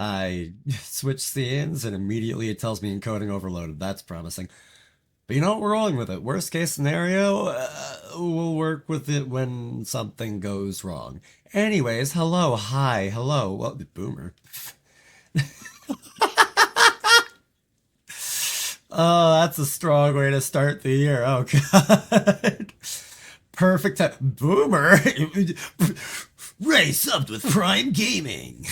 I switch scenes and immediately it tells me encoding overloaded. That's promising. But you know what? We're rolling with it. Worst case scenario, we'll work with it when something goes wrong. Anyways, hello, hi, hello. Well, boomer. Oh, that's a strong way to start the year. Oh, God. Perfect time. Boomer. Ray subbed with Prime Gaming.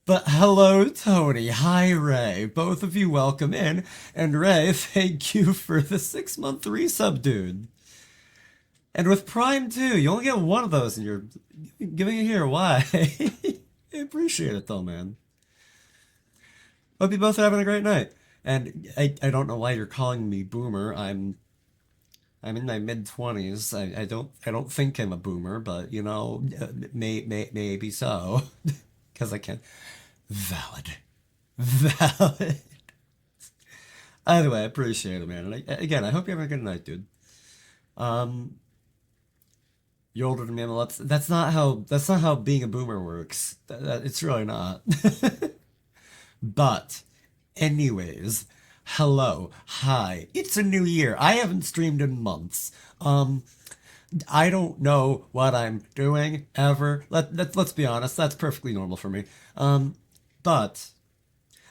But hello, Tony. Hi, Ray. Both of you welcome in. And Ray, thank you for the 6 month resub, dude. And with Prime too, you only get one of those and you're giving it here. Why? I appreciate it though, man. Hope you both are having a great night. And I don't know why you're calling me boomer. I'm in my mid 20s. I don't think I'm a boomer, but you know, maybe so. Because I can. Valid. Valid. Either way, I appreciate it, man. And again, I hope you're having a good night, dude. Um, you're older than me, and that's not how being a boomer works. It's really not. But, anyways, hello, hi. It's a new year. I haven't streamed in months. Um, I don't know what I'm doing ever. Let's be honest. That's perfectly normal for me. But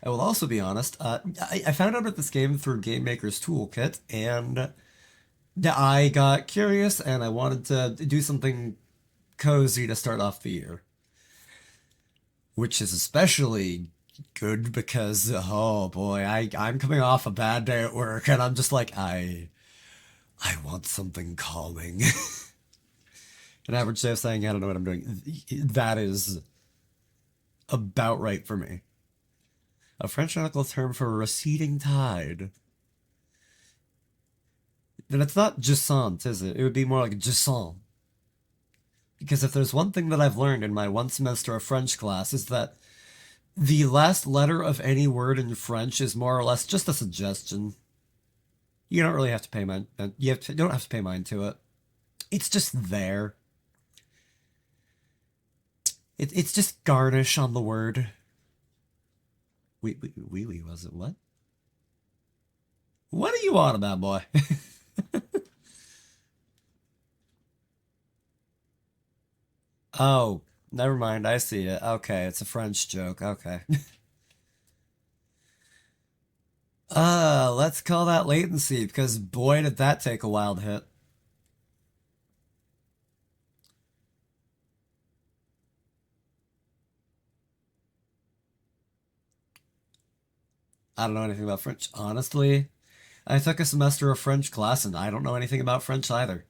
I will also be honest. I found out about this game through Game Maker's Toolkit, and I got curious, and I wanted to do something cozy to start off the year, which is especially good because oh boy, I'm coming off a bad day at work, and I'm just like I want something calming. An average day of saying I don't know what I'm doing. That is about right for me. A French nautical term for a receding tide. Then it's not Jusant, is it? It would be more like Jusant. Because if there's one thing that I've learned in my 1 semester of French class is that the last letter of any word in French is more or less just a suggestion. You don't really have to pay mind. You don't have to pay mind to it. It's just there. It's just garnish on the word. Wee was it? What? What are you on about, boy? Oh, never mind. I see it. Okay, it's a French joke. Okay. Let's call that latency because boy, did that take a wild hit. I don't know anything about French. Honestly, I took a semester of French class and I don't know anything about French either.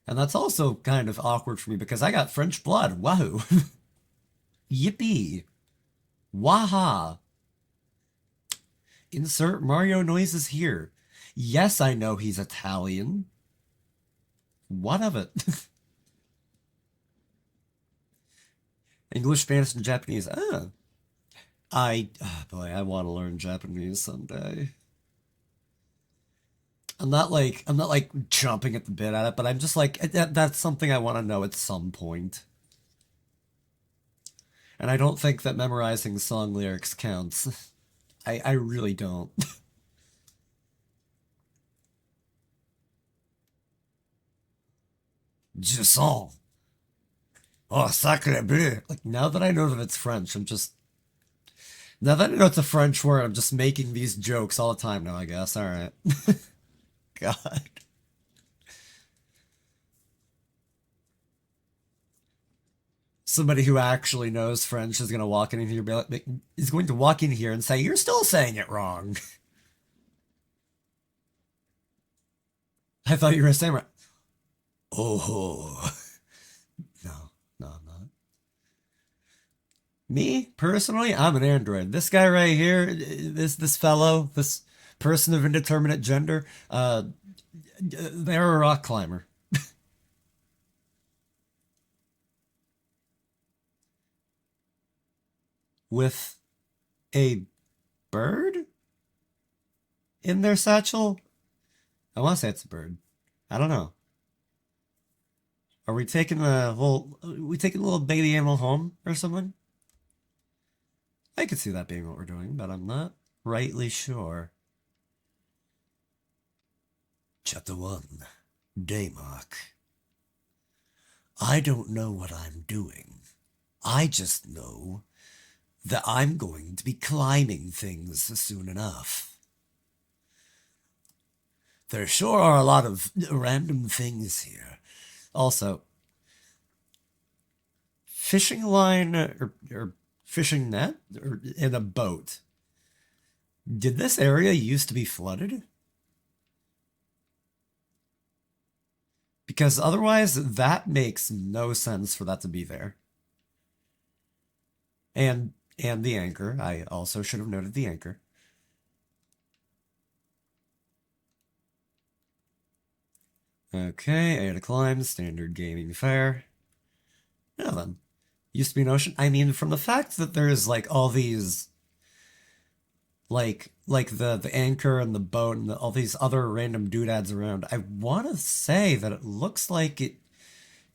And that's also kind of awkward for me because I got French blood. Wahoo. Yippee. Waha. Insert Mario noises here. Yes, I know he's Italian. What of it? English, Spanish, and Japanese. Boy, I want to learn Japanese someday. I'm not like chomping at the bit at it, but I'm just like that's something I want to know at some point. And I don't think that memorizing song lyrics counts. I really don't. Jusant. Oh, sacre bleu. Like now that I know that it's French, now that I know it's a French word, I'm just making these jokes all the time now, I guess. All right. God. Somebody who actually knows French is gonna walk in here, is going to walk in here and say, "You're still saying it wrong." I thought you were saying right. Oh, no, no, I'm not. Me personally, I'm an android. This guy right here, this fellow, this person of indeterminate gender, they're a rock climber with a bird in their satchel. I want to say it's a bird. I don't know. Are we taking we taking a little baby animal home or something? I could see that being what we're doing, but I'm not rightly sure. Chapter 1. Daymark. I don't know what I'm doing. I just know that I'm going to be climbing things soon enough. There sure are a lot of random things here. Also, fishing line or fishing net or in a boat. Did this area used to be flooded? Because otherwise, that makes no sense for that to be there. And the anchor. I also should have noted the anchor. Okay, I had to climb, standard gaming fare. Now then, used to be an ocean. I mean, from the fact that there's like all these, like the anchor and the boat and all these other random doodads around, I want to say that it looks like it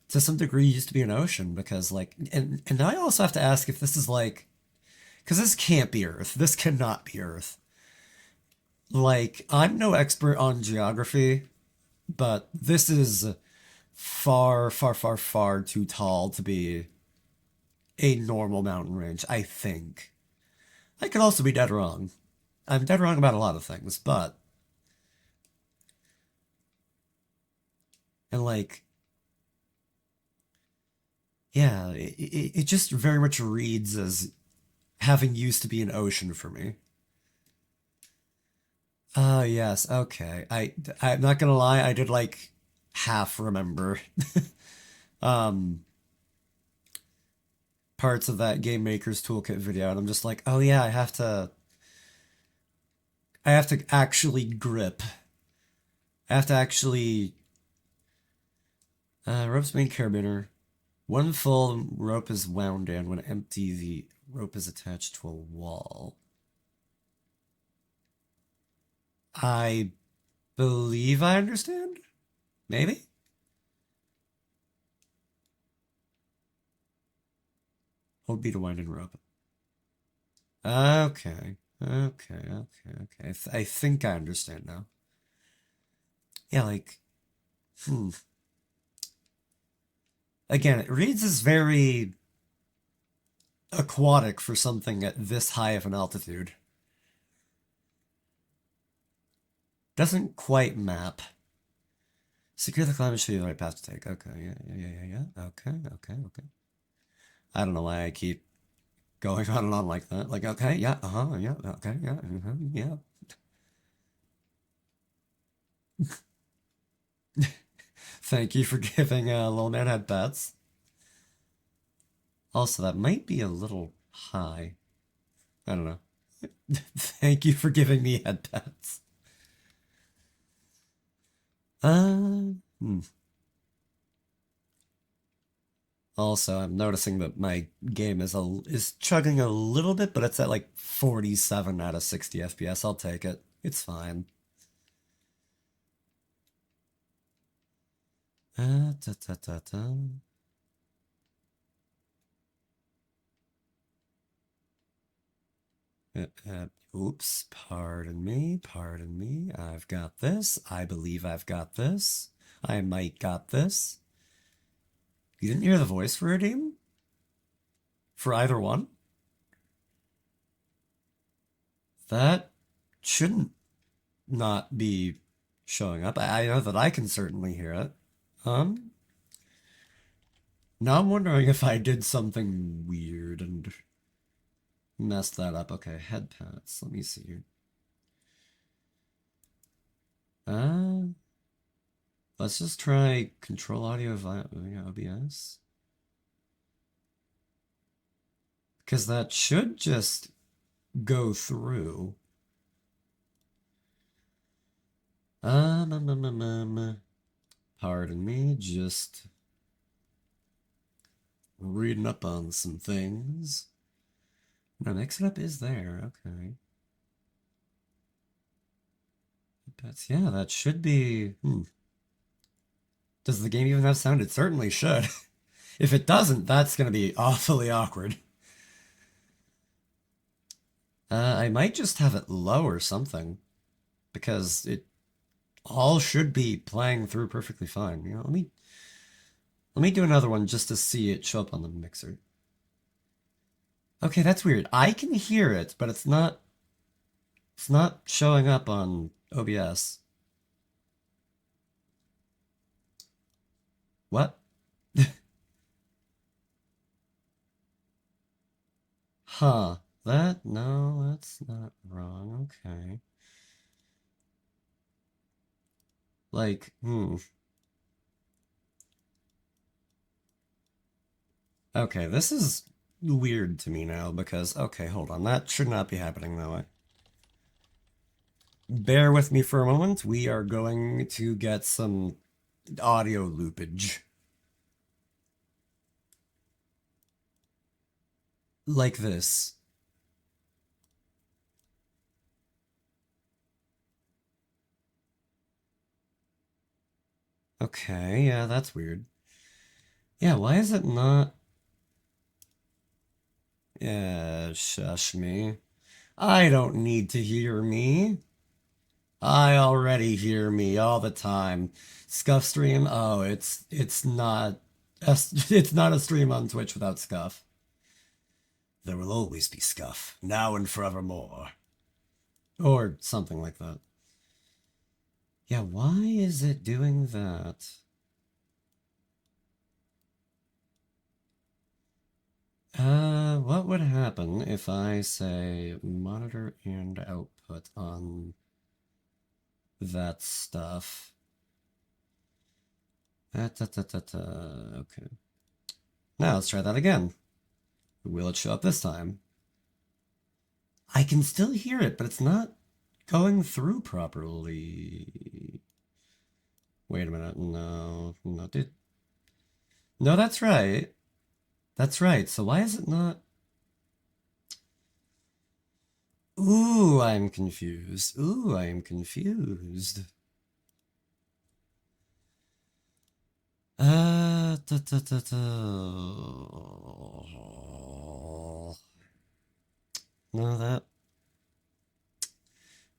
to some degree used to be an ocean because like, and I also have to ask if this is like, because this can't be Earth. This cannot be Earth. Like, I'm no expert on geography, but this is far, far, far, far too tall to be a normal mountain range, I think. I could also be dead wrong. I'm dead wrong about a lot of things, but and like yeah, it just very much reads as having used to be an ocean for me. Yes, okay. I'm not gonna lie, I did like half remember um parts of that Game Maker's Toolkit video, and I'm just like, oh yeah, I have to actually grip. I have to actually rope's main carabiner. When full, rope is wound in. When empty, the rope is attached to a wall. I believe I understand? Maybe? Hold B to wind in rope. Okay. Okay. I think I understand now. Yeah, like, hmm. Again, it reads as very aquatic for something at this high of an altitude. Doesn't quite map. Secure the climb and show you the right path to take. Okay, yeah. Okay. I don't know why I keep going on and on like that. Like, okay, yeah, yeah, okay, yeah, yeah. Thank you for giving Little Man head pats. Also, that might be a little high. I don't know. Thank you for giving me head pats. Hmm. Also, I'm noticing that my game is chugging a little bit, but it's at like 47 out of 60 FPS. I'll take it. It's fine. Ta ta ta ta. Oops, pardon me. I've got this. I believe I've got this. I might got this. You didn't hear the voice for redeem? For either one? That shouldn't not be showing up. I know that I can certainly hear it. Um, Now I'm wondering if I did something weird and messed that up. Okay, head pats. Let me see here. Uh, let's just try control audio via OBS. Because that should just go through. Pardon me, just reading up on some things. No, next up is there. Okay. That's, yeah, that should be. Does the game even have sound? It certainly should. If it doesn't, that's gonna be awfully awkward. I might just have it low or something, because it all should be playing through perfectly fine. You know, let me do another one just to see it show up on the mixer. Okay, that's weird. I can hear it, but it's not showing up on OBS. What? Huh. No, that's not wrong. Okay. Like, Okay, this is weird to me now because, okay, hold on. That should not be happening that way. Bear with me for a moment. We are going to get some audio loopage. Like this. Okay, yeah, that's weird. Yeah, why is it not? Yeah, shush me. I don't need to hear me. I already hear me all the time. Scuff stream? Oh, it's not it's not a stream on Twitch without Scuff. There will always be Scuff, now and forevermore. Or something like that. Yeah, why is it doing that? What would happen if I say monitor and output on that stuff? Okay. Now let's try that again. Will it show up this time? I can still hear it, but it's not going through properly. Wait a minute. No, dude. No, that's right. That's right. So why is it not? Ooh, I'm confused. Ooh, I am confused. Da, da, da, da. No, that.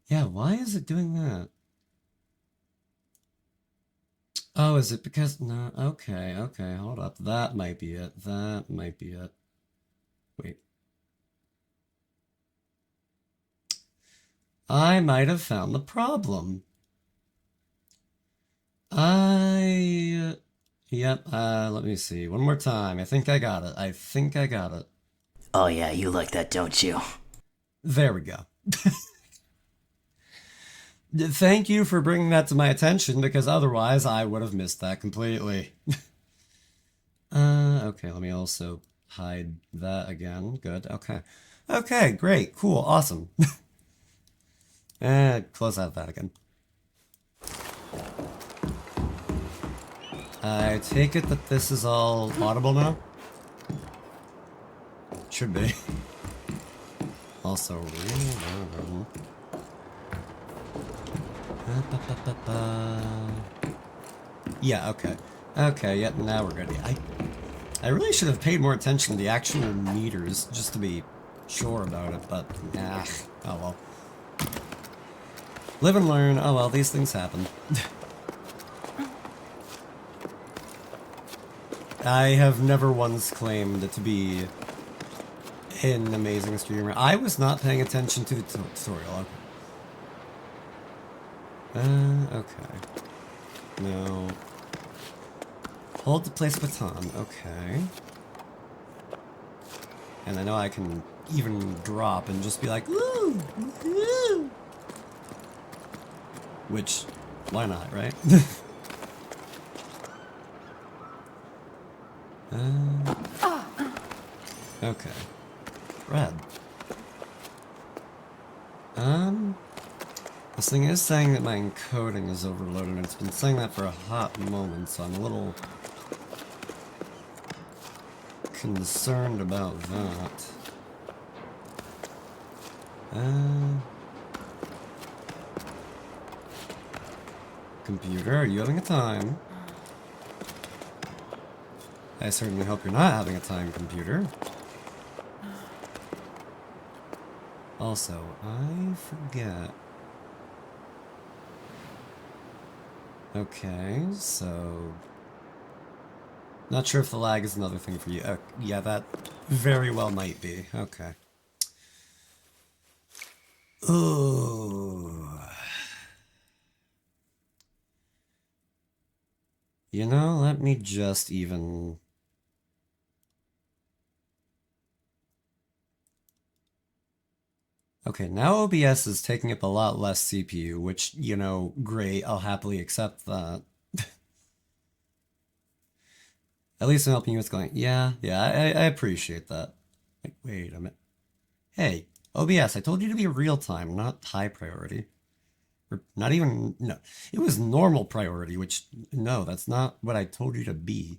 Yeah, why is it doing that? Oh, is it because... No, okay, hold up. That might be it. That might be it. Wait. I might have found the problem. Yep, let me see. One more time. I think I got it. I think I got it. Oh yeah, you like that, don't you? There we go. Thank you for bringing that to my attention, because otherwise I would have missed that completely. Okay, let me also hide that again. Good, okay. Okay, great, cool, awesome. Close out that again. I take it that this is all audible now? Should be. Also, yeah, okay. Okay, yep, now we're ready. I really should have paid more attention to the actual meters, just to be sure about it, but, oh well. Live and learn, oh well, these things happen. I have never once claimed to be an amazing streamer. I was not paying attention to the tutorial. Okay. No. Hold the place baton. Okay. And I know I can even drop and just be like, woo! Woo! Which, why not, right? Okay. Red. This thing is saying that my encoding is overloaded, and it's been saying that for a hot moment, so I'm a little concerned about that. Computer, are you having a time? I certainly hope you're not having a time computer. Also, I forget. Okay, so... Not sure if the lag is another thing for you. Yeah, that very well might be. Okay. Ooh. You know, let me just even... Okay, now OBS is taking up a lot less CPU, which, you know, great, I'll happily accept that. At least I'm helping you with going, yeah, I appreciate that. Wait a minute. Hey, OBS, I told you to be real time, not high priority. Or not even, no. It was normal priority, which, no, that's not what I told you to be.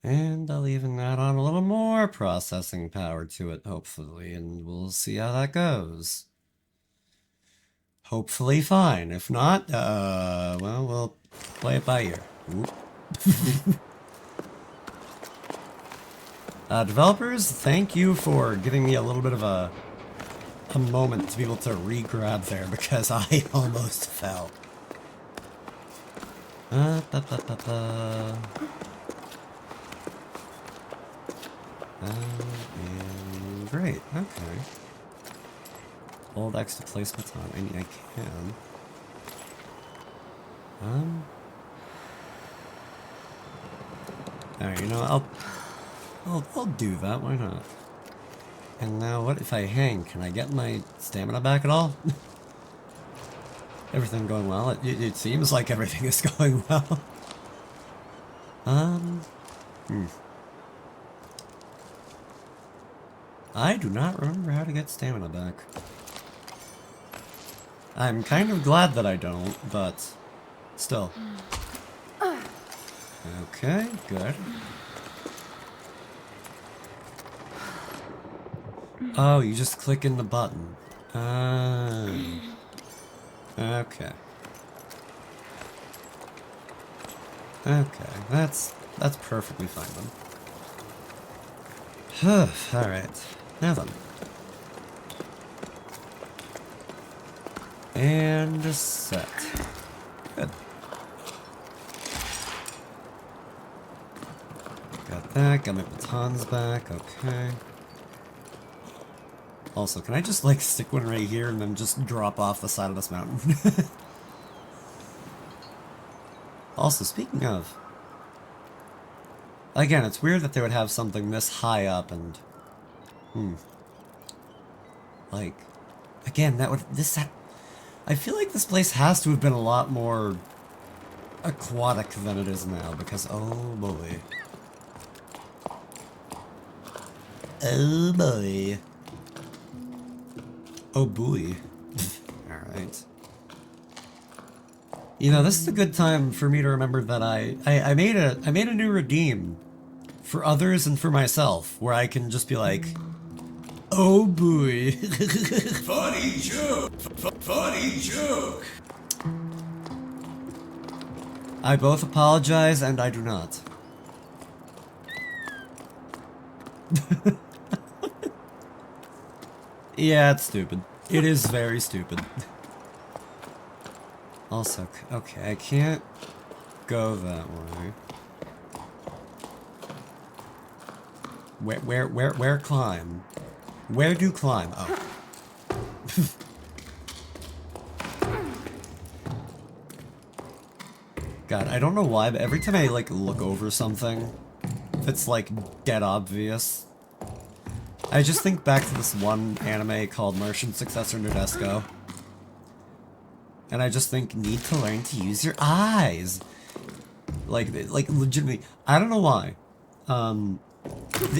And I'll even add on a little more processing power to it, hopefully, and we'll see how that goes. Hopefully fine. If not, well, we'll play it by ear. Developers, thank you for giving me a little bit of a moment to be able to re-grab there, because I almost fell. And great, okay. Hold X to place baton. I mean, I can. Alright, you know, I'll do that, why not? And now what if I hang? Can I get my stamina back at all? Everything going well? It seems like everything is going well. I do not remember how to get stamina back. I'm kind of glad that I don't, but still. Okay, good. Oh, you just click in the button. Okay. Okay, that's perfectly fine then. Alright, now then. And set. Good. Got that, got my batons back, okay. Also, can I just, like, stick one right here and then just drop off the side of this mountain? Also, speaking of... Again, it's weird that they would have something this high up and... Like... Again, that would... I feel like this place has to have been a lot more... aquatic than it is now, because... Oh, boy. Oh, boy. Oh, boy. Alright. You know, this is a good time for me to remember that I made a new redeem for others and for myself, where I can just be like, oh boy. Funny joke! Funny joke! I both apologize and I do not. Yeah, it's stupid. It is very stupid. Also, okay, I can't go that way. Where climb? Where do climb? Oh. God, I don't know why, but every time I, like, look over something, it's, like, dead obvious. I just think back to this one anime called Martian Successor Nerdesco. And I just think, need to learn to use your eyes. Like legitimately, I don't know why.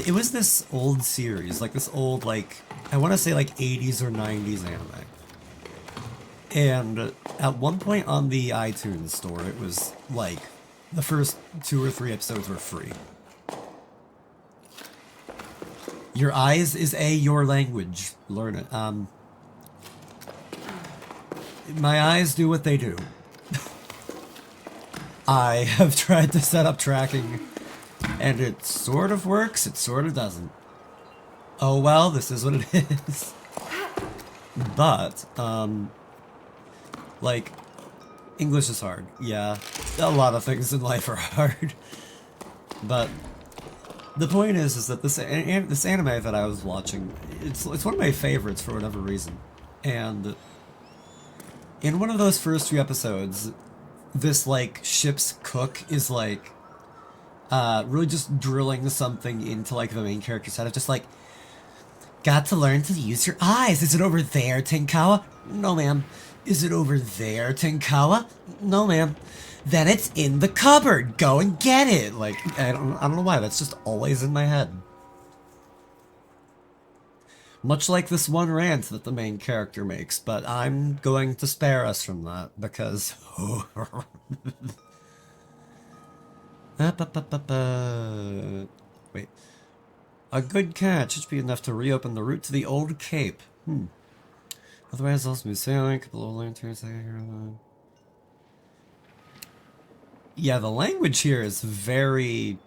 It was this old series, like this old, like, I want to say like 80s or 90s anime. And at one point on the iTunes store, it was like, the first 2 or 3 episodes were free. Your eyes is your language. Learn it. My eyes do what they do. I have tried to set up tracking, and it sort of works, it sort of doesn't. Oh well, this is what it is. But, like, English is hard. Yeah, a lot of things in life are hard. But the point is that this anime that I was watching, it's one of my favorites for whatever reason. And in one of those first few episodes, this, like, ship's cook is, like, really just drilling something into, like, the main character's head. It's just like, got to learn to use your eyes. Is it over there, Tenkawa? No, ma'am. Is it over there, Tenkawa? No, ma'am. Then it's in the cupboard. Go and get it. Like, I don't know why. That's just always in my head. Much like this one rant that the main character makes, but I'm going to spare us from that because... Wait. A good catch should be enough to reopen the route to the old cape. Otherwise, I'll smooth sailing, couple of lanterns. Yeah, the language here is very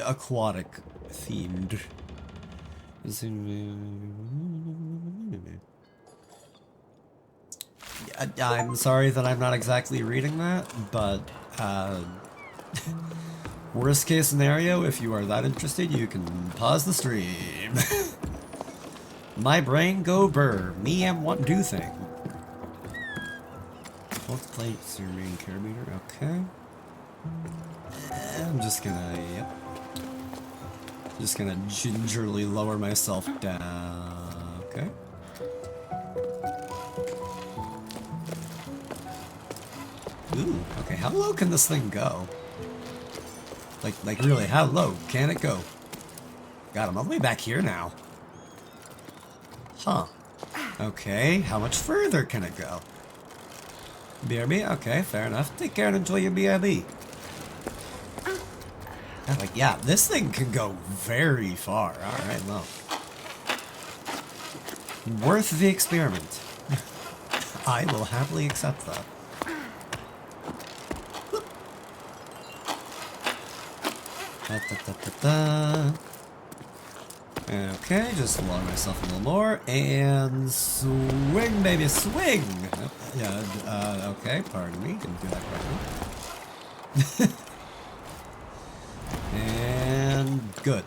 aquatic themed. I'm sorry that I'm not exactly reading that, but worst case scenario, if you are that interested, you can pause the stream. My brain go burr. Me am what do thing. Both plates are main carabiner. Okay. I'm just gonna, yep. Just gonna gingerly lower myself down. Okay. Ooh, okay, how low can this thing go? Like really, how low can it go? God, I'm all the way back here now. Huh. Okay, how much further can it go? BRB? Okay, fair enough. Take care and enjoy your BRB. I'm like, yeah, this thing can go very far. Alright, well. Worth the experiment. I will happily accept that. Okay, just lower myself a little more, and swing, baby, swing! Yeah, okay, pardon me, didn't do that correctly. And good.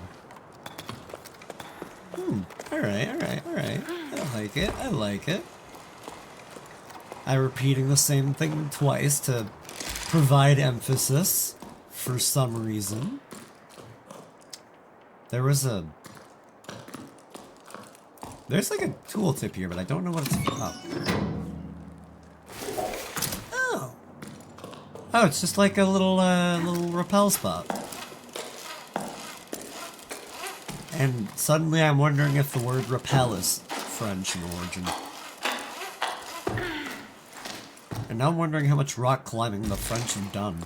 Alright. I like it. I'm repeating the same thing twice to provide emphasis for some reason. There's like a tooltip here, but I don't know what it's about. Oh, it's just like a little rappel spot. And suddenly I'm wondering if the word rappel is French in origin. And now I'm wondering how much rock climbing the French have done.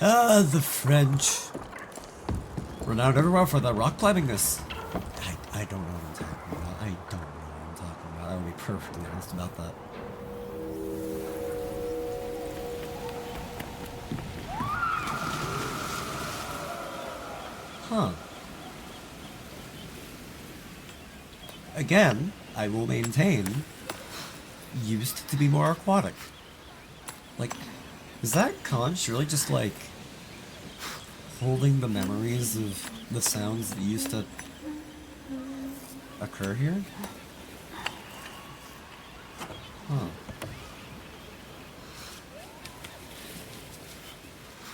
Ah, the French. Renowned everywhere for their rock climbingness. I don't know what I'm talking about. I don't know what I'm talking about. I will be perfectly honest about that. Huh. Again, I will maintain, used to be more aquatic. Like, is that conch really just like holding the memories of the sounds that used to occur here? Huh.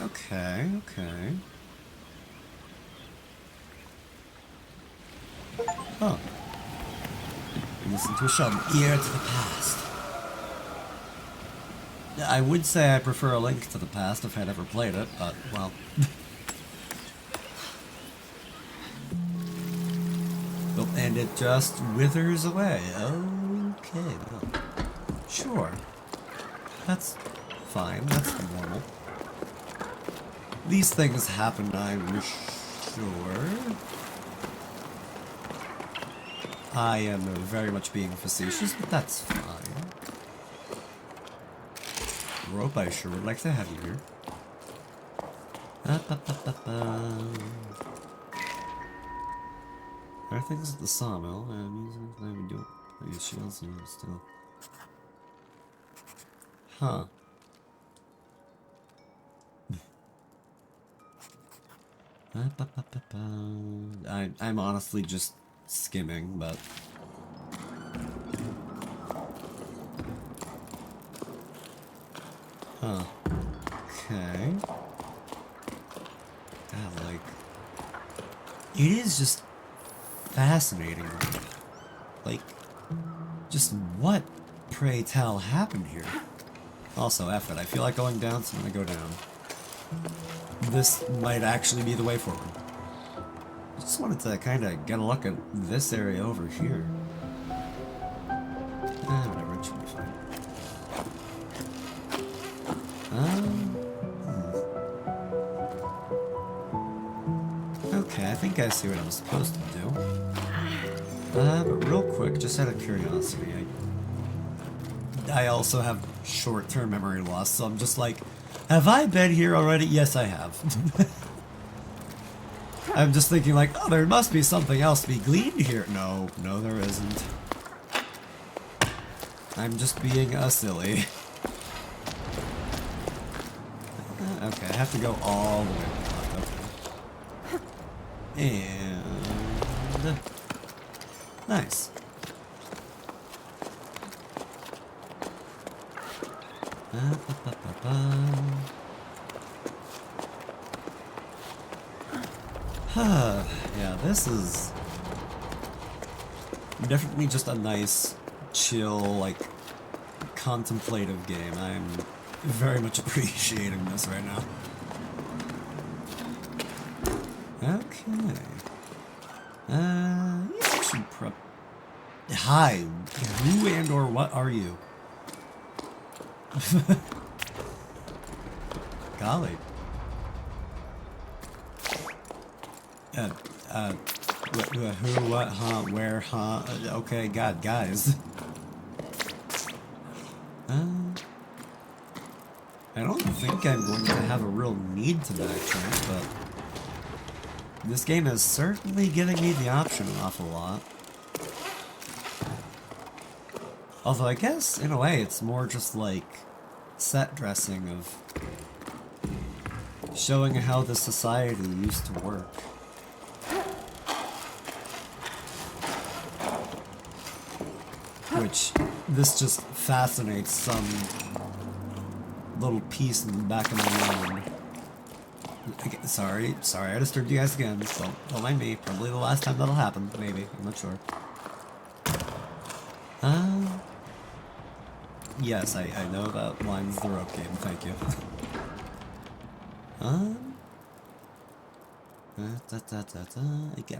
Okay. Huh. Listen to a show. Ear to the past. I would say I prefer A Link to the Past if I'd ever played it, but, well. Oh, and it just withers away. Okay, well. Sure. That's fine. That's normal. These things happen, I'm sure. I am very much being facetious, but that's fine. rope, I sure would like to have you here. There are things at the sawmill, and music that we do. I guess shields and still. Huh. I'm honestly just skimming, but. Huh. Okay. God, like. It is just fascinating. Like, just what, pray tell, happened here? Also, F it. I feel like going down, so I'm gonna go down. This might actually be the way forward. I just wanted to kind of get a look at this area over here. Whatever, it should be fine. Okay, I think I see what I'm supposed to do. But real quick, just out of curiosity, I also have short-term memory loss, so I'm just like, have I been here already? Yes, I have. I'm just thinking like, oh, there must be something else to be gleaned here. No, no, there isn't. I'm just being a silly. Okay, I have to go all the way back. Okay. And... nice. Yeah, this is definitely just a nice, chill, like, contemplative game. I'm very much appreciating this right now. Okay. Yeah, I should Hi, who and or what are you? Golly. Who, what, huh, where, huh? Okay, God, guys. I don't think I'm going to have a real need to backtrack, but this game is certainly giving me the option an awful lot. Although I guess, in a way, it's more just like set dressing of showing how the society used to work. Which, this just fascinates some little piece in the back of my mind. Okay, sorry, I disturbed you guys again. Don't mind me. Probably the last time that'll happen. Maybe. I'm not sure. Yes, I know that line's the rope game. Thank you.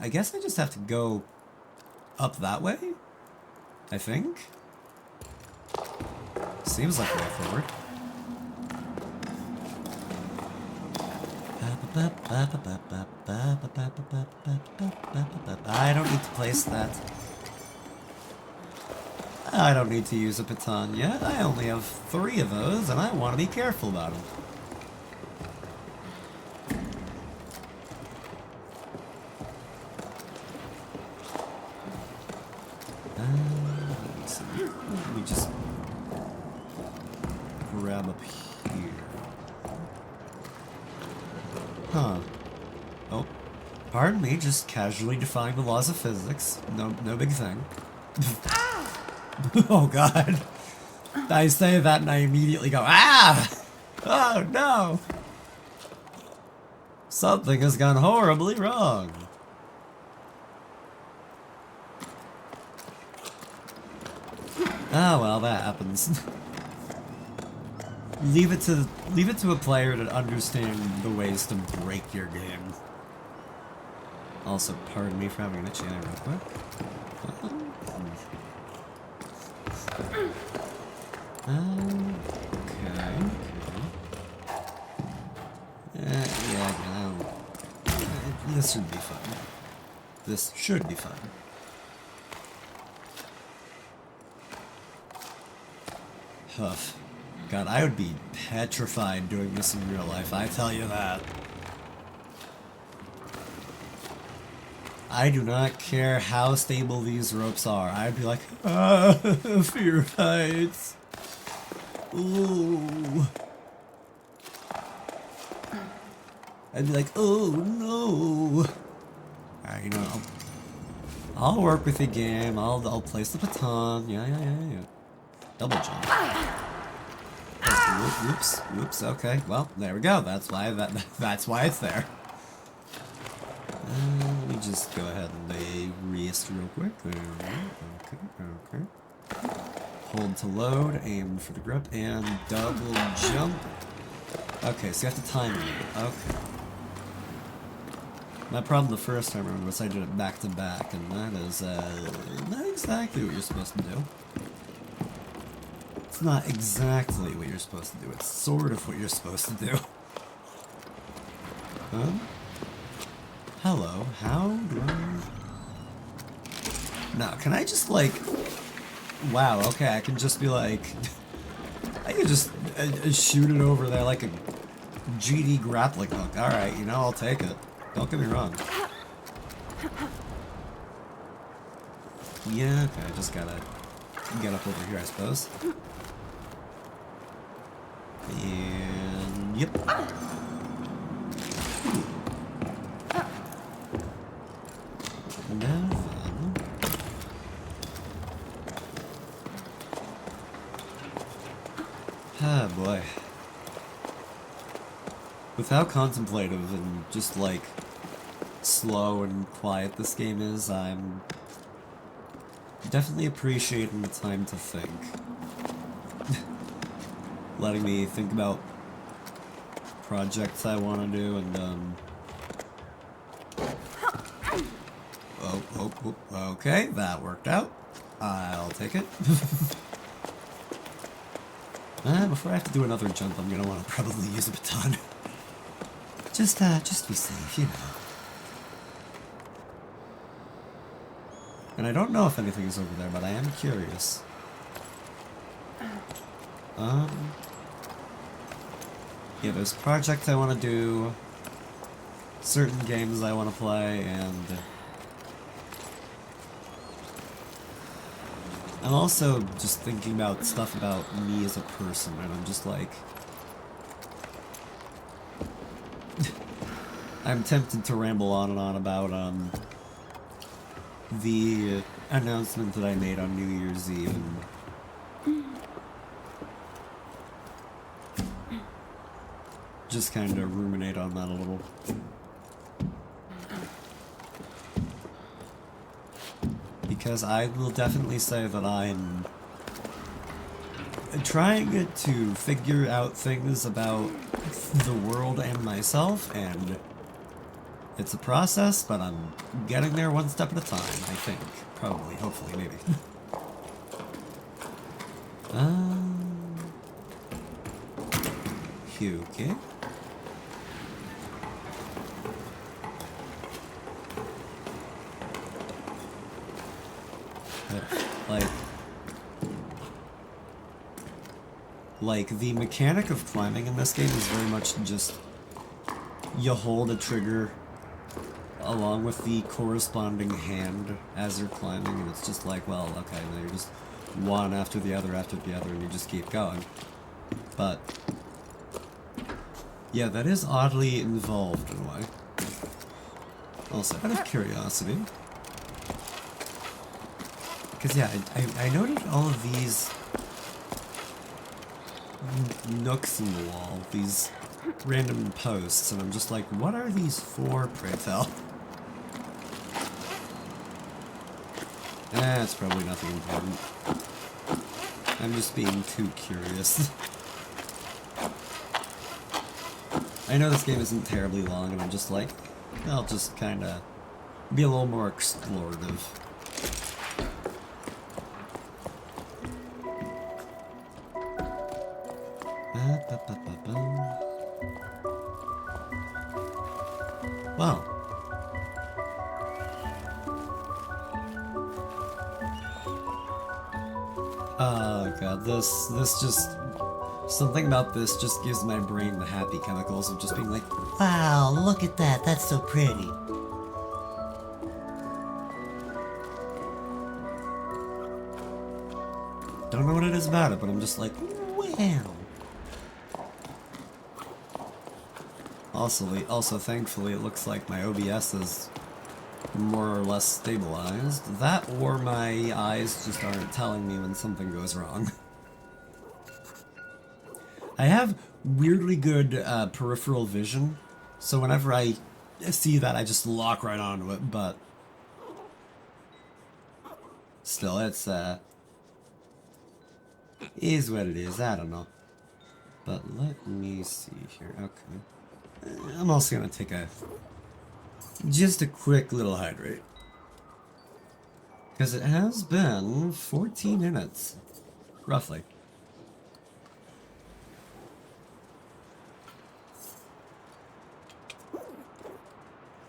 I guess I just have to go up that way? I think? Seems like the way forward. I don't need to place that. I don't need to use a baton yet. I only have 3 of those, and I want to be careful about them. Let me just grab up here. Huh. Oh, pardon me, just casually defying the laws of physics. No big thing. Oh God. I say that and I immediately go, ah! Oh no! Something has gone horribly wrong. Ah, well, that happens. Leave it to a player to understand the ways to break your game. Also, pardon me for having an itchy eye real quick. Okay. Yeah, this should be fun. This should be fun. Huff. God, I would be petrified doing this in real life, I tell you that. I do not care how stable these ropes are. I'd be like, ah, fear of heights. Ooh. I'd be like, oh no. Alright, you know, I'll work with the game. I'll place the baton. Yeah. Double jump. Oh, whoops. Okay, well, there we go. That's why that's why it's there. Let me just go ahead and lay rest real quick. Okay. Hold to load, aim for the grip, and double jump. Okay, so you have to time it. Okay. My problem the first time around was I did it back to back, and that is not exactly what you're supposed to do. It's not exactly what you're supposed to do. It's sort of what you're supposed to do. Hello, how do I... Now, can I just, like... Wow, okay, I can just be like... I can just shoot it over there like a GD grappling hook. Alright, you know, I'll take it. Don't get me wrong. Yeah, okay, I just gotta get up over here, I suppose. And... Yep. And then... Ah, boy. With how contemplative and just, like, slow and quiet this game is, I'm definitely appreciating the time to think. Letting me think about projects I want to do, and, okay, that worked out. I'll take it. Before I have to do another jump, I'm gonna want to probably use a baton. Just to be safe, you know. And I don't know if anything is over there, but I am curious. Yeah, there's projects I want to do, certain games I want to play, and I'm also just thinking about stuff about me as a person, and I'm just like... I'm tempted to ramble on and on about, the announcement that I made on New Year's Eve, and just kind of ruminate on that a little. Because I will definitely say that I'm trying to figure out things about the world and myself, and it's a process, but I'm getting there one step at a time, I think. Probably, hopefully, maybe. Okay. Like, the mechanic of climbing in this game is very much just you hold a trigger along with the corresponding hand as you're climbing, and it's just like, well, okay, then you're just one after the other, and you just keep going. But yeah, that is oddly involved in a way. Also, out of curiosity, because yeah, I noted all of these nooks in the wall, these random posts, and I'm just like, what are these for, pray tell? It's probably nothing important. I'm just being too curious. I know this game isn't terribly long, and I'm just like, I'll just kinda be a little more explorative. Wow. Oh god, this just Something about this just gives my brain the happy chemicals of just being like, Wow, look at that. That's so pretty. don't know what it is about it, but I'm just like, wow. Also, thankfully, it looks like my OBS is more or less stabilized. That or my eyes just aren't telling me when something goes wrong. I have weirdly good peripheral vision, so whenever I see that, I just lock right onto it, but still, it's, is what it is, I don't know. But let me see here, okay. I'm also gonna take just a quick little hydrate. Because it has been 14 minutes, roughly.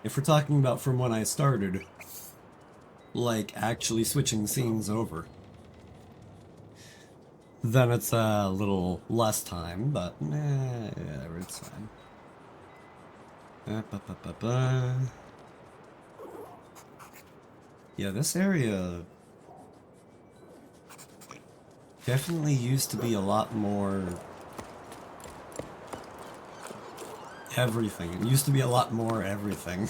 If we're talking about from when I started, like actually switching scenes over, then it's a little less time, but yeah, it's fine. Yeah, this area definitely used to be a lot more everything. It used to be a lot more everything.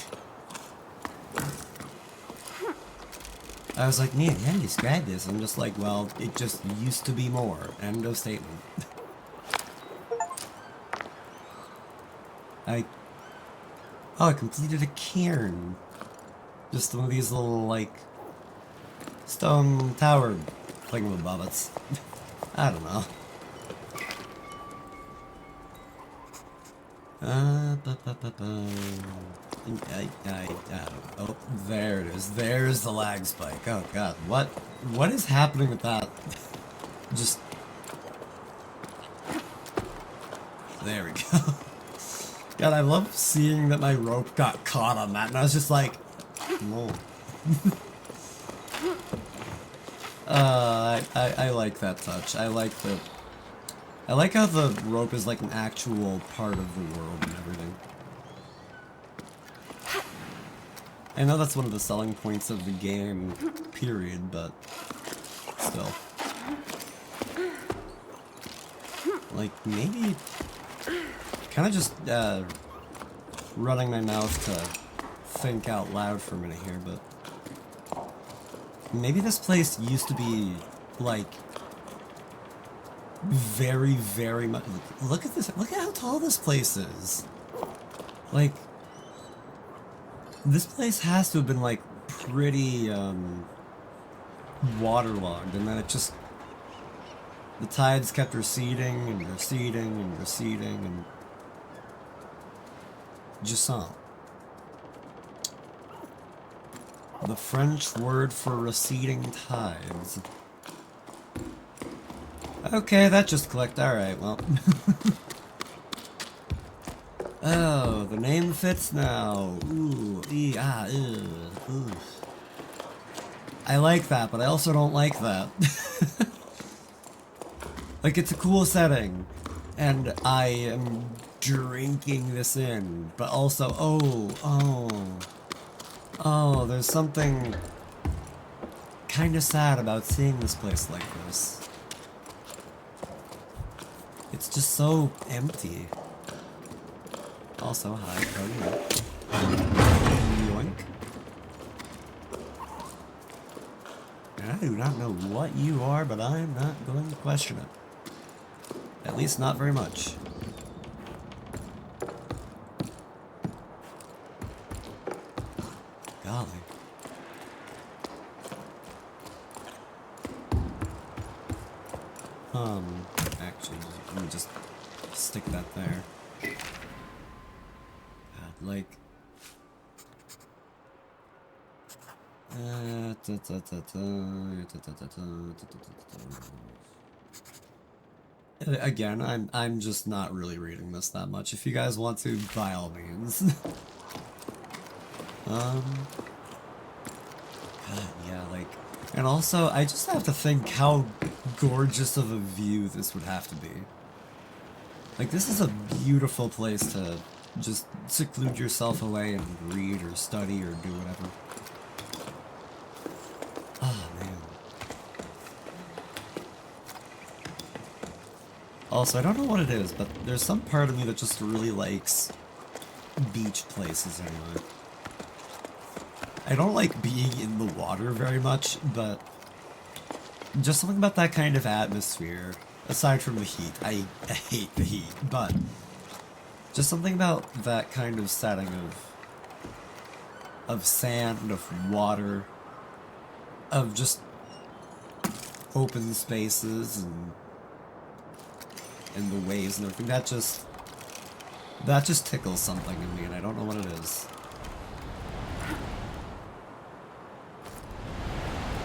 I was like, man, how do you describe this? I'm just like, well, it just used to be more. End of statement. Oh, I completed a cairn. Just one of these little, like, stone tower thingamabobbits. I don't know. I don't know. Oh, there it is. There's the lag spike. Oh god, what is happening with that? Just there we go. God, I love seeing that my rope got caught on that, and I was just like, no. I like that touch. I like how the rope is like an actual part of the world and everything. I know that's one of the selling points of the game, period, but still. Like, maybe kind of just running my mouth to think out loud for a minute here, but maybe this place used to be, like, very, very much... Look at this. Look at how tall this place is. Like, this place has to have been, like, pretty, waterlogged, and then it just... The tides kept receding, and receding, and receding, and... Jusant. The French word for receding tides. Okay, that just clicked. Alright, well. Oh, the name fits now. Ooh, ooh. I like that, but I also don't like that. Like, it's a cool setting, and I am drinking this in, but also, oh, there's something kind of sad about seeing this place like this. It's just so empty. Also, hi, yoink. And I do not know what you are, but I am not going to question it. At least not very much. Golly. Actually, let me just stick that there. God, like... Again, I'm just not really reading this that much. If you guys want to, by all means. God, yeah, like... And also, I just have to think how gorgeous of a view this would have to be. Like, this is a beautiful place to just seclude yourself away and read or study or do whatever. Oh, man. Also, I don't know what it is, but there's some part of me that just really likes beach places anyway. I don't like being in the water very much, but just something about that kind of atmosphere, aside from the heat. I hate the heat, but just something about that kind of setting of sand, of water, of just open spaces and the waves and everything, that just tickles something in me, and I don't know what it is.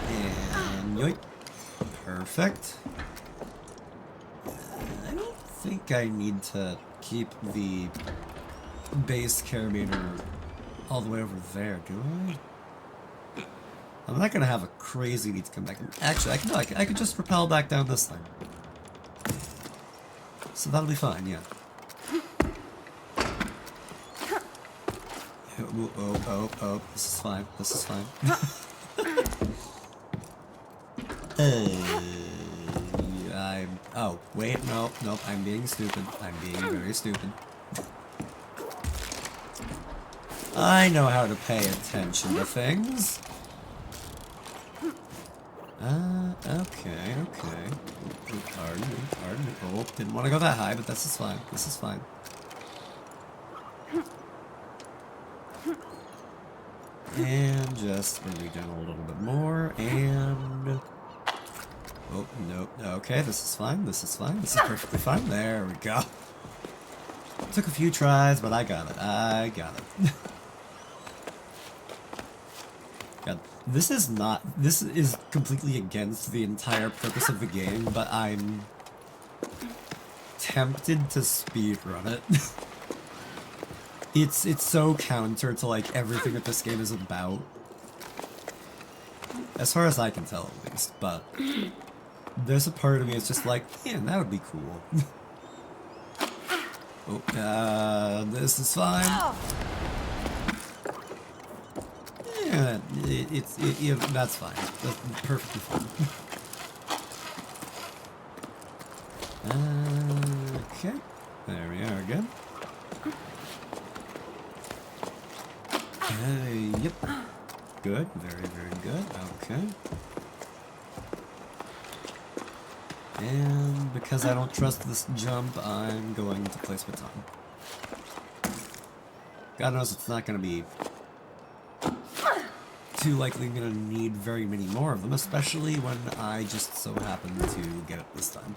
And yoink. Perfect. I don't think I need to keep the base carabiner all the way over there, do I? I'm not gonna have a crazy need to come back. Actually, I could just rappel back down this thing. So that'll be fine, yeah. Oh, this is fine, this is fine. Oh, wait, nope, I'm being stupid. I'm being very stupid. I know how to pay attention to things. Okay. Pardon me. Oh, didn't want to go that high, but this is fine. This is fine. And just bring me down a little bit more, and... Oh, no. Okay, this is fine. This is perfectly fine. There we go. Took a few tries, but I got it. God, this is completely against the entire purpose of the game, but I'm tempted to speedrun it. It's so counter to, like, everything that this game is about. As far as I can tell, at least, but... There's a part of me that's just like, man, that would be cool. Oh, this is fine. Yeah, that's fine. That's perfectly fine. Okay, there we are again. Yep. Good, very, very good. Okay. And because I don't trust this jump, I'm going to place my tongue. God knows it's not going to be too likely going to need very many more of them, especially when I just so happen to get it this time.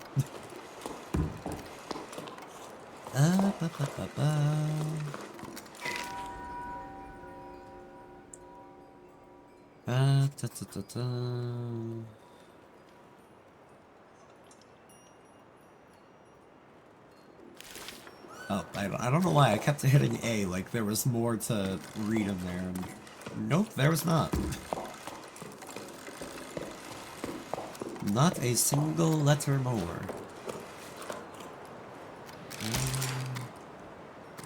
Oh, I don't know why I kept hitting A, like there was more to read in there, and nope, there was not. Not a single letter more.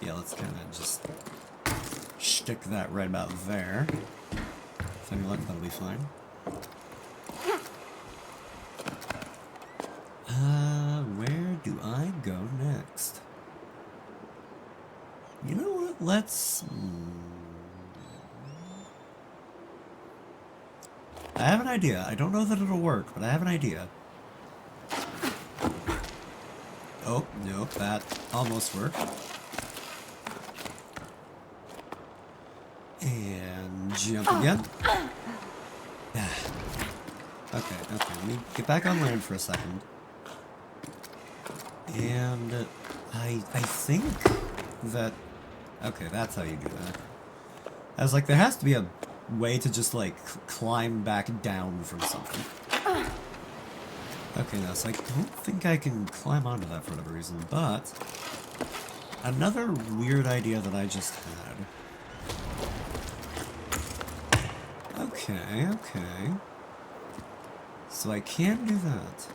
Yeah, let's kind of just stick that right about there. With any luck, that'll be fine. Where do I go next? You know what? Let's... I have an idea. I don't know that it'll work, but I have an idea. Oh, nope, that almost worked. And jump again. Okay, let me get back on land for a second. And I think that... Okay, that's how you do that. I was like, there has to be a way to just, like, climb back down from something. Okay, now, so I don't think I can climb onto that for whatever reason, but... Another weird idea that I just had. Okay. So I can do that.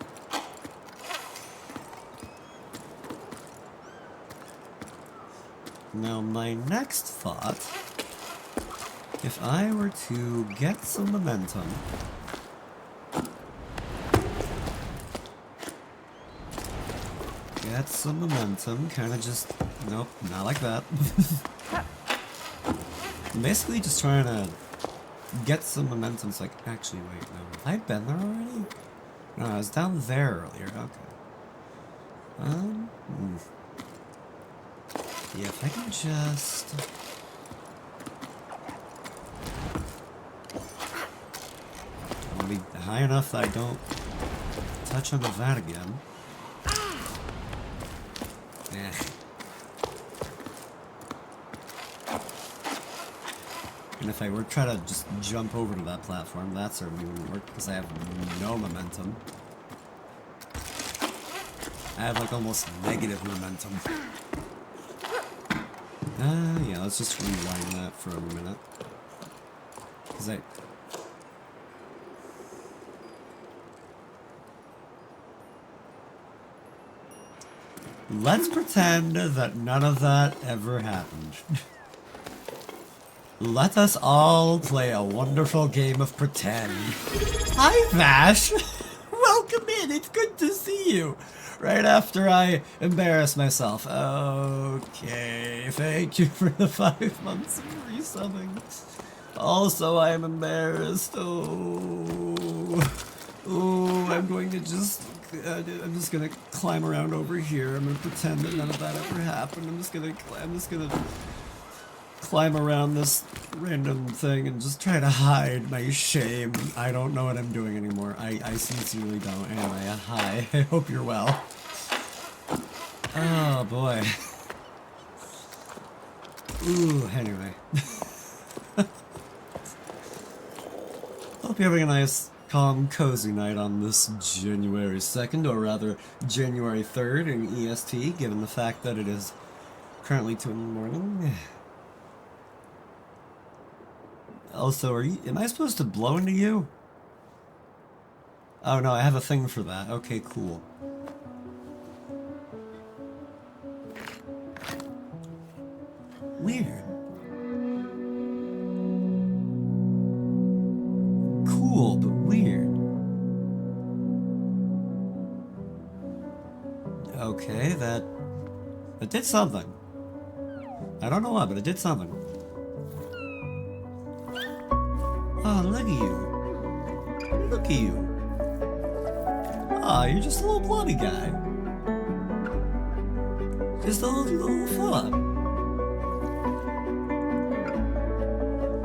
Now, my next thought, if I were to get some momentum, kind of just, nope, not like that. I'm basically just trying to get some momentum. It's like, actually, wait, no, have I been there already? No, I was down there earlier, okay. Yeah, if I can just... I want to be high enough that I don't touch onto that again. Eh. And if I were to try to just jump over to that platform, that certainly wouldn't work because I have no momentum. I have like almost negative momentum. Yeah, let's just rewind that for a minute. Because let's pretend that none of that ever happened. Let us all play a wonderful game of pretend. Hi, Vash! Welcome in, it's good to see you! Right after I embarrass myself. Okay, thank you for the 5 months of resubbing. Also, I am embarrassed. Oh, I'm going to just... I'm just gonna climb around over here. I'm gonna pretend that none of that ever happened. I'm just gonna climb around this random thing and just try to hide my shame. I don't know what I'm doing anymore. I sincerely don't. Anyway, hi. I hope you're well. Oh boy. Ooh, anyway. Hope you're having a nice, calm, cozy night on this January 2nd, or rather January 3rd in EST, given the fact that it is currently 2 in the morning. Also, am I supposed to blow into you? Oh no, I have a thing for that. Okay, cool. Weird. Cool, but weird. Okay, that did something. I don't know what, but it did something. Oh, look at you. Look at you. Aw, you're just a little bloody guy. Just a little fella.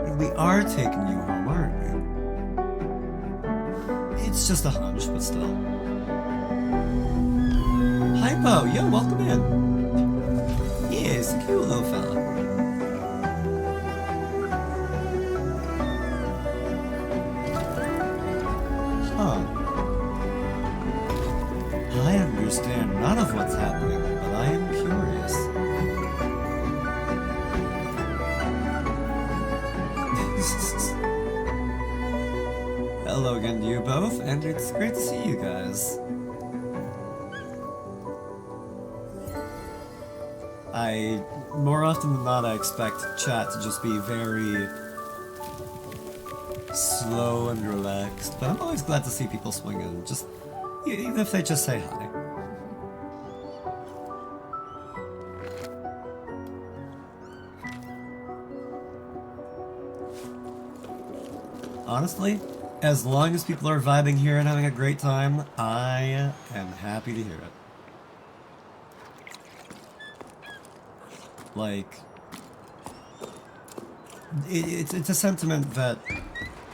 And we are taking you home, aren't we? It's just a hunch, but still. Hypo, yo, welcome in. Yeah, it's a cute little fella. I understand none of what's happening, but I am curious. Hello again to you both, and it's great to see you guys. More often than not, I expect chat to just be very slow and relaxed, but I'm always glad to see people swing in, just even if they just say hi. Honestly, as long as people are vibing here and having a great time, I am happy to hear it. Like, it's a sentiment that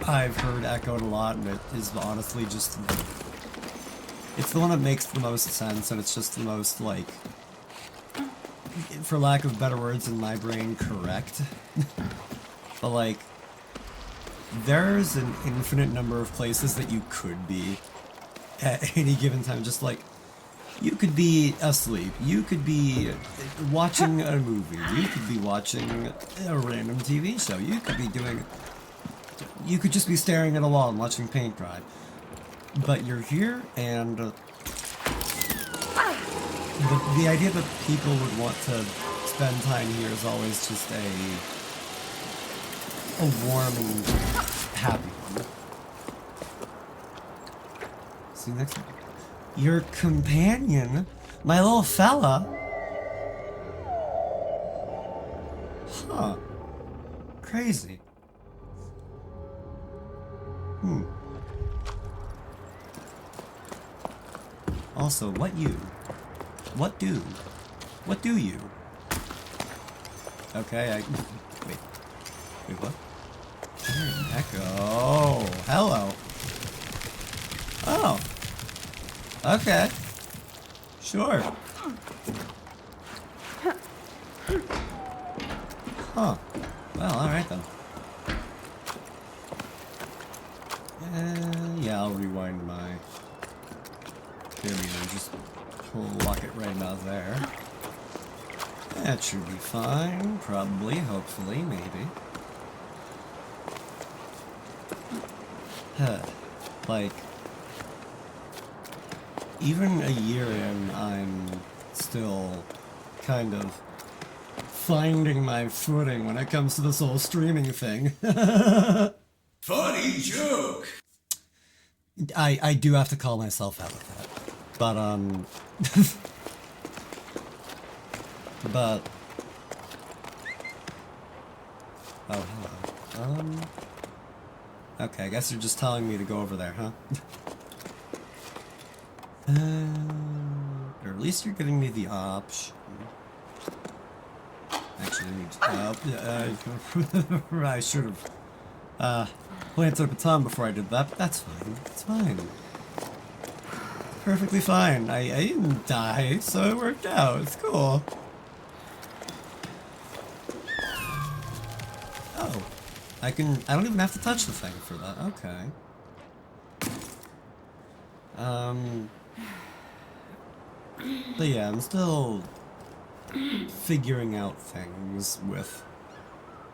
I've heard echoed a lot, and it is honestly just... It's the one that makes the most sense, and it's just the most, like, for lack of better words in my brain, correct. But, like, there's an infinite number of places that you could be at any given time. Just, like, you could be asleep, you could be watching a movie, you could be watching a random TV show, you could just be staring at a wall and watching paint dry. But you're here, and the idea that people would want to spend time here is always just a warm and happy one. See you next time. Your companion? My little fella? Huh. Crazy. Also, what you? What do? What do you? Okay, wait. Wait, what? Echo. Oh, hello. Oh. Okay. Sure. Huh. Well, alright then. Yeah, I'll rewind my video and just pluck it right about there. That should be fine. Probably, hopefully, maybe. Like, even a year in, I'm still kind of finding my footing when it comes to this whole streaming thing. Funny joke. I do have to call myself out with that. But, but... Oh, hello. Okay, I guess you're just telling me to go over there, huh? Or at least you're giving me the option. Actually, I should have planted a baton before I did that, but that's fine. It's fine. Perfectly fine. I didn't die, so it worked out. It's cool. Oh. I don't even have to touch the thing for that. Okay. But yeah, I'm still figuring out things with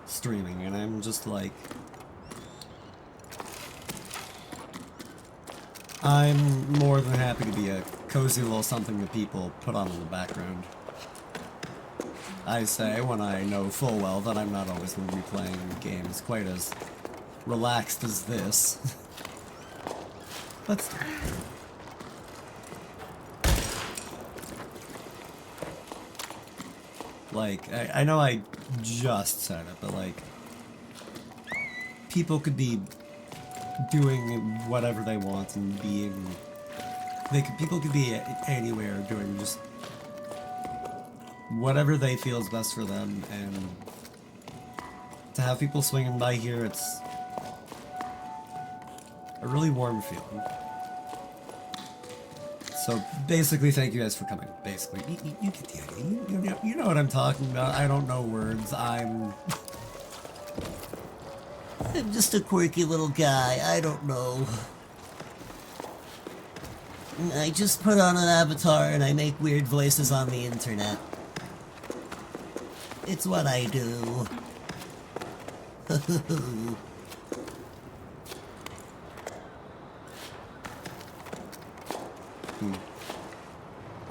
streaming, and I'm just like, I'm more than happy to be a cozy little something that people put on in the background. I say when I know full well that I'm not always going to be playing games quite as relaxed as this. But still. Like, I know I just said it, but like, people could be doing whatever they want and being, people could be anywhere doing just whatever they feel is best for them, and to have people swinging by here, it's a really warm feeling. So basically, thank you guys for coming. Basically, you get the idea. You know what I'm talking about. I don't know words. I'm just a quirky little guy. I don't know. I just put on an avatar and I make weird voices on the internet. It's what I do.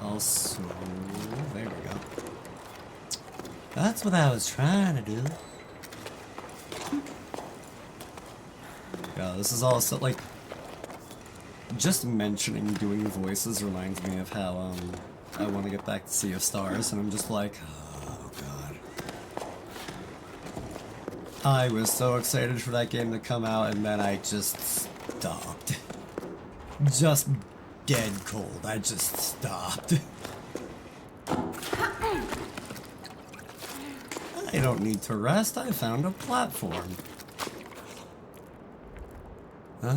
Also, there we go. That's what I was trying to do. Yeah, this is also like, just mentioning doing voices reminds me of how I want to get back to Sea of Stars, and I'm just like, oh god. I was so excited for that game to come out, and then I just stopped. Just dead cold. I just stopped. I don't need to rest. I found a platform. Okay.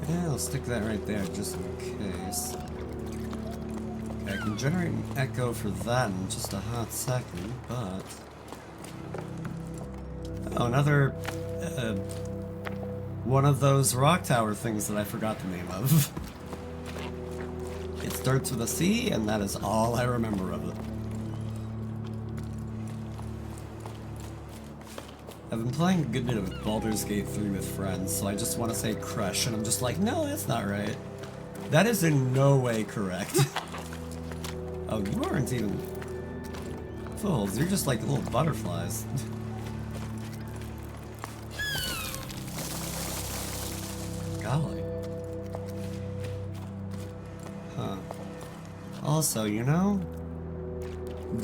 Yeah, I'll stick that right there just in case. I can generate an echo for that in just a hot second, but... Oh, another... one of those rock tower things that I forgot the name of. It starts with a C, and that is all I remember of it. I've been playing a good bit of Baldur's Gate 3 with friends, so I just want to say crush, and I'm just like, no, that's not right. That is in no way correct. Oh, you aren't even fools, you're just like little butterflies. Golly. Huh. Also, you know,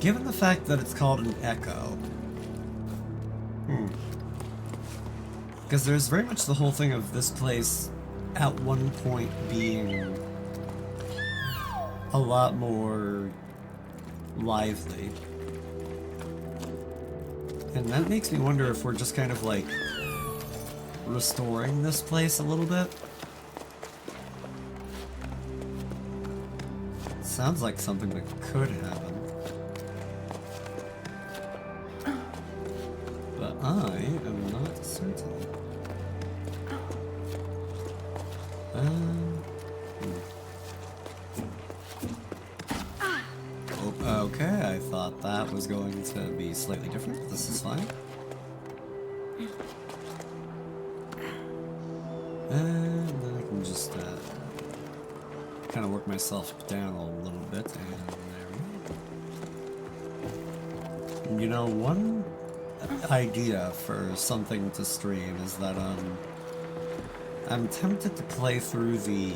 given the fact that it's called an echo, because there's very much the whole thing of this place at one point being a lot more lively. And that makes me wonder if we're just kind of like restoring this place a little bit. Sounds like something that could happen. But I am not certain. Oh, okay, I thought that was going to be slightly different. This is fine. And then I can just kind of work myself down a little bit, and there we go. You know, one idea for something to stream is that I'm tempted to play through the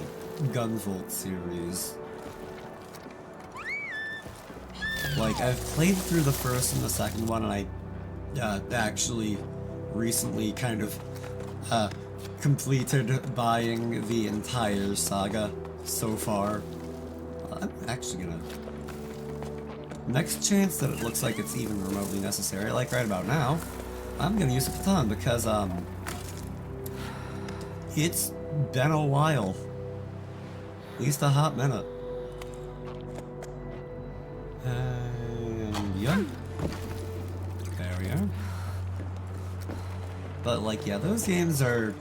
Gunvolt series. Like, I've played through the first and the second one, and I actually recently kind of completed buying the entire saga so far. I'm actually gonna... Next chance that it looks like it's even remotely necessary, like right about now, I'm gonna use a baton because, it's been a while. At least a hot minute. And yeah. There we are. But like, yeah, those games are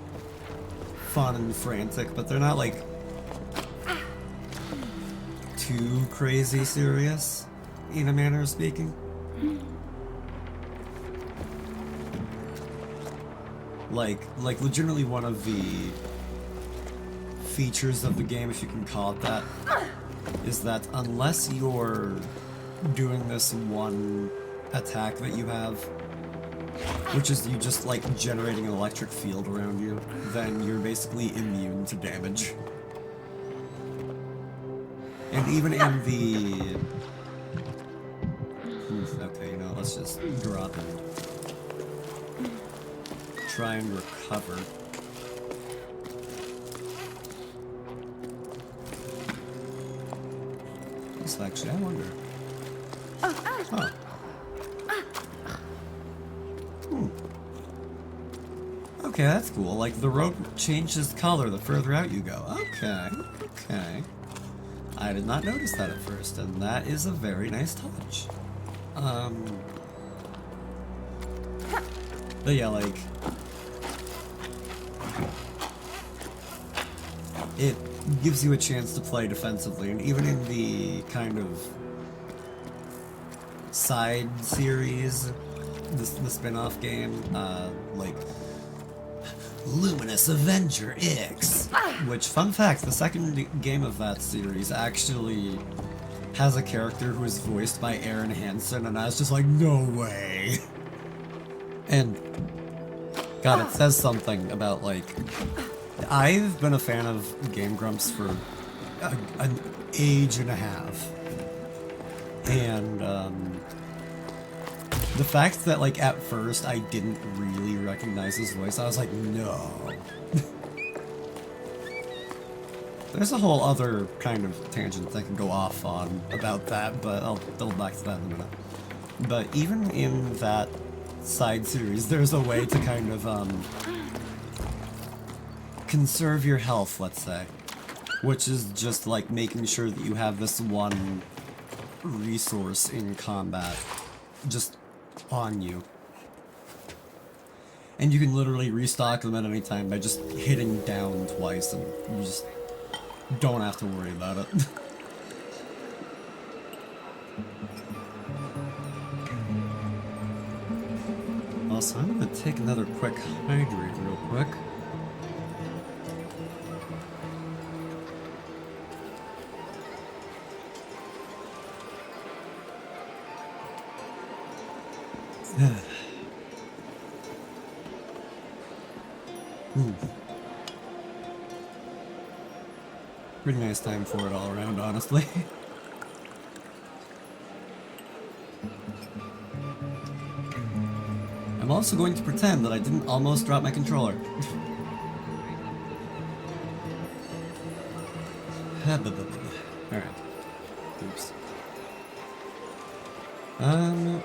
fun and frantic, but they're not like too crazy serious, in a manner of speaking. Like legitimately one of the features of the game, if you can call it that, is that unless you're doing this one attack that you have, which is you just like generating an electric field around you, then you're basically immune to damage. And even in the... Okay, you know, let's just drop it. Try and recover. This actually, I wonder. Huh. Okay, that's cool. Like, the rope changes color the further out you go. Okay, okay. I did not notice that at first, and that is a very nice touch. But yeah, like... It gives you a chance to play defensively, and even in the kind of side series, the spin-off game, like Luminous Avenger X, which, fun fact, the second game of that series actually has a character who is voiced by Aaron Hansen, and I was just like, no way! And, God, it says something about, like, I've been a fan of Game Grumps for an age and a half, and the fact that, like, at first I didn't really recognize his voice, I was like, no. There's a whole other kind of tangent I can go off on about that, but I'll double back to that in a minute. But even in that side series, there's a way to kind of, conserve your health, let's say. Which is just, like, making sure that you have this one resource in combat just on you. And you can literally restock them at any time by just hitting down twice, and you just don't have to worry about it. Also, I'm gonna take another quick hydrate real quick. Pretty nice time for it all around, honestly. I'm also going to pretend that I didn't almost drop my controller. Alright. Oops. Now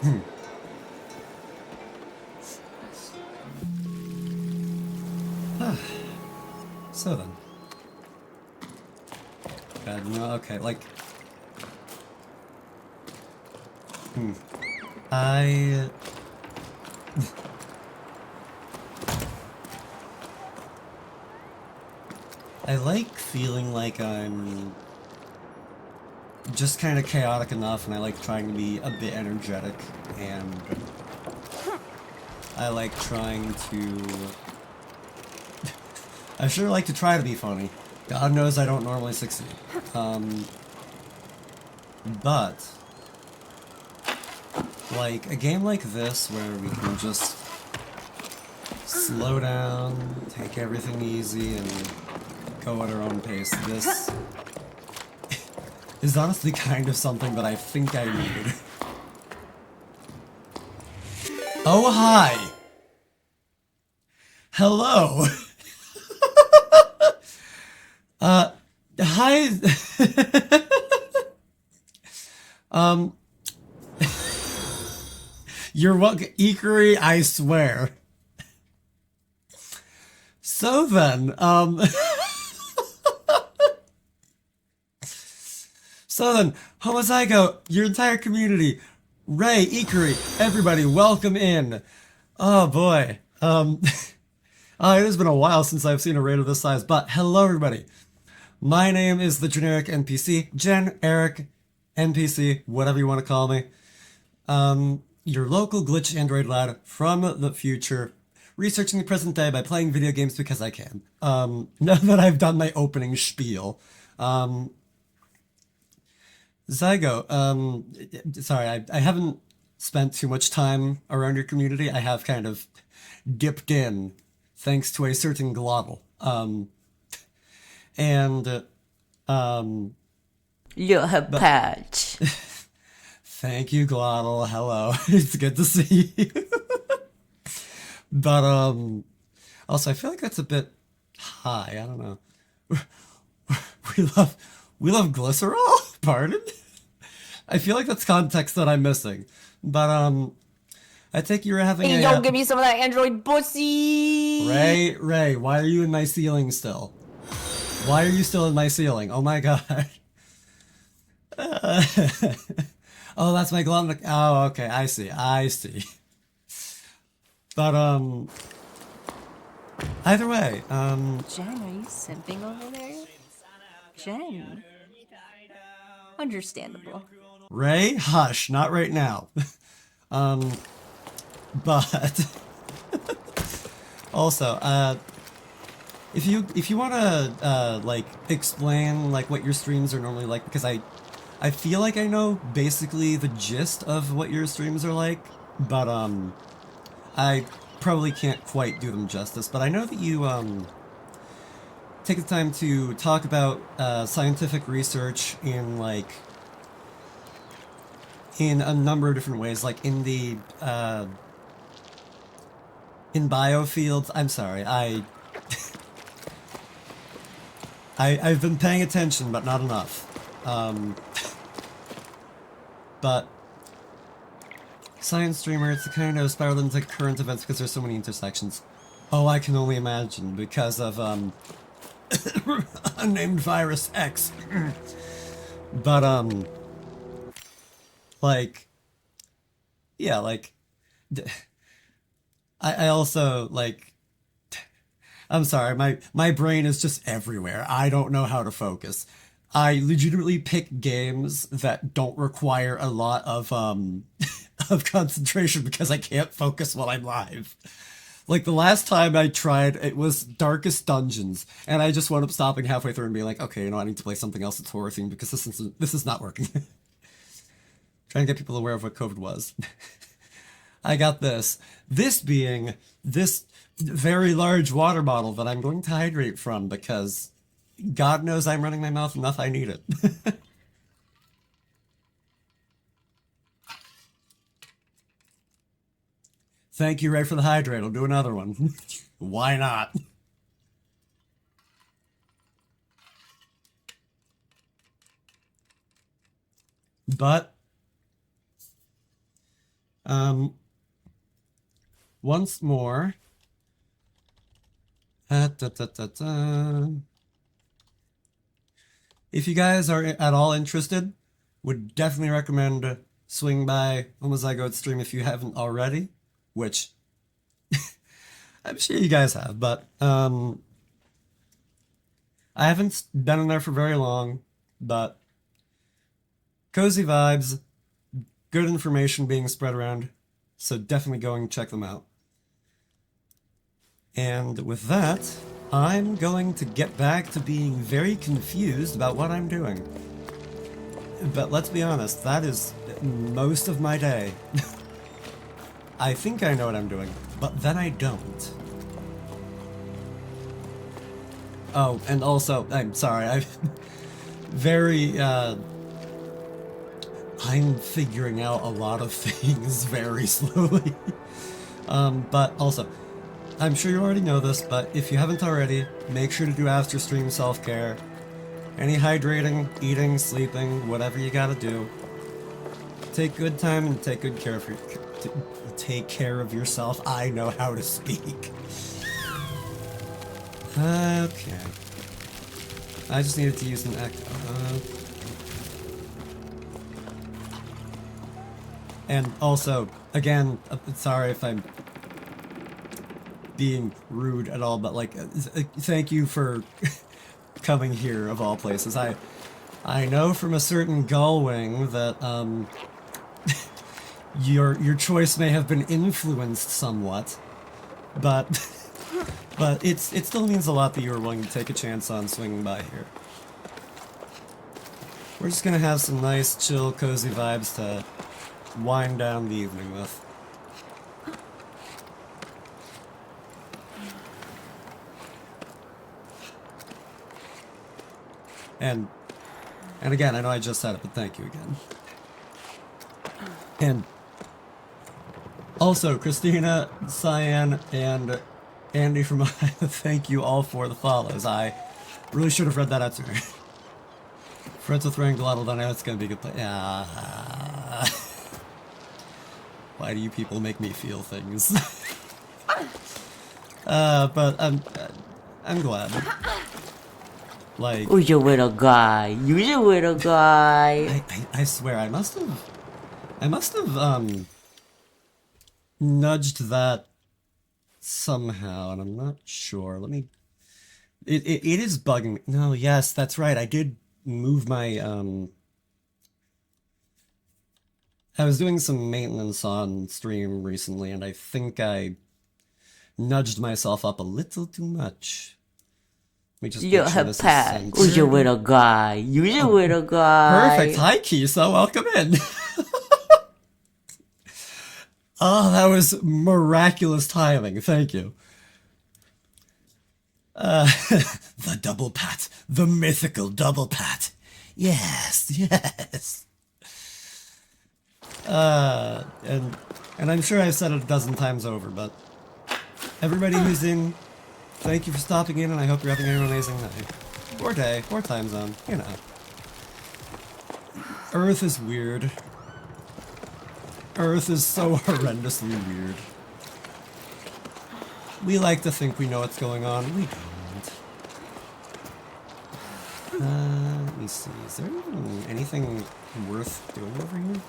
then... So then. God, no, okay, like... I like feeling like I'm just kind of chaotic enough, and I like trying to be a bit energetic, and I like trying to... I sure like to try to be funny. God knows I don't normally succeed. But... like, a game like this, where we can just slow down, take everything easy, and go at our own pace, this is honestly kind of something that I think I need. Oh, hi! Hello! Hi! You're welcome, Ikari, I swear. So then, Homozygo, your entire community, Ray, Ikari, everybody, welcome in. Oh boy, it has been a while since I've seen a raid of this size, but hello everybody. My name is the generic NPC, Gen Eric NPC, whatever you want to call me. Your local glitch android lad from the future, researching the present day by playing video games because I can. Now that I've done my opening spiel. Zygo, sorry, I haven't spent too much time around your community. I have kind of dipped in, thanks to a certain glottal. You're a patch. Thank you, Glottal. Hello. It's good to see you. But, also, I feel like that's a bit high. I don't know. We love glycerol? Pardon? I feel like that's context that I'm missing. But, I think you were having hey, a... yo, give me some of that android pussy! Ray, why are you in my ceiling still? Why are you still in my ceiling? Oh my god. Oh, that's my glove. Oh, okay, I see. But, either way, Jen, are you simping over there? Jen. Understandable. Ray, hush, not right now. But, also, if you wanna, like, explain, like, what your streams are normally like, because I feel like I know basically the gist of what your streams are like, but, I probably can't quite do them justice, but I know that you, take the time to talk about, scientific research in, like, in a number of different ways, like in the, in biofields. I'm sorry, I've been paying attention, but not enough. But science streamer, it's kind of spiraled into current events because there's so many intersections. Oh, I can only imagine because of unnamed virus X. But like, yeah, like, I also like. I'm sorry, my brain is just everywhere. I don't know how to focus. I legitimately pick games that don't require a lot of of concentration because I can't focus while I'm live. Like the last time I tried, it was Darkest Dungeons, and I just wound up stopping halfway through and being like, okay, you know, I need to play something else that's horror themed because this is not working. Trying to get people aware of what COVID was. I got this. This being this very large water bottle that I'm going to hydrate from because God knows I'm running my mouth enough I need it. Thank you, Ray, for the hydrate. I'll do another one. Why not? But, once more, if you guys are at all interested, would definitely recommend swing by Homozygote stream if you haven't already, which I'm sure you guys have, but I haven't been in there for very long, but cozy vibes, good information being spread around, so definitely go and check them out. And with that, I'm going to get back to being very confused about what I'm doing. But let's be honest, that is most of my day. I think I know what I'm doing, but then I don't. Oh, and also, I'm sorry, I'm figuring out a lot of things very slowly. But also, I'm sure you already know this, but if you haven't already, make sure to do after stream self-care. Any hydrating, eating, sleeping, whatever you gotta do. Take good time and take good care take care of yourself. I know how to speak. Okay. I just needed to use an echo. And also, again, sorry if I'm being rude at all, but like, thank you for coming here of all places. I know from a certain gullwing that your choice may have been influenced somewhat, but it still means a lot that you were willing to take a chance on swinging by here. We're just gonna have some nice, chill, cozy vibes to wind down the evening with. And again, I know I just said it, but thank you again. And also, Christina, Cyan, and Andy from thank you all for the follows. I really should have read that out sooner. Friends with Ranglotto, then it's gonna be a good play. Yeah. Why do you people make me feel things? But I'm glad. Like, Who's your little guy? You your little guy. I swear I must have nudged that somehow, and I'm not sure. Let me. It is bugging me. No, yes, that's right. I did move my I was doing some maintenance on stream recently, and I think I nudged myself up a little too much. Let me just You make sure have this is Pat. Who's your censored. little guy? You your little guy. Perfect. Hi, Kisa. Welcome in. Oh, that was miraculous timing. Thank you. The double pat. The mythical double pat. Yes, yes. And I'm sure I've said it a dozen times over, but everybody who's in, thank you for stopping in, and I hope you're having an amazing night. Or day, or time zone, you know. Earth is weird. Earth is so horrendously weird. We like to think we know what's going on. We don't. Let me see. Is there even anything worth doing over here?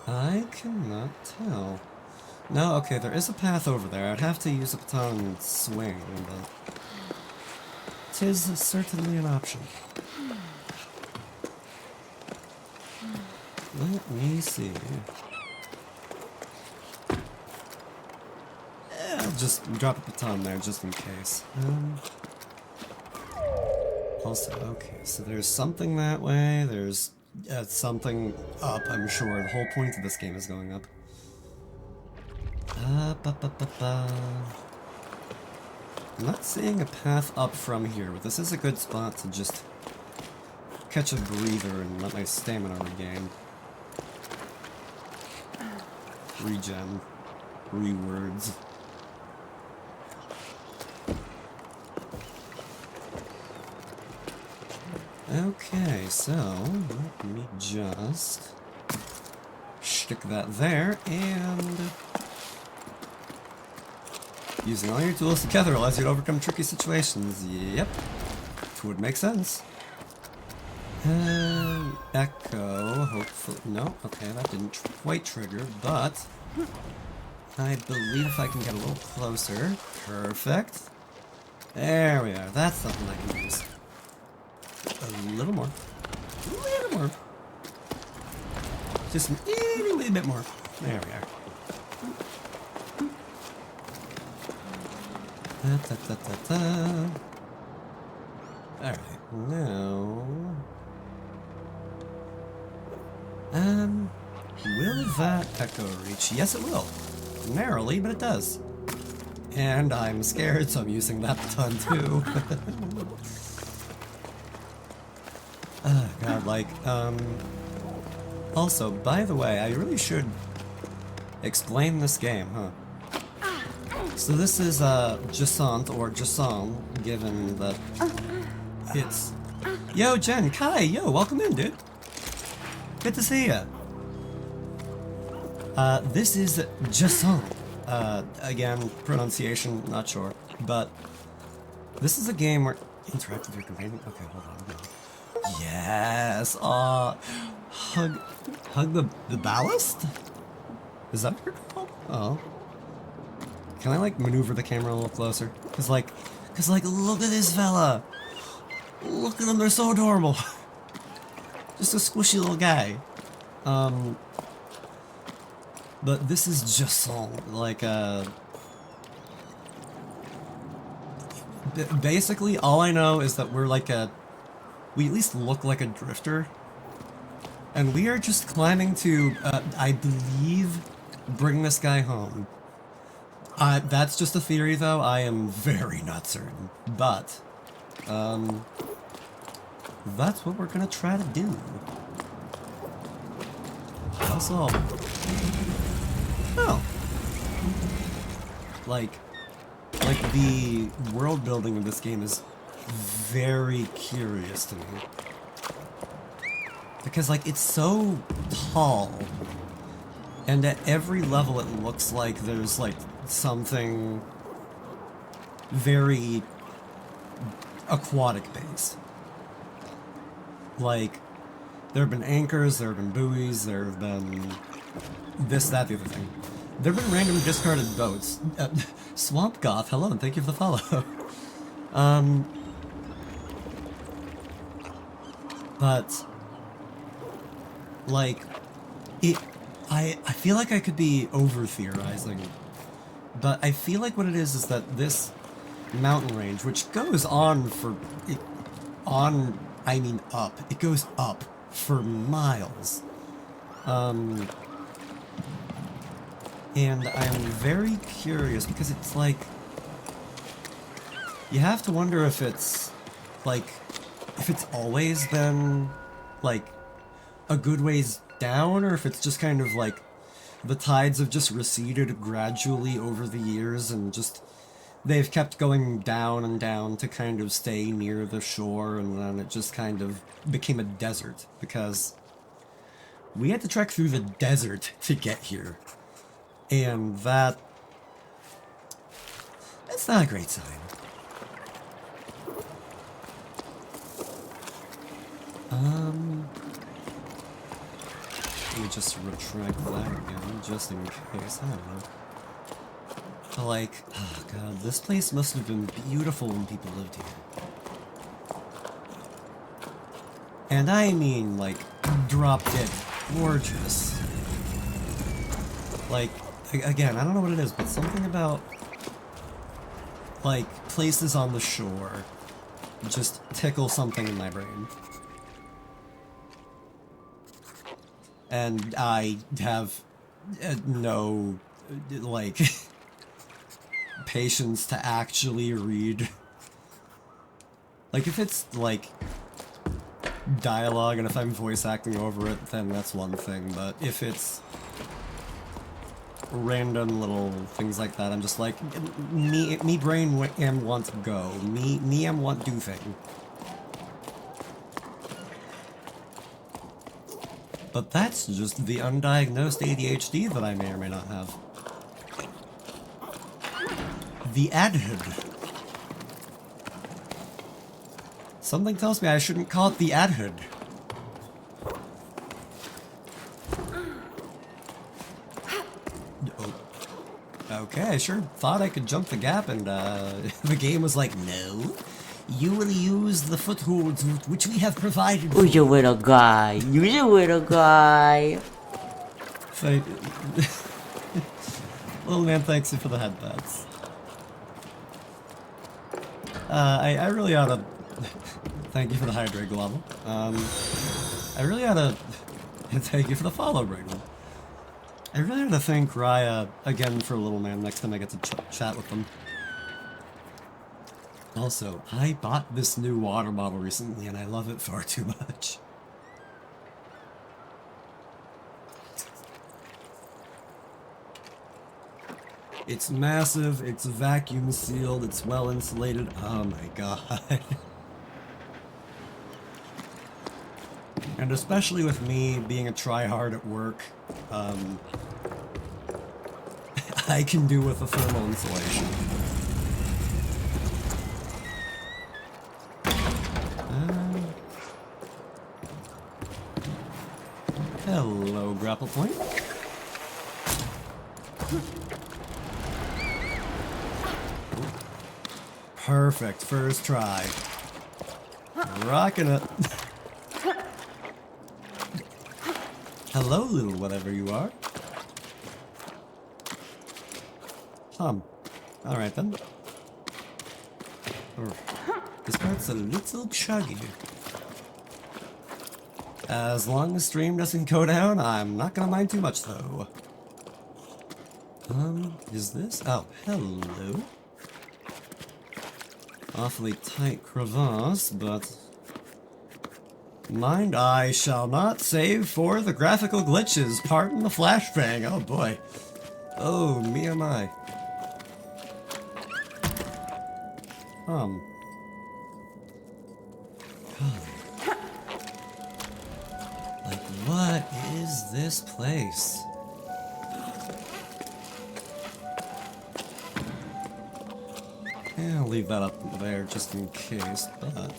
I cannot tell. No, okay, there is a path over there. I'd have to use a baton and swing, but 'tis certainly an option. Let me see. Just drop a baton there just in case. Also, okay, so there's something that way, there's something up, I'm sure. The whole point of this game is going up. I'm not seeing a path up from here, but this is a good spot to just catch a breather and let my stamina regain. Regen. Rewords. Okay, so let me just stick that there, and using all your tools together allows you to overcome tricky situations. Yep, would make sense. Echo, hopefully, no, okay, that didn't quite trigger, but I believe if I can get a little closer, perfect. There we are, that's something I can use. A little more. A little more. Just an itty little bit more. There we are. Alright, now... will that echo reach? Yes, it will. Narrowly, but it does. And I'm scared, so I'm using that baton too. Oh god, like, also, by the way, I really should explain this game, huh? So this is, Jusant, or Jusant, given that it's... Yo, Jen, Kai, yo, welcome in, dude. Good to see ya. This is Jusant. Again, pronunciation, not sure, but this is a game where... Interact with your companion? Okay, hold on, no. Yes, hug the ballast? Is that what you're called? Oh. Can I, like, maneuver the camera a little closer? Cause like, look at this fella! Look at them, they're so adorable! Just a squishy little guy. But this is Jusant, like, basically, all I know is that we're like we at least look like a drifter. And we are just climbing to, I believe, bring this guy home. That's just a theory, though. I am very not certain. But, that's what we're gonna try to do. Also, oh. Like the world building of this game is very curious to me. Because, like, it's so tall. And at every level it looks like there's, like, something very aquatic-based. Like, there have been anchors, there have been buoys, there have been this, that, the other thing. There have been random discarded boats. Swamp Goth, hello, and thank you for the follow. But, like, I feel like I could be over-theorizing, but I feel like what it is that this mountain range, which goes on for, I mean up, it goes up for miles, and I'm very curious, because it's like, you have to wonder if it's, like, if it's always been, like, a good ways down, or if it's just kind of like the tides have just receded gradually over the years and just they've kept going down and down to kind of stay near the shore, and then it just kind of became a desert because we had to trek through the desert to get here, and that's not a great sign. Let me just retract that again, just in case, I don't know. But like, oh god, this place must have been beautiful when people lived here. And I mean, like, drop dead gorgeous. Like, again, I don't know what it is, but something about, like, places on the shore just tickle something in my brain. And I have no, like, patience to actually read. Like, if it's, like, dialogue and if I'm voice acting over it, then that's one thing, but if it's random little things like that, I'm just like, me brain am want to go. Me am want do thing. But that's just the undiagnosed ADHD that I may or may not have. The adhood. Something tells me I shouldn't call it the adhood. Oh. Okay, I sure thought I could jump the gap and the game was like, No. You will use the footholds which we have provided for Use your little guy. Use your little guy. Thank Little man, thanks you for the headbats. I really ought to... Thank you for the hydrate global. I really ought to... Thank you for the follow, Brigham. I really ought to thank Raya again for Little Man next time I get to chat with them. Also, I bought this new water bottle recently and I love it far too much. It's massive, it's vacuum sealed, it's well insulated. Oh my god. And especially with me being a tryhard at work, I can do with a thermal insulation. Hello, grapple point. Perfect, first try. Rocking it. Hello, little whatever you are. Alright then. This part's a little chuggy. As long as stream doesn't go down, I'm not gonna mind too much though. Is this? Oh, hello. Awfully tight crevasse, but... Mind, I shall not save for the graphical glitches. Pardon the flashbang. Oh boy. Oh, me am I. Like, what is this place? Yeah, I'll leave that up there just in case, but...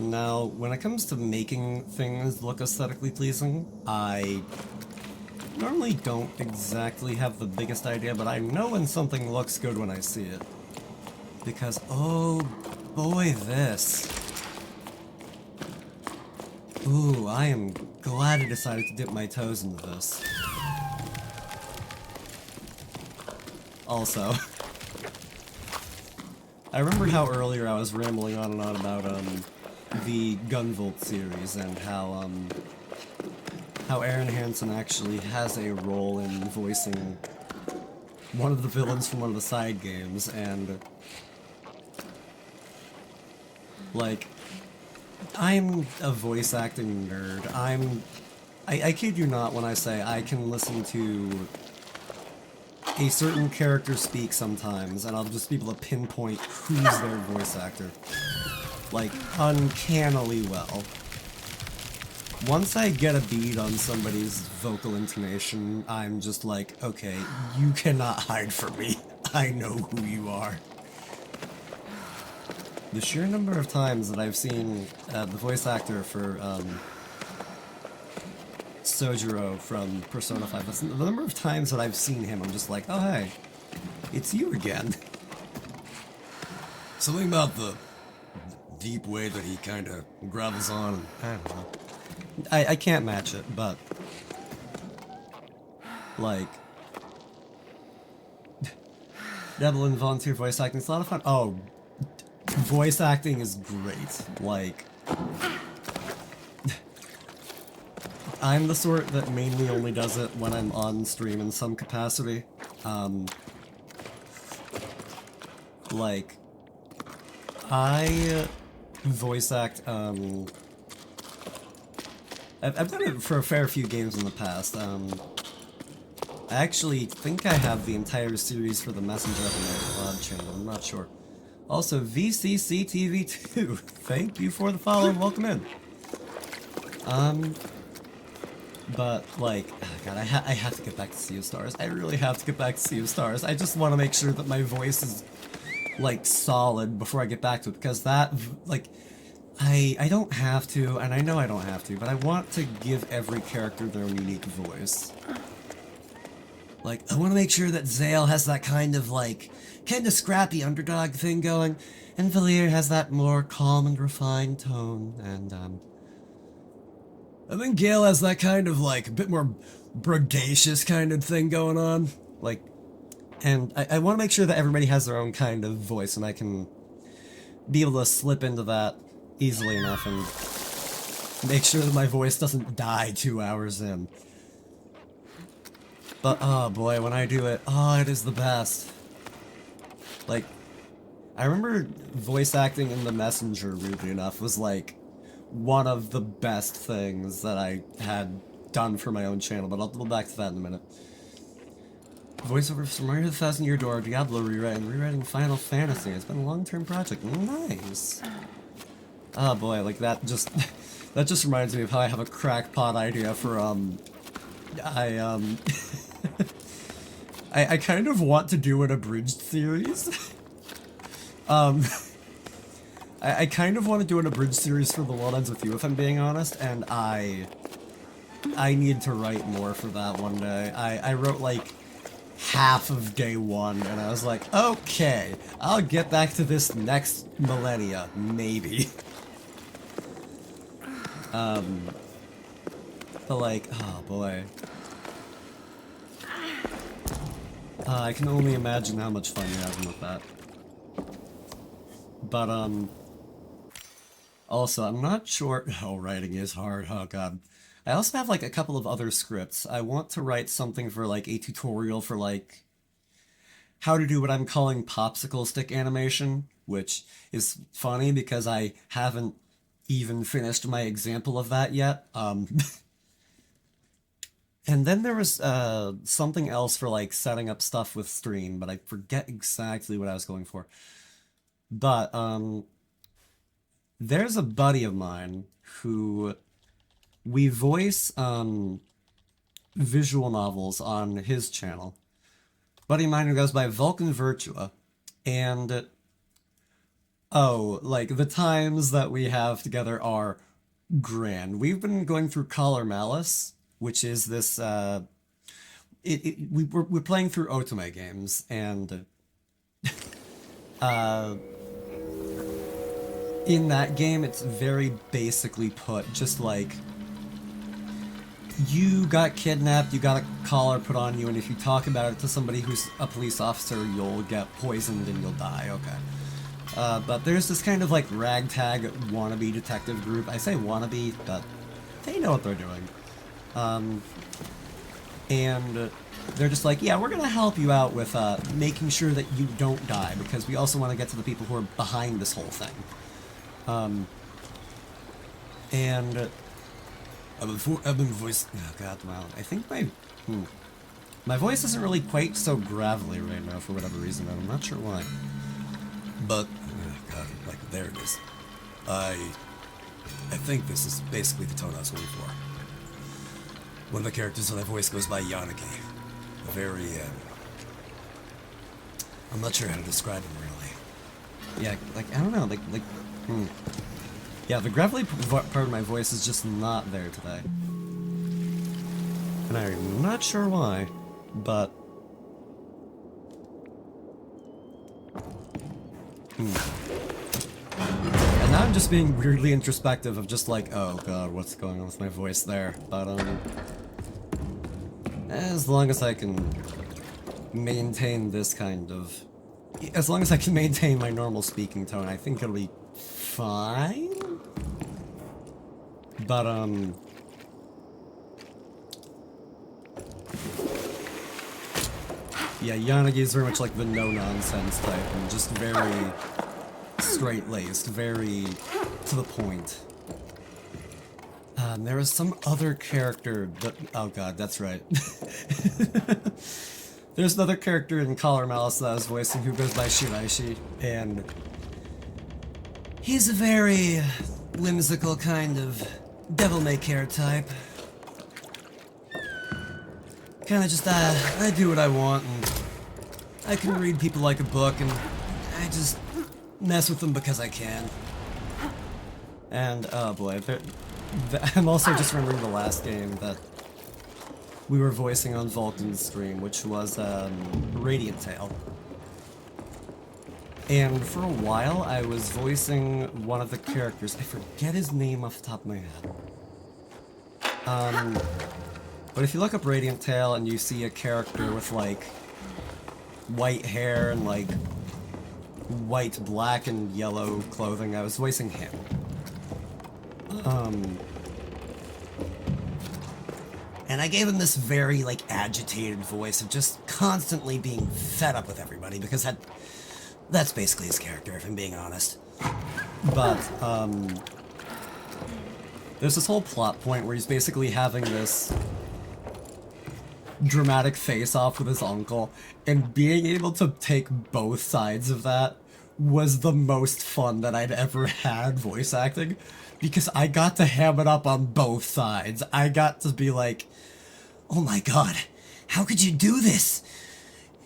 Now, when it comes to making things look aesthetically pleasing, I normally don't exactly have the biggest idea, but I know when something looks good when I see it. Because, oh boy, this. Ooh, I am glad I decided to dip my toes into this. Also, I remembered how earlier I was rambling on and on about, the Gunvolt series and how Aaron Hansen actually has a role in voicing one of the villains from one of the side games, and like, I'm a voice acting nerd. I kid you not when I say I can listen to a certain character speak sometimes and I'll just be able to pinpoint who's their voice actor. Like, uncannily well. Once I get a bead on somebody's vocal intonation, I'm just like, okay, you cannot hide from me. I know who you are. The sheer number of times that I've seen the voice actor for Sojiro from Persona 5. That's the number of times that I've seen him, I'm just like, oh hey, it's you again. Something about the deep way that he kind of gravels on. I don't know. I can't match it, but like Devlin volunteer voice acting, it's a lot of fun. Oh, voice acting is great. Like, I'm the sort that mainly only does it when I'm on stream in some capacity. Like, I voice act, I've done it for a fair few games in the past. I actually think I have the entire series for the Messenger of the Night channel, I'm not sure. Also, VCCTV2, thank you for the follow and welcome in. But, like, oh God, I have to get back to Sea of Stars. I really have to get back to Sea of Stars. I just want to make sure that my voice is, like, solid before I get back to it, because that, like, I don't have to, and I know I don't have to, but I want to give every character their own unique voice. Like, I want to make sure that Zale has that kind of, like, kind of scrappy underdog thing going, and Valir has that more calm and refined tone, and, I think Gale has that kind of, like, a bit more bragacious kind of thing going on. Like, and I want to make sure that everybody has their own kind of voice, and I can be able to slip into that easily enough and make sure that my voice doesn't die 2 hours in. But, oh boy, when I do it, oh, it is the best. Like, I remember voice acting in The Messenger, weirdly enough, was like one of the best things that I had done for my own channel, but I'll go back to that in a minute. Voiceover for Mario the Thousand Year Door, Diablo rewriting Final Fantasy. It's been a long-term project. Nice. Oh boy, like that just that just reminds me of how I have a crackpot idea for I kind of want to do an abridged series. I kind of want to do an abridged series for The World Ends With You, if I'm being honest, and I need to write more for that one day. I wrote like half of day one, and I was like, okay, I'll get back to this next millennia, maybe. But like, oh boy. I can only imagine how much fun you're having with that. But, also, I'm not sure. Oh, writing is hard. Oh, God. I also have, like, a couple of other scripts. I want to write something for, like, a tutorial for, like, how to do what I'm calling popsicle stick animation, which is funny because I haven't even finished my example of that yet. And then there was, something else for, like, setting up stuff with stream, but I forget exactly what I was going for. But, there's a buddy of mine who we voice visual novels on his channel. Buddy of mine who goes by Vulcan Virtua, and oh, like the times that we have together are grand. We've been going through Collar Malice, which is this we're playing through Otome games, and in that game, it's very basically put, just like, you got kidnapped, you got a collar put on you, and if you talk about it to somebody who's a police officer, you'll get poisoned and you'll die, okay. But there's this kind of, like, ragtag wannabe detective group. I say wannabe, but they know what they're doing. And they're just like, yeah, we're gonna help you out with, making sure that you don't die, because we also want to get to the people who are behind this whole thing. And I've been voiced. Oh God, wow. I think my voice isn't really quite so gravelly right now for whatever reason. I'm not sure why. But oh God, like there it is. I think this is basically the tone I was going for. One of the characters in that voice goes by Yanagi. A very I'm not sure how to describe him really. Yeah, like I don't know, like. Yeah, the gravelly part of my voice is just not there today. And I'm not sure why, but... And now I'm just being weirdly introspective of just like, oh god, what's going on with my voice there? But, as long as I can maintain this kind of... As long as I can maintain my normal speaking tone, I think it'll be fine? But, yeah, Yanagi is very much like the no-nonsense type, and just very straight-laced, very to the point. There was some other character that... Oh god, that's right. There's another character in Collar Malice that I was voicing who goes by Shiraishi, and... he's a very whimsical kind of devil-may-care type. Kinda just, I do what I want, and I can read people like a book, and I just mess with them because I can. And, oh boy, I'm also just remembering the last game that we were voicing on Vulcan's stream, which was, Radiant Tail. And for a while, I was voicing one of the characters. I forget his name off the top of my head. But if you look up Radiant Tail and you see a character with, like, white hair and, like, white, black, and yellow clothing, I was voicing him. And I gave him this very, like, agitated voice of just constantly being fed up with everybody, because that's basically his character, if I'm being honest. But, there's this whole plot point where he's basically having this dramatic face-off with his uncle, and being able to take both sides of that was the most fun that I'd ever had voice acting, because I got to ham it up on both sides. I got to be like, oh my god, how could you do this?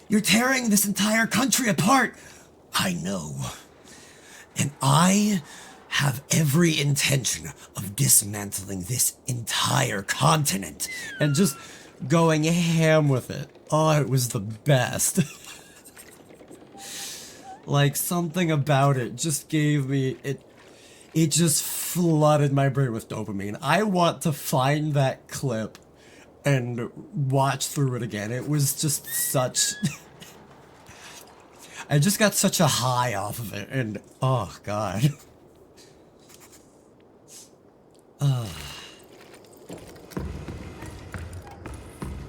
You're tearing this entire country apart! I know. And I have every intention of dismantling this entire continent. And just going ham with it. Oh, it was the best. Like, something about it just gave me... It just flooded my brain with dopamine. I want to find that clip and watch through it again. It was just such... I just got such a high off of it, and oh god.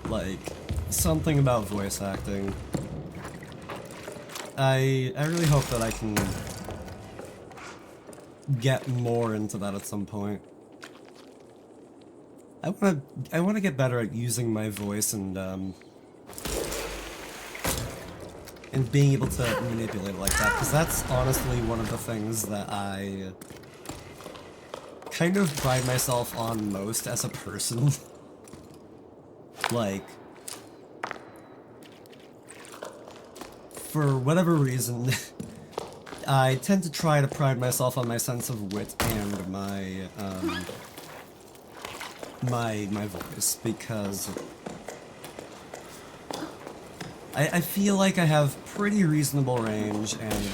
Like, something about voice acting. I really hope that I can get more into that at some point. I wanna get better at using my voice and being able to manipulate it like that, because that's honestly one of the things that I kind of pride myself on most as a person. Like, for whatever reason, I tend to try to pride myself on my sense of wit and my voice, because I feel like I have pretty reasonable range, and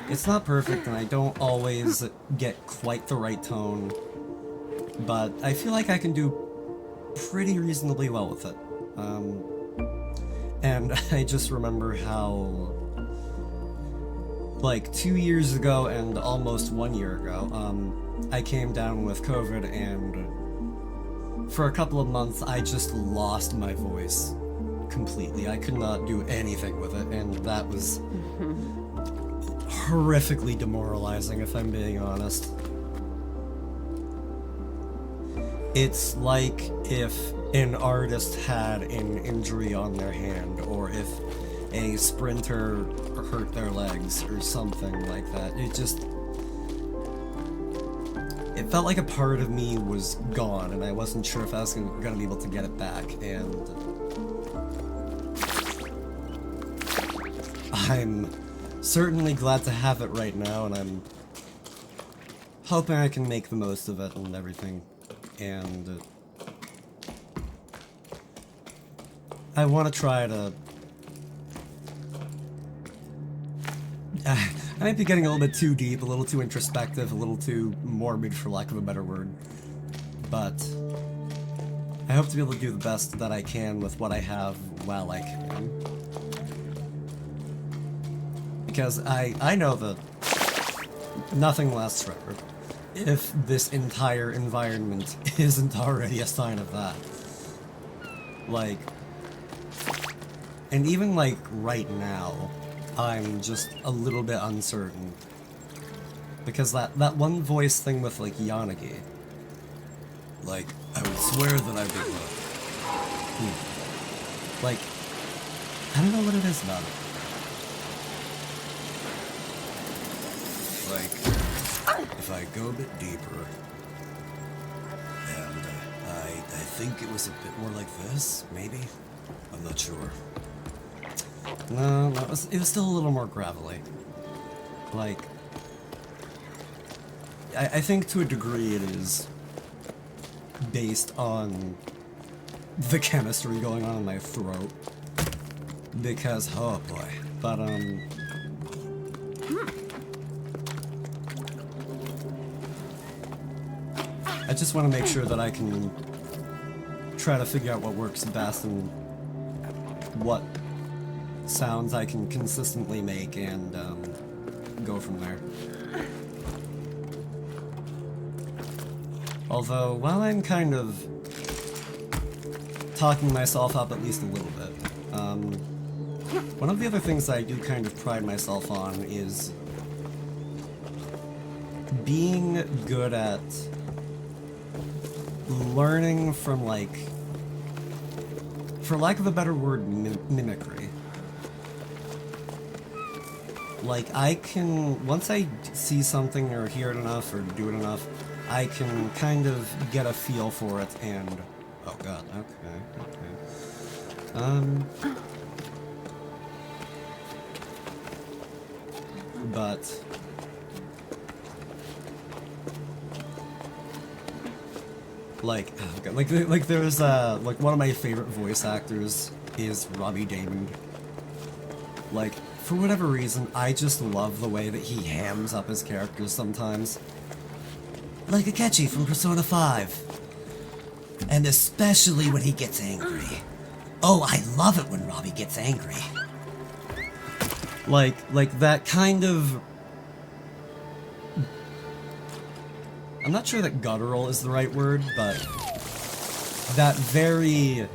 it's not perfect, and I don't always get quite the right tone, but I feel like I can do pretty reasonably well with it. And I just remember how, like, 2 years ago and almost 1 year ago, I came down with COVID, and for a couple of months I just lost my voice completely. I could not do anything with it, and that was horrifically demoralizing, if I'm being honest. It's like if an artist had an injury on their hand, or if a sprinter hurt their legs, or something like that. It felt like a part of me was gone, and I wasn't sure if I was gonna be able to get it back, and I'm certainly glad to have it right now, and I'm hoping I can make the most of it and everything. And I want to try to... I might be getting a little bit too deep, a little too introspective, a little too morbid, for lack of a better word. But I hope to be able to do the best that I can with what I have while I can. Because I know that nothing lasts forever. If this entire environment isn't already a sign of that. Like... And even, like, right now, I'm just a little bit uncertain. Because that one voice thing with, like, Yanagi. Like, I would swear that I've been Like, I don't know what it is about it. like, if I go a bit deeper, and I think it was a bit more like this, maybe? I'm not sure. No, it was still a little more gravelly. Like, I think to a degree it is based on the chemistry going on in my throat. Because, oh boy. But, I just want to make sure that I can try to figure out what works best and what sounds I can consistently make and go from there. Although, while I'm kind of talking myself up at least a little bit, one of the other things I do kind of pride myself on is being good at learning from, like, for lack of a better word, mimicry. Like, I can, once I see something or hear it enough or do it enough, I can kind of get a feel for it and, oh god, okay. But like, oh god, like there's like one of my favorite voice actors is Robbie Daymond. Like, for whatever reason, I just love the way that he hams up his characters sometimes. Like Akechi from Persona 5. And especially when he gets angry. Oh, I love it when Robbie gets angry. Like that kind of... I'm not sure that guttural is the right word, but that very,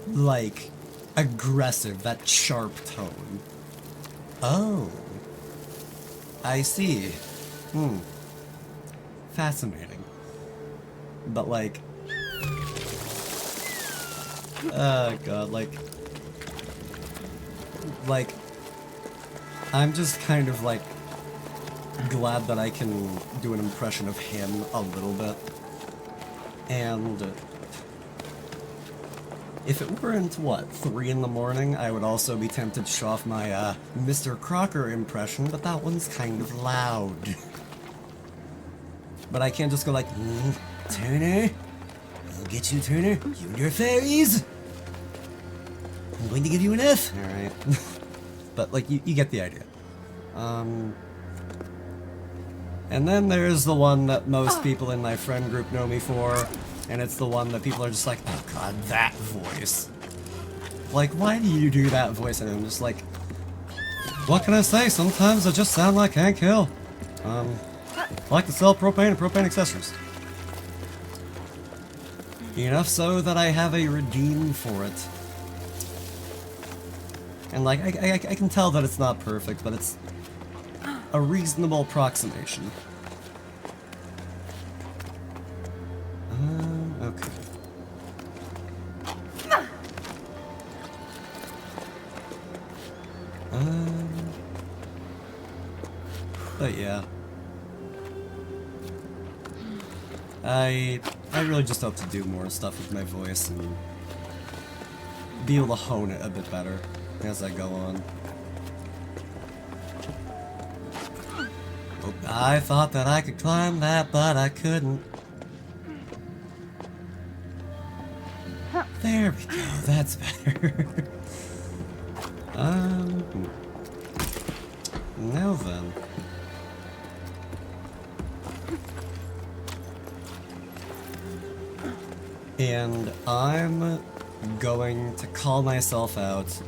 like, aggressive, that sharp tone. Oh. I see. Fascinating. But, like... oh god, like, I'm just kind of, like, glad that I can do an impression of him a little bit. And if it weren't, what, 3 in the morning, I would also be tempted to show off my Mr. Crocker impression, but that one's kind of loud. But I can't just go like, Turner? I'll get you, Turner. You and your fairies. I'm going to give you an F. alright. But, like, you get the idea. And then there's the one that most people in my friend group know me for, and it's the one that people are just like, oh god, that voice. Like, why do you do that voice? And I'm just like, what can I say? Sometimes I just sound like Hank Hill. I like to sell propane and propane accessories. Enough so that I have a redeem for it. And, like, I can tell that it's not perfect, but it's a reasonable approximation. Okay. But yeah. I really just hope to do more stuff with my voice and be able to hone it a bit better as I go on. Oh, I thought that I could climb that, but I couldn't. There we go, that's better. Now then. And I'm going to call myself out.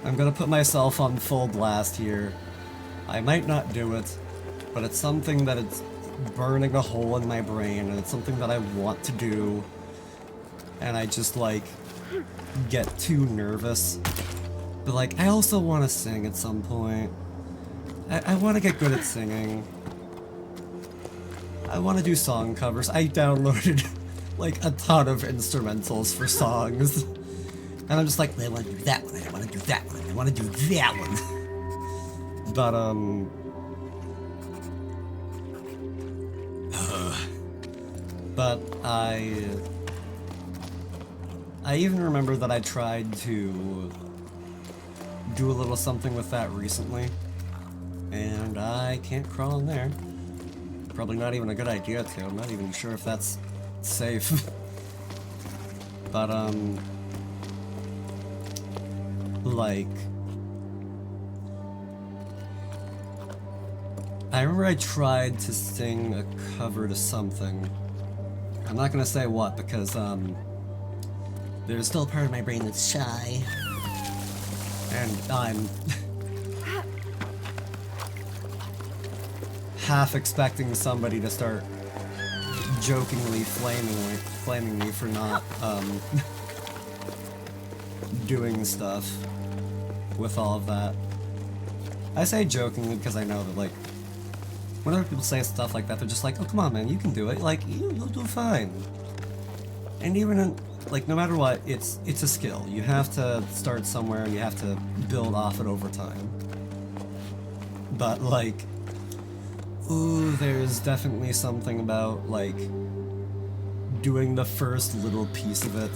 I'm gonna put myself on full blast here. I might not do it, but it's something that it's burning a hole in my brain, and it's something that I want to do. And I just, like, get too nervous. But, like, I also want to sing at some point. I want to get good at singing. I want to do song covers. I downloaded, like, a ton of instrumentals for songs. And I'm just like, I want to do that one, I want to do that one, I want to do that one. But, but I even remember that I tried to do a little something with that recently, and I can't crawl in there. Probably not even a good idea to. I'm not even sure if that's safe. But, like, I remember I tried to sing a cover to something. I'm not gonna say what, because, there's still a part of my brain that's shy. And I'm half expecting somebody to start jokingly flaming me for not, doing stuff with all of that. I say jokingly because I know that, like, whenever people say stuff like that, they're just like, oh, come on, man, you can do it. Like, you'll do fine. And even in, like, no matter what, it's a skill. You have to start somewhere, and you have to build off it over time. But, like, ooh, there's definitely something about, like, doing the first little piece of it,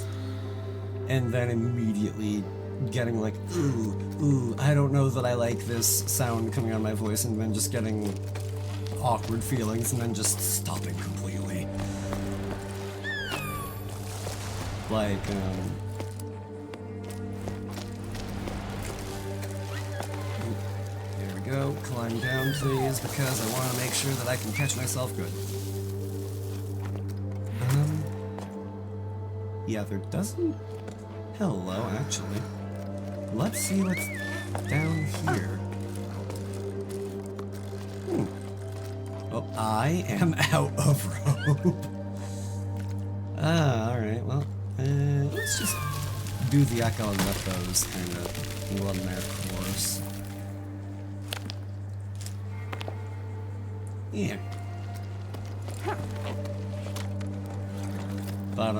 and then immediately getting like, ooh, I don't know that I like this sound coming out of my voice, and then just getting awkward feelings, and then just stopping completely. Like, there we go, climb down please, because I want to make sure that I can catch myself good. Yeah, there doesn't... Hello, actually. Let's see what's down here. Oh, I am out of rope. Alright, well, let's just do the echo and let those kind of run their course. Yeah. But,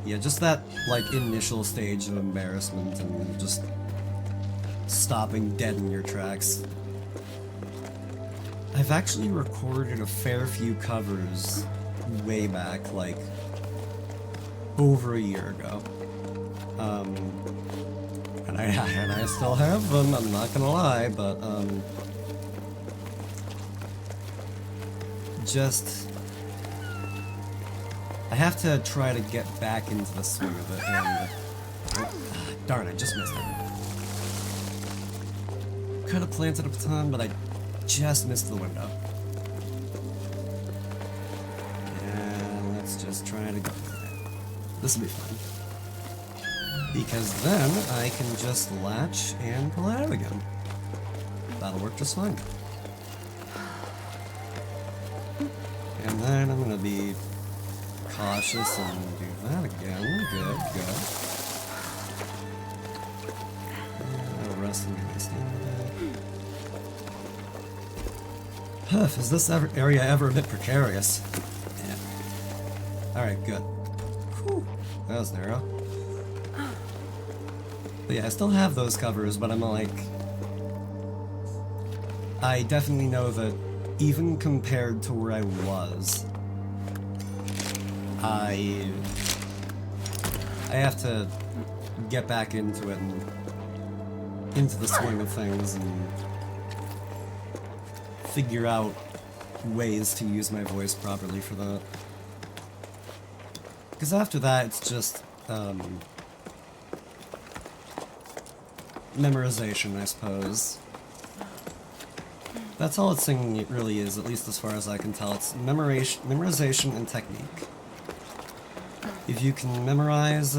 yeah, just that, like, initial stage of embarrassment and just stopping dead in your tracks. I've actually recorded a fair few covers way back, like, over a year ago. And I still have them, I'm not gonna lie, but, just... I have to try to get back into the swing of it, and... darn, I just missed it. Could have planted a baton, but I just missed the window. And let's just try to go for it. This will be fun. Because then I can just latch and pull it out again. That'll work just fine. And then I'm gonna be cautious and do that again. Good, good. Rest and get this done. Huff, is this area ever a bit precarious? Yeah. Alright, good. Whew, that was narrow. But yeah, I still have those covers, but I'm like... I definitely know that even compared to where I was, I have to get back into it and into the swing of things and figure out ways to use my voice properly for that. Because after that, it's just, memorization, I suppose. That's all it's singing it really is, at least as far as I can tell. It's memorization and technique. If you can memorize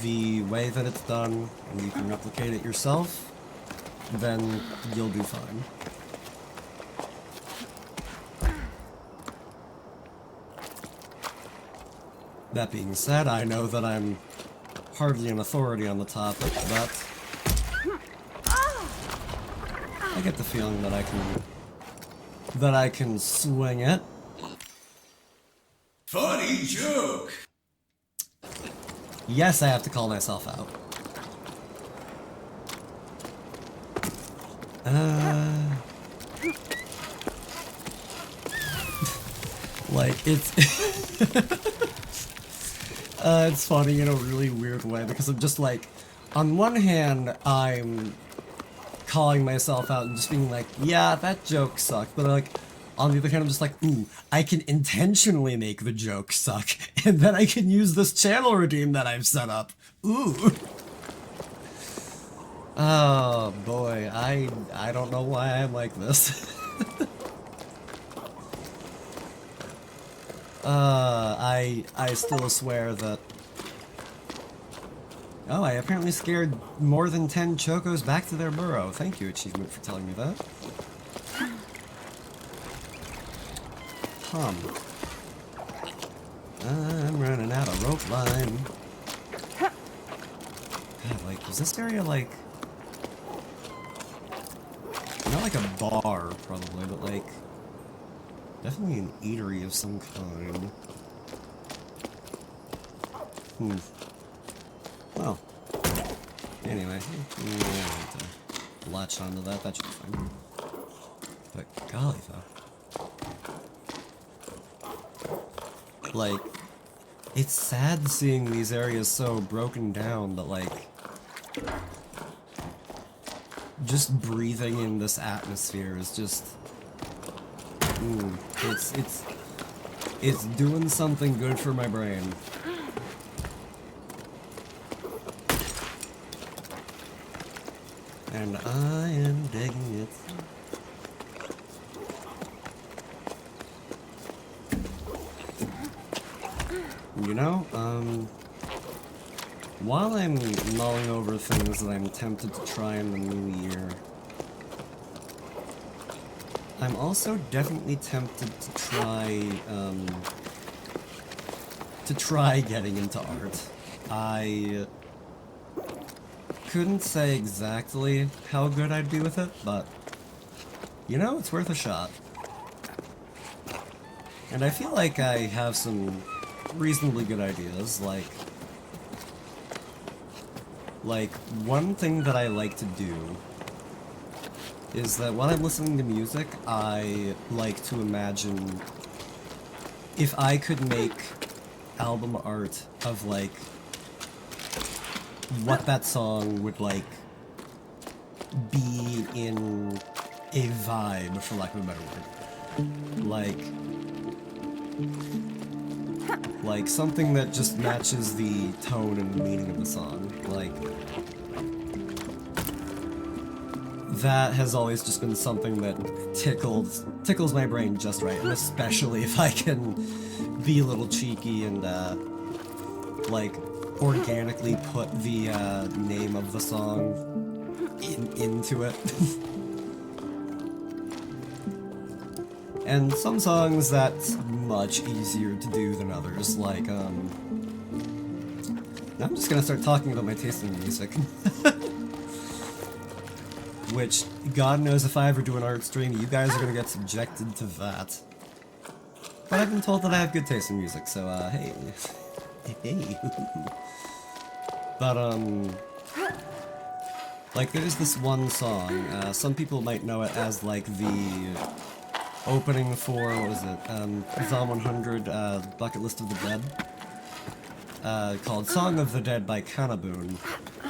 the way that it's done, and you can replicate it yourself, then you'll do fine. That being said, I know that I'm hardly an authority on the topic, but I get the feeling that I can swing it. Funny joke! Yes, I have to call myself out. Like, it's funny in a really weird way, because I'm just like, on one hand, I'm calling myself out and just being like, yeah, that joke sucked, but like, on the other hand, I'm just like, ooh, I can intentionally make the joke suck, and then I can use this channel routine that I've set up. Ooh. Oh boy, I don't know why I'm like this. I still swear that... Oh, I apparently scared more than 10 Chocos back to their burrow. Thank you, Achievement, for telling me that. I'm running out of rope line. God, like, is this area like... Not like a bar, probably, but like... Definitely an eatery of some kind. Well. Anyway, I need to latch onto that, that should be fine. But golly, though. Like, it's sad seeing these areas so broken down that, like, just breathing in this atmosphere is just, it's doing something good for my brain. And I am digging it. You know, while I'm mulling over things that I'm tempted to try in the new year, I'm also definitely tempted to try getting into art. I couldn't say exactly how good I'd be with it, but, you know, it's worth a shot. And I feel like I have some reasonably good ideas, like one thing that I like to do is that when I'm listening to music, I like to imagine if I could make album art of, like, what that song would, like, be in a vibe, for lack of a better word. Like something that just matches the tone and meaning of the song. Like, that has always just been something that tickles my brain just right, and especially if I can be a little cheeky and, like, organically put the, name of the song into it. And some songs that's much easier to do than others, like, I'm just gonna start talking about my taste in music. Which, God knows if I ever do an art stream, you guys are gonna get subjected to that. But I've been told that I have good taste in music, so, hey. Hey. But, like, there's this one song, some people might know it as, like, the opening for, what was it, Zom 100, Bucket List of the Dead, called Song of the Dead by Kanaboon,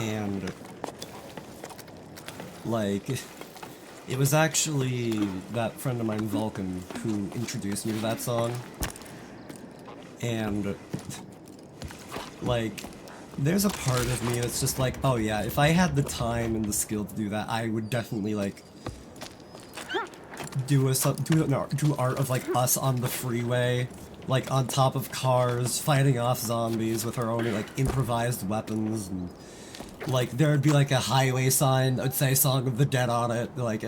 and, like, it was actually that friend of mine, Vulcan, who introduced me to that song, and Like, there's a part of me that's just like, oh yeah, if I had the time and the skill to do that, I would definitely like do art of like us on the freeway, like on top of cars, fighting off zombies with our own like improvised weapons, and like there would be like a highway sign that would say "Song of the Dead" on it, like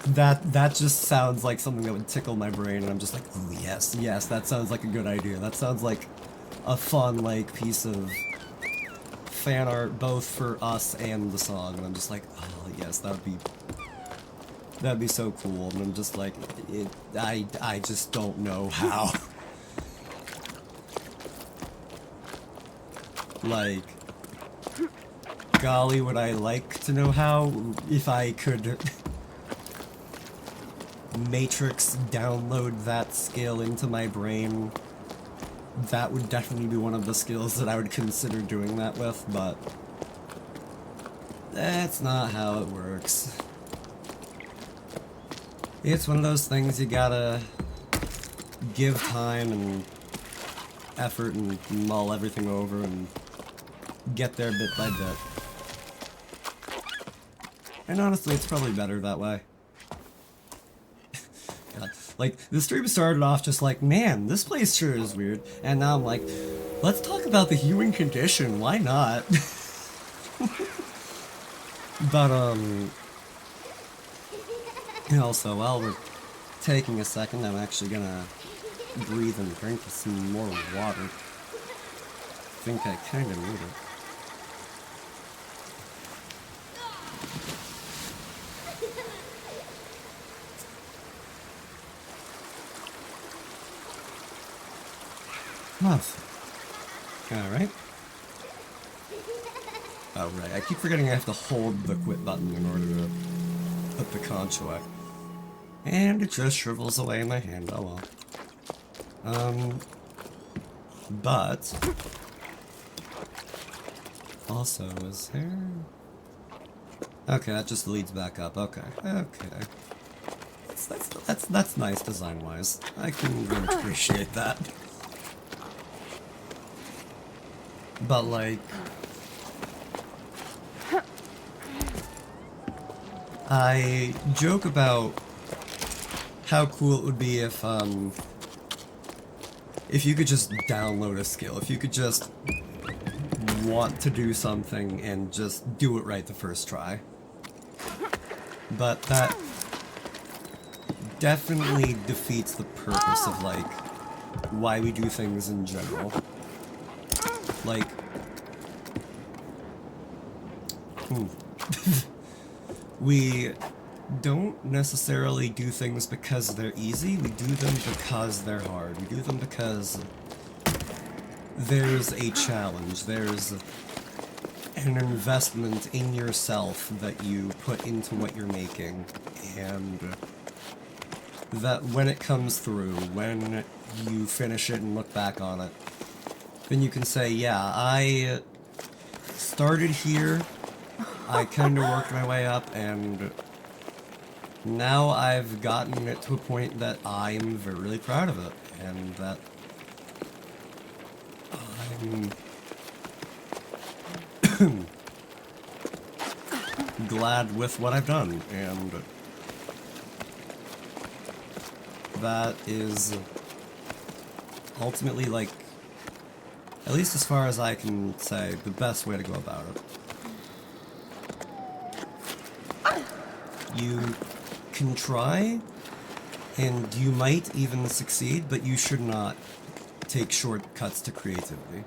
that just sounds like something that would tickle my brain, and I'm just like, ooh yes, yes, that sounds like a good idea. That sounds like a fun like piece of fan art both for us and the song, and I'm just like, oh yes, that'd be so cool. And I'm just like, I just don't know how. Like, golly, would I like to know how if I could Matrix download that skill into my brain. That would definitely be one of the skills that I would consider doing that with, but that's not how it works. It's one of those things you gotta give time and effort and mull everything over and get there bit by bit. And honestly, it's probably better that way. God. Like, the stream started off just like, man, this place sure is weird. And now I'm like, let's talk about the human condition, why not? But, also, while we're taking a second, I'm actually gonna breathe and drink some more water. I think I kinda need it. Alright. Oh, right. I keep forgetting I have to hold the quit button in order to put the conch away. And it just shrivels away in my hand. Oh well. But... Also, is there... Okay, that just leads back up. Okay. Okay. That's nice design-wise. I can really appreciate that. But, like... I joke about how cool it would be if you could just download a skill, if you could just want to do something and just do it right the first try. But that definitely defeats the purpose of, like, why we do things in general. Like... We don't necessarily do things because they're easy, we do them because they're hard. We do them because there's a challenge, there's an investment in yourself that you put into what you're making, and that when it comes through, when you finish it and look back on it, then you can say, yeah, I started here, I kind of worked my way up, and now I've gotten it to a point that I'm really proud of it, and that I'm glad with what I've done, and that is ultimately, like, at least as far as I can say, the best way to go about it. You can try, and you might even succeed, but you should not take shortcuts to creativity.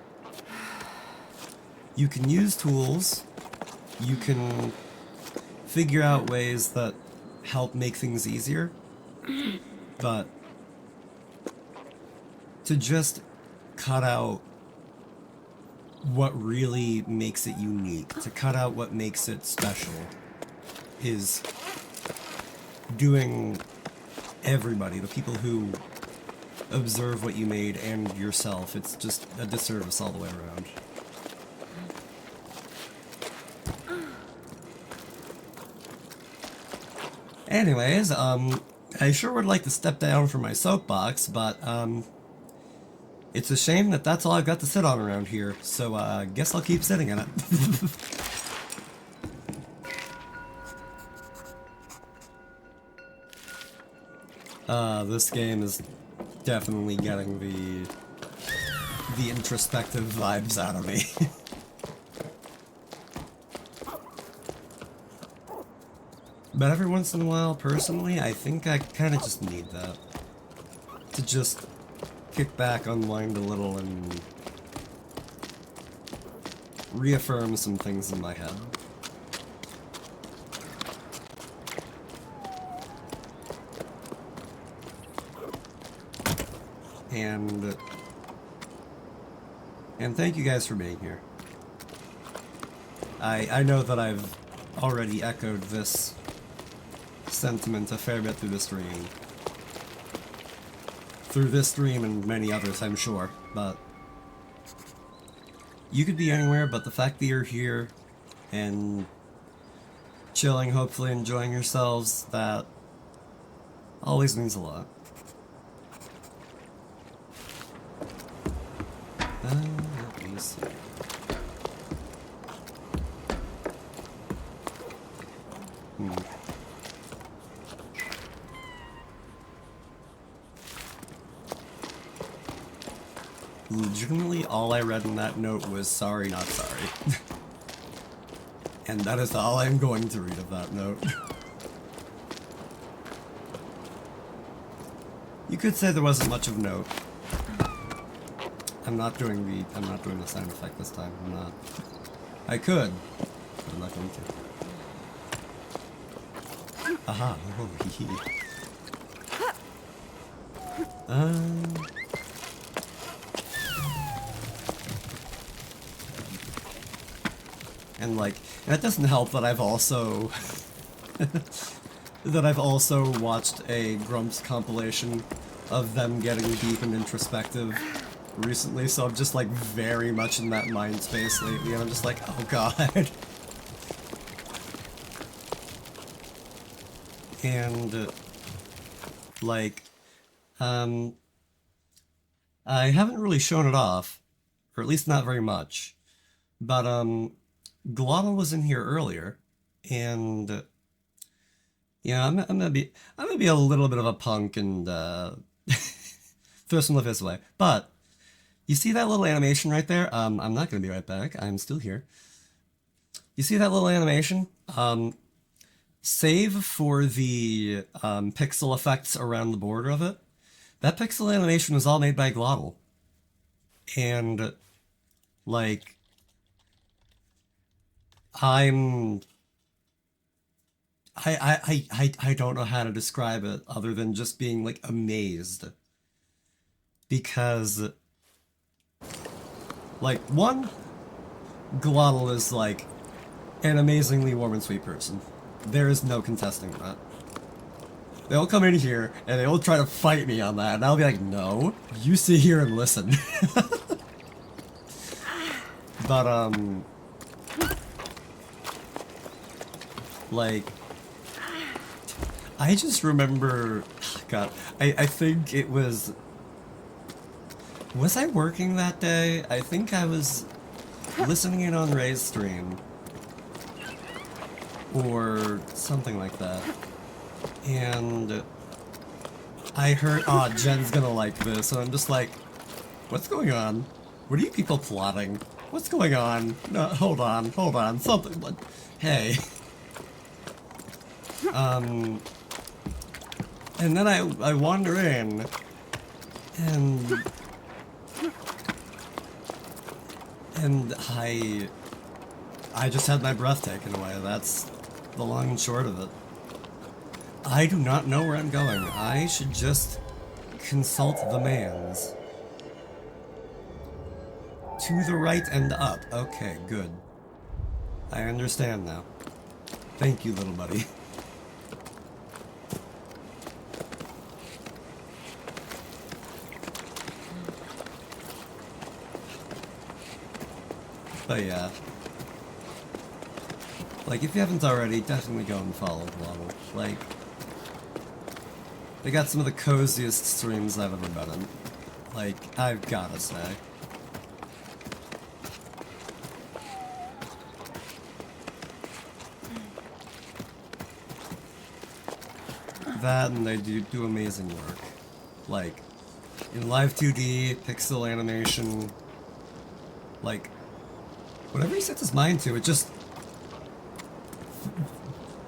You can use tools, you can figure out ways that help make things easier, but to just cut out what really makes it unique, to cut out what makes it special, is doing everybody, the people who observe what you made and yourself, it's just a disservice all the way around. Anyways, I sure would like to step down from my soapbox, but, It's a shame that that's all I've got to sit on around here, so guess I'll keep sitting in it. This game is definitely getting the introspective vibes out of me. But every once in a while, personally, I think I kind of just need that. To just kick back, unwind a little, and reaffirm some things in my head. And thank you guys for being here. I know that I've already echoed this sentiment a fair bit through the stream. Through this stream and many others, I'm sure, but you could be anywhere, but the fact that you're here and chilling, hopefully enjoying yourselves, that always means a lot. Let me see. Legitimately, all I read in that note was sorry, not sorry. And that is all I'm going to read of that note. You could say there wasn't much of note. I'm not doing the sound effect this time. I'm not. I could, but I'm not going to. Aha! Oh, hee hee. And like, that doesn't help that I've also watched a Grumps compilation of them getting deep and introspective recently, so I'm just like very much in that mind space lately, and I'm just like, oh god. And like, I haven't really shown it off, or at least not very much, but Glottal was in here earlier, and yeah, I'm gonna be a little bit of a punk and throw some of his way. But you see that little animation right there? I'm not gonna be right back. I'm still here. You see that little animation? Save for the pixel effects around the border of it. That pixel animation was all made by Glottal, and like, I don't know how to describe it other than just being like amazed. Because like, one, Glottal is like an amazingly warm and sweet person. There is no contesting that. They'll come in here and they'll try to fight me on that, and I'll be like, no, you sit here and listen. But like, I just remember, God, I think it was I working that day? I think I was listening in on Ray's stream, or something like that, and I heard, oh, Jen's gonna like this, and I'm just like, what's going on? What are you people plotting? What's going on? No, hold on, something, like, hey. And then I wander in, and I just had my breath taken away. That's the long and short of it. I do not know where I'm going. I should just consult the mans. To the right and up. Okay, good. I understand now. Thank you, little buddy. But yeah. Like, if you haven't already, definitely go and follow Glottal. Like, they got some of the coziest streams I've ever been in. Like, I've gotta say. That and they do amazing work. Like, in live 2D, pixel animation, like, whatever he sets his mind to, it just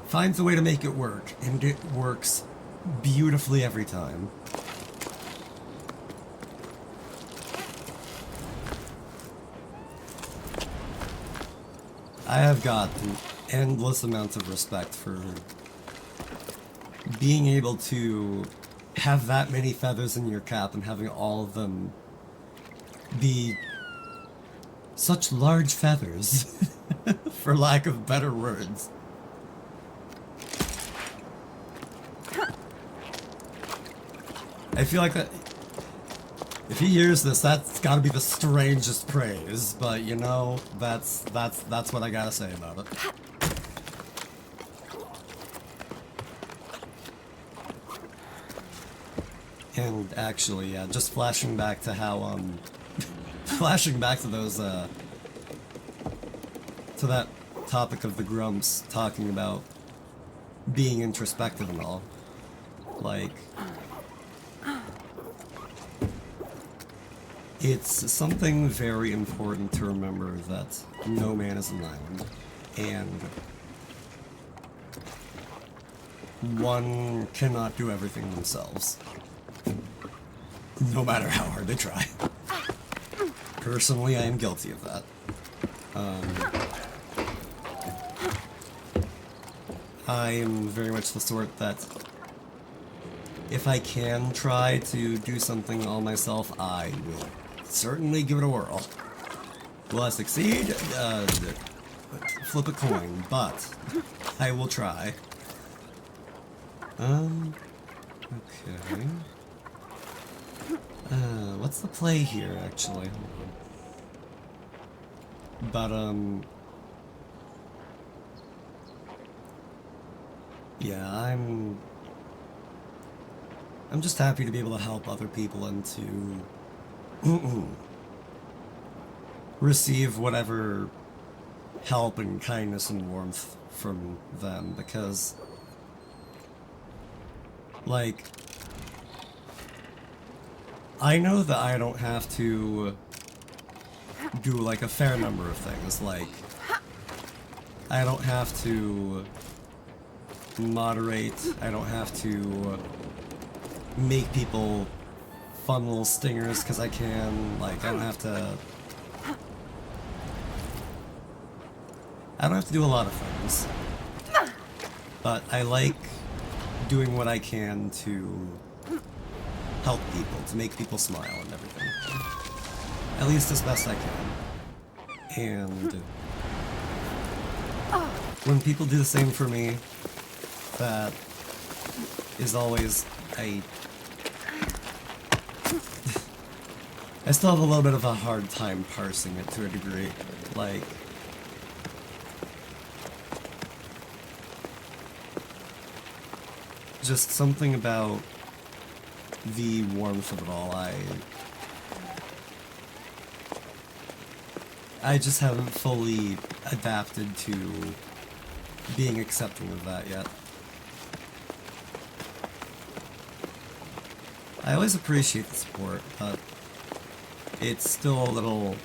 finds a way to make it work, and it works beautifully every time. I have got endless amounts of respect for being able to have that many feathers in your cap and having all of them be such large feathers, for lack of better words. I feel like that if he hears this, that's gotta be the strangest praise, but you know, that's what I gotta say about it. And actually, yeah, just flashing back to how, flashing back to those, to that topic of the grumps talking about being introspective and all. Like, it's something very important to remember that no man is an island, and one cannot do everything themselves, no matter how hard they try. Personally, I am guilty of that. I am very much the sort that if I can try to do something all myself, I will certainly give it a whirl. Will I succeed? Flip a coin, but I will try. Okay. What's the play here, actually? Hold on. But, yeah, I'm just happy to be able to help other people and to receive whatever help and kindness and warmth from them, because, like, I know that I don't have to do, like, a fair number of things. Like, I don't have to moderate, I don't have to make people fun little stingers because I can. Like, I don't have to do a lot of things. But I like doing what I can to help people, to make people smile and everything. At least as best I can. And when people do the same for me, that is always I still have a little bit of a hard time parsing it to a degree. Like, just something about the warmth of it all. I just haven't fully adapted to being accepting of that yet. I always appreciate the support, but it's still a little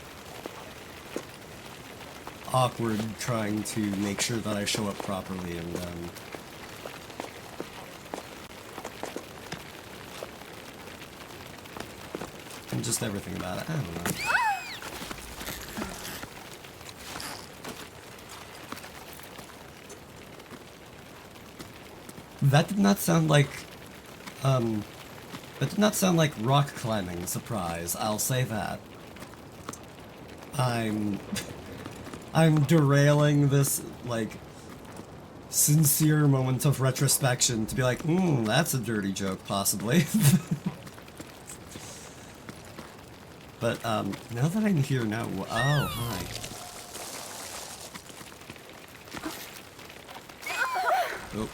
awkward trying to make sure that I show up properly and just everything about it. I don't know. That did not sound like rock climbing. Surprise, I'll say that. I'm derailing this, like, sincere moment of retrospection to be like, that's a dirty joke, possibly. But, now that I'm here now, oh, hi. Oh.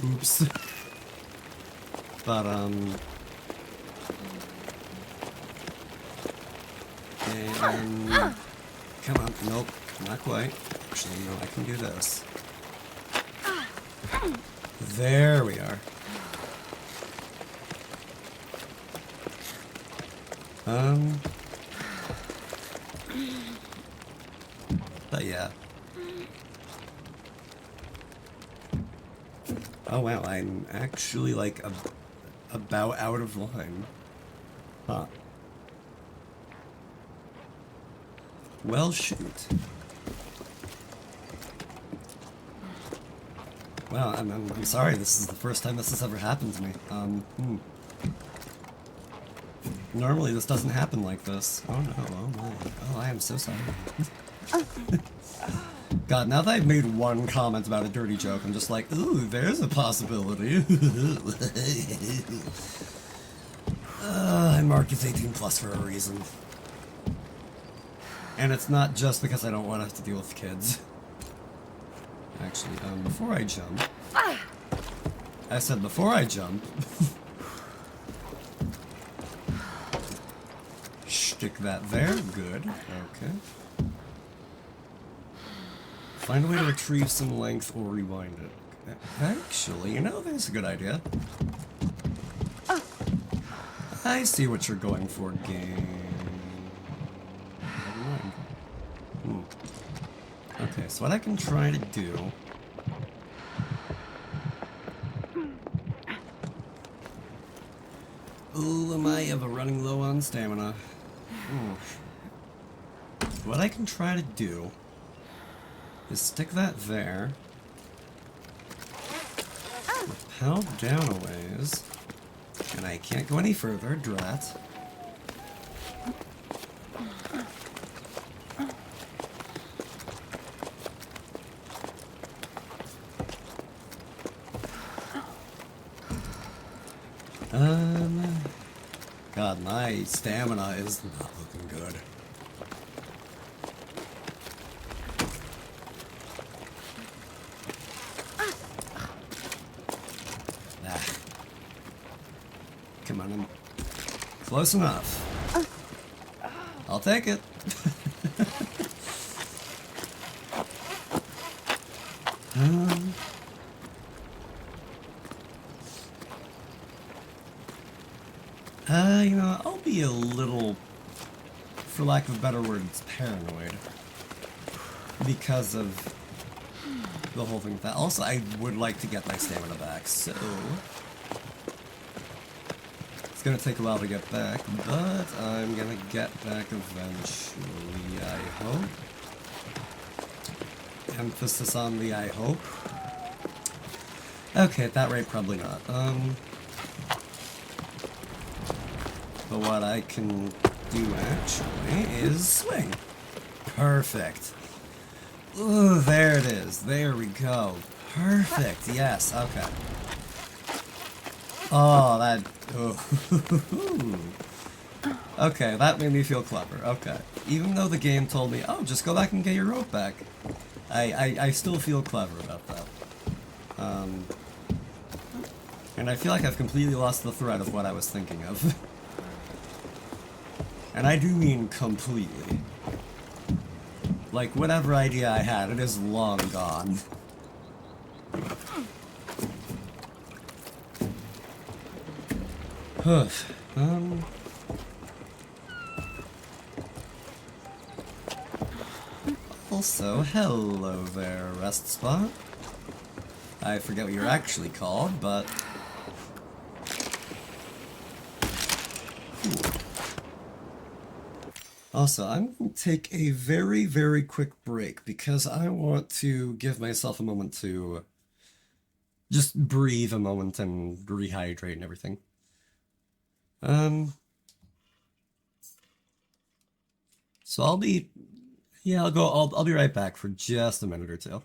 Oops. But, And come on, nope, not quite. Actually, no, I can do this. There we are. But yeah. Oh wow, I'm actually like about out of line. Huh. Well, shoot. Wow, I'm sorry. This is the first time this has ever happened to me. Normally this doesn't happen like this. Oh no, oh my. Oh, I am so sorry. God, now that I've made one comment about a dirty joke, I'm just like, ooh, there's a possibility. And Mark is 18 plus for a reason. And it's not just because I don't want to have to deal with kids. Actually, before I jump... I said before I jump... Stick that there. Good. Okay. Find a way to retrieve some length or rewind it. Actually, you know, that's a good idea. I see what you're going for, game. Never mind. Okay, so what I can try to do... Ooh, am I ever running low on stamina? What I can try to do is stick that there, rappel down a ways, and I can't go any further, drat. God, my stamina is not looking good. Come on, I'm close enough. I'll take it. You know, I'll be a little, for lack of better words, paranoid. Because of the whole thing with that. Also, I would like to get my stamina back, so... It's gonna take a while to get back, but I'm gonna get back eventually, I hope. Emphasis on the I hope. Okay, at that rate, probably not. But what I can do, actually, is swing. Perfect. Ooh, there it is. There we go. Perfect. Yes, okay. Oh, that... Oh. Okay, that made me feel clever. Okay. Even though the game told me, oh, just go back and get your rope back. I still feel clever about that. And I feel like I've completely lost the thread of what I was thinking of. And I do mean completely. Like, whatever idea I had, it is long gone. Also, hello there, rest spot. I forget what you're actually called, but... Cool. Also, I'm going to take a very, very quick break because I want to give myself a moment to just breathe a moment and rehydrate and everything. So I'll be, yeah, I'll be right back for just a minute or two.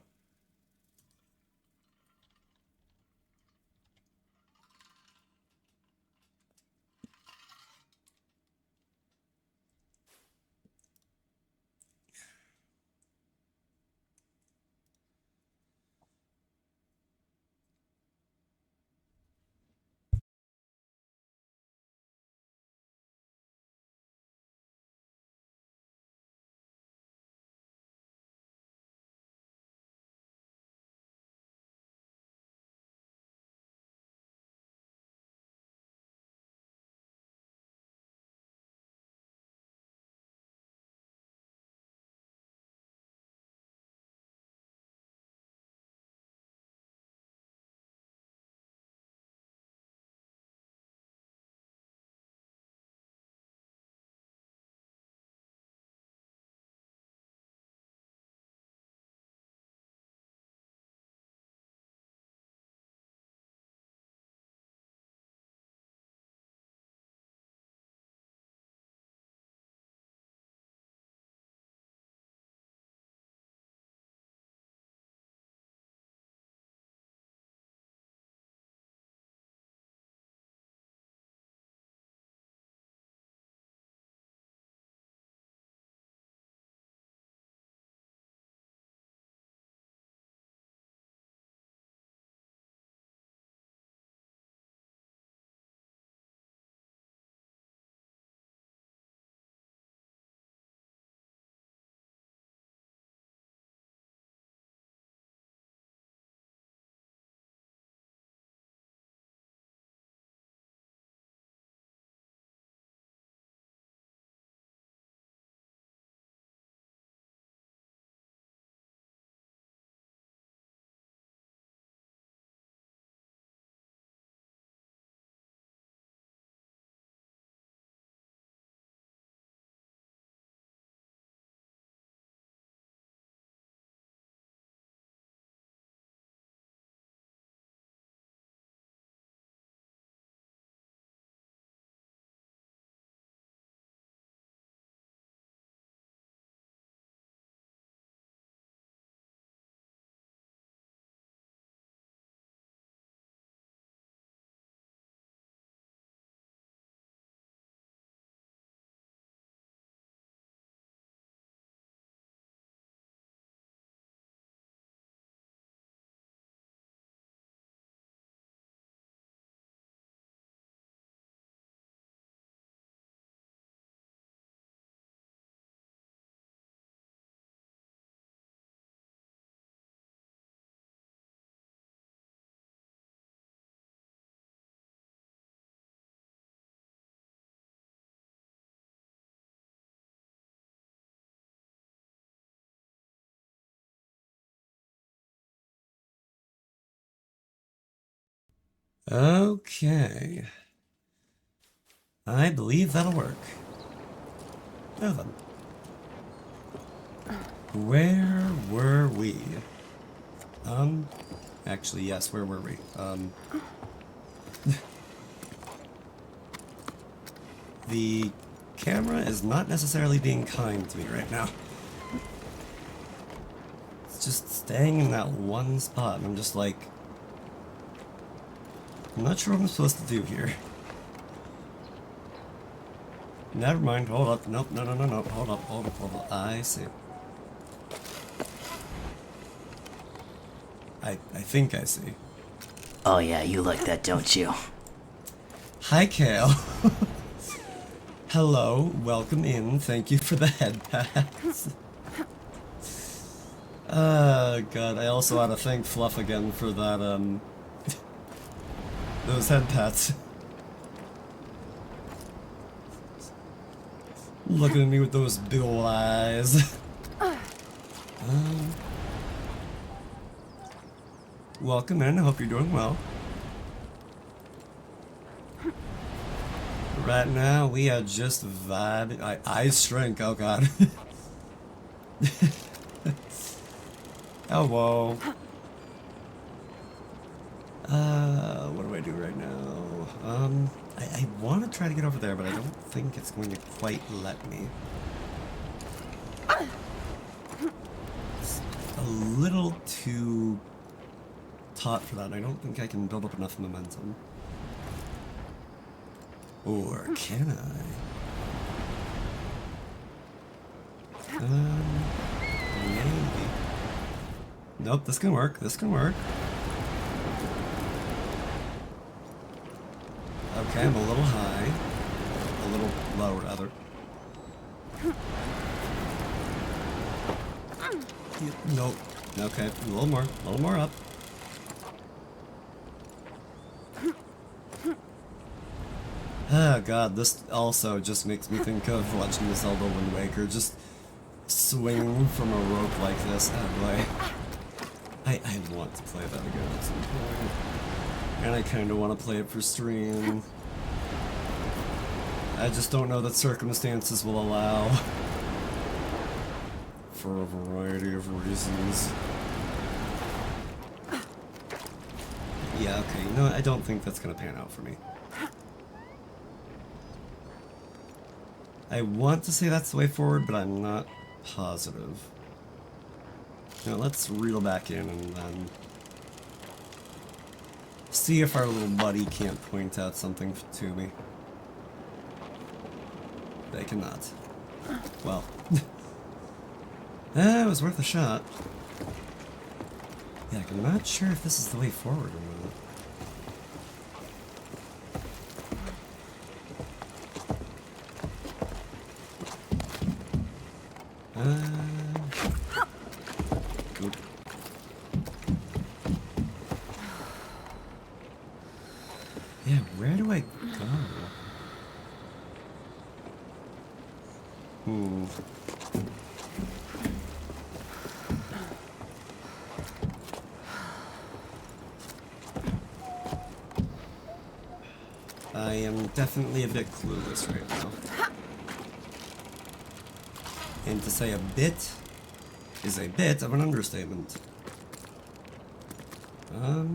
Okay. I believe that'll work. Now then. Where were we? Actually, yes, where were we? The camera is not necessarily being kind to me right now. It's just staying in that one spot, and I'm just like... I'm not sure what I'm supposed to do here. Never mind, hold up. Nope, no. Hold up. I see. I think I see. Oh yeah, you like that, don't you? Hi, Kale. Hello, welcome in. Thank you for the head pats. God, I also ought to thank Fluff again for that, those head pats. Looking at me with those big ol' eyes. Welcome in, I hope you're doing well. Right now, we are just vibing. Eyes shrink, oh god. Oh, whoa. What do I do right now? I want to try to get over there, but I don't think it's going to quite let me. It's a little too taut for that. I don't think I can build up enough momentum. Or can I? Maybe. Nope, this can work. This can work. Okay, I'm a little high. A little low, rather. Nope. Okay, a little more up. Ah, God, this also just makes me think of Legend of Zelda Wind Waker, just swinging from a rope like this. Oh boy. I want to play that again at some point. And I kind of want to play it for stream. I just don't know that circumstances will allow. For a variety of reasons. Yeah, okay, you know what? I don't think that's gonna pan out for me. I want to say that's the way forward, but I'm not positive. You know, let's reel back in and then see if our little buddy can't point out something to me. They cannot. Well. It was worth a shot. Yeah, I'm not sure if this is the way forward or not. Good. Yeah, where do I go? I am definitely a bit clueless right now. And to say a bit is a bit of an understatement. Or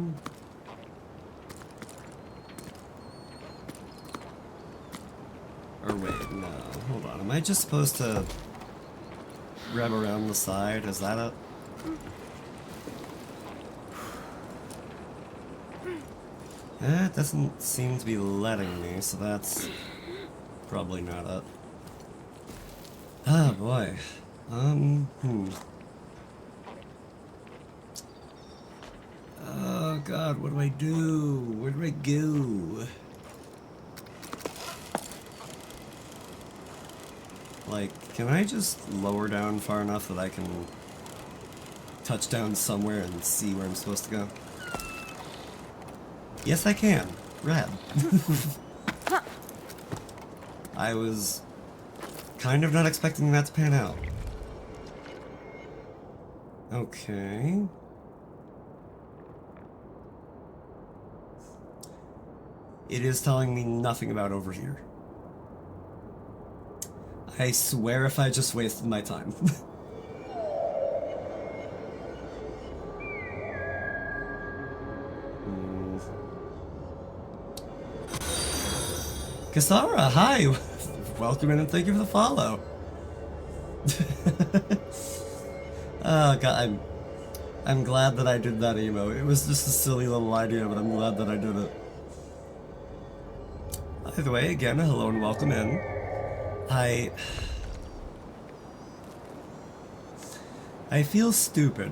wait, no, hold on. Am I just supposed to grab around the side? Is that it? It doesn't seem to be letting me, so that's probably not it. Ah, boy. Oh god, what do I do? Where do I go? Like, can I just lower down far enough that I can touch down somewhere and see where I'm supposed to go? Yes, I can. Rad. I was kind of not expecting that to pan out. Okay. it is telling me nothing about over here. I swear if I just wasted my time. Kasara, hi! Welcome in and thank you for the follow. Oh god, I'm glad that I did that emo. It was just a silly little idea, but I'm glad that I did it. Either way, again, hello and welcome in. I feel stupid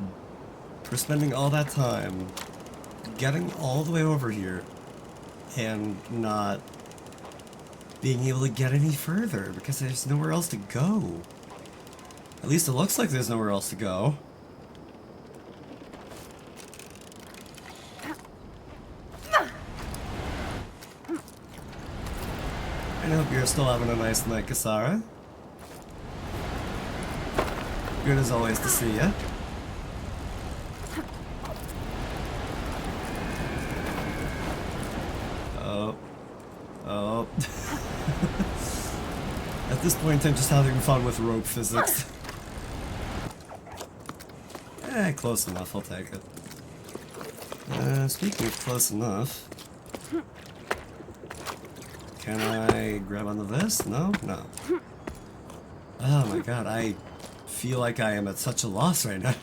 for spending all that time getting all the way over here and not being able to get any further because there's nowhere else to go. At least it looks like there's nowhere else to go. I hope you're still having a nice night, Kasara. Good as always to see ya. Oh. Oh. At this point, I'm just having fun with rope physics. Close enough, I'll take it. Speaking of close enough... Can I grab onto this? No? No. Oh my god, I feel like I am at such a loss right now.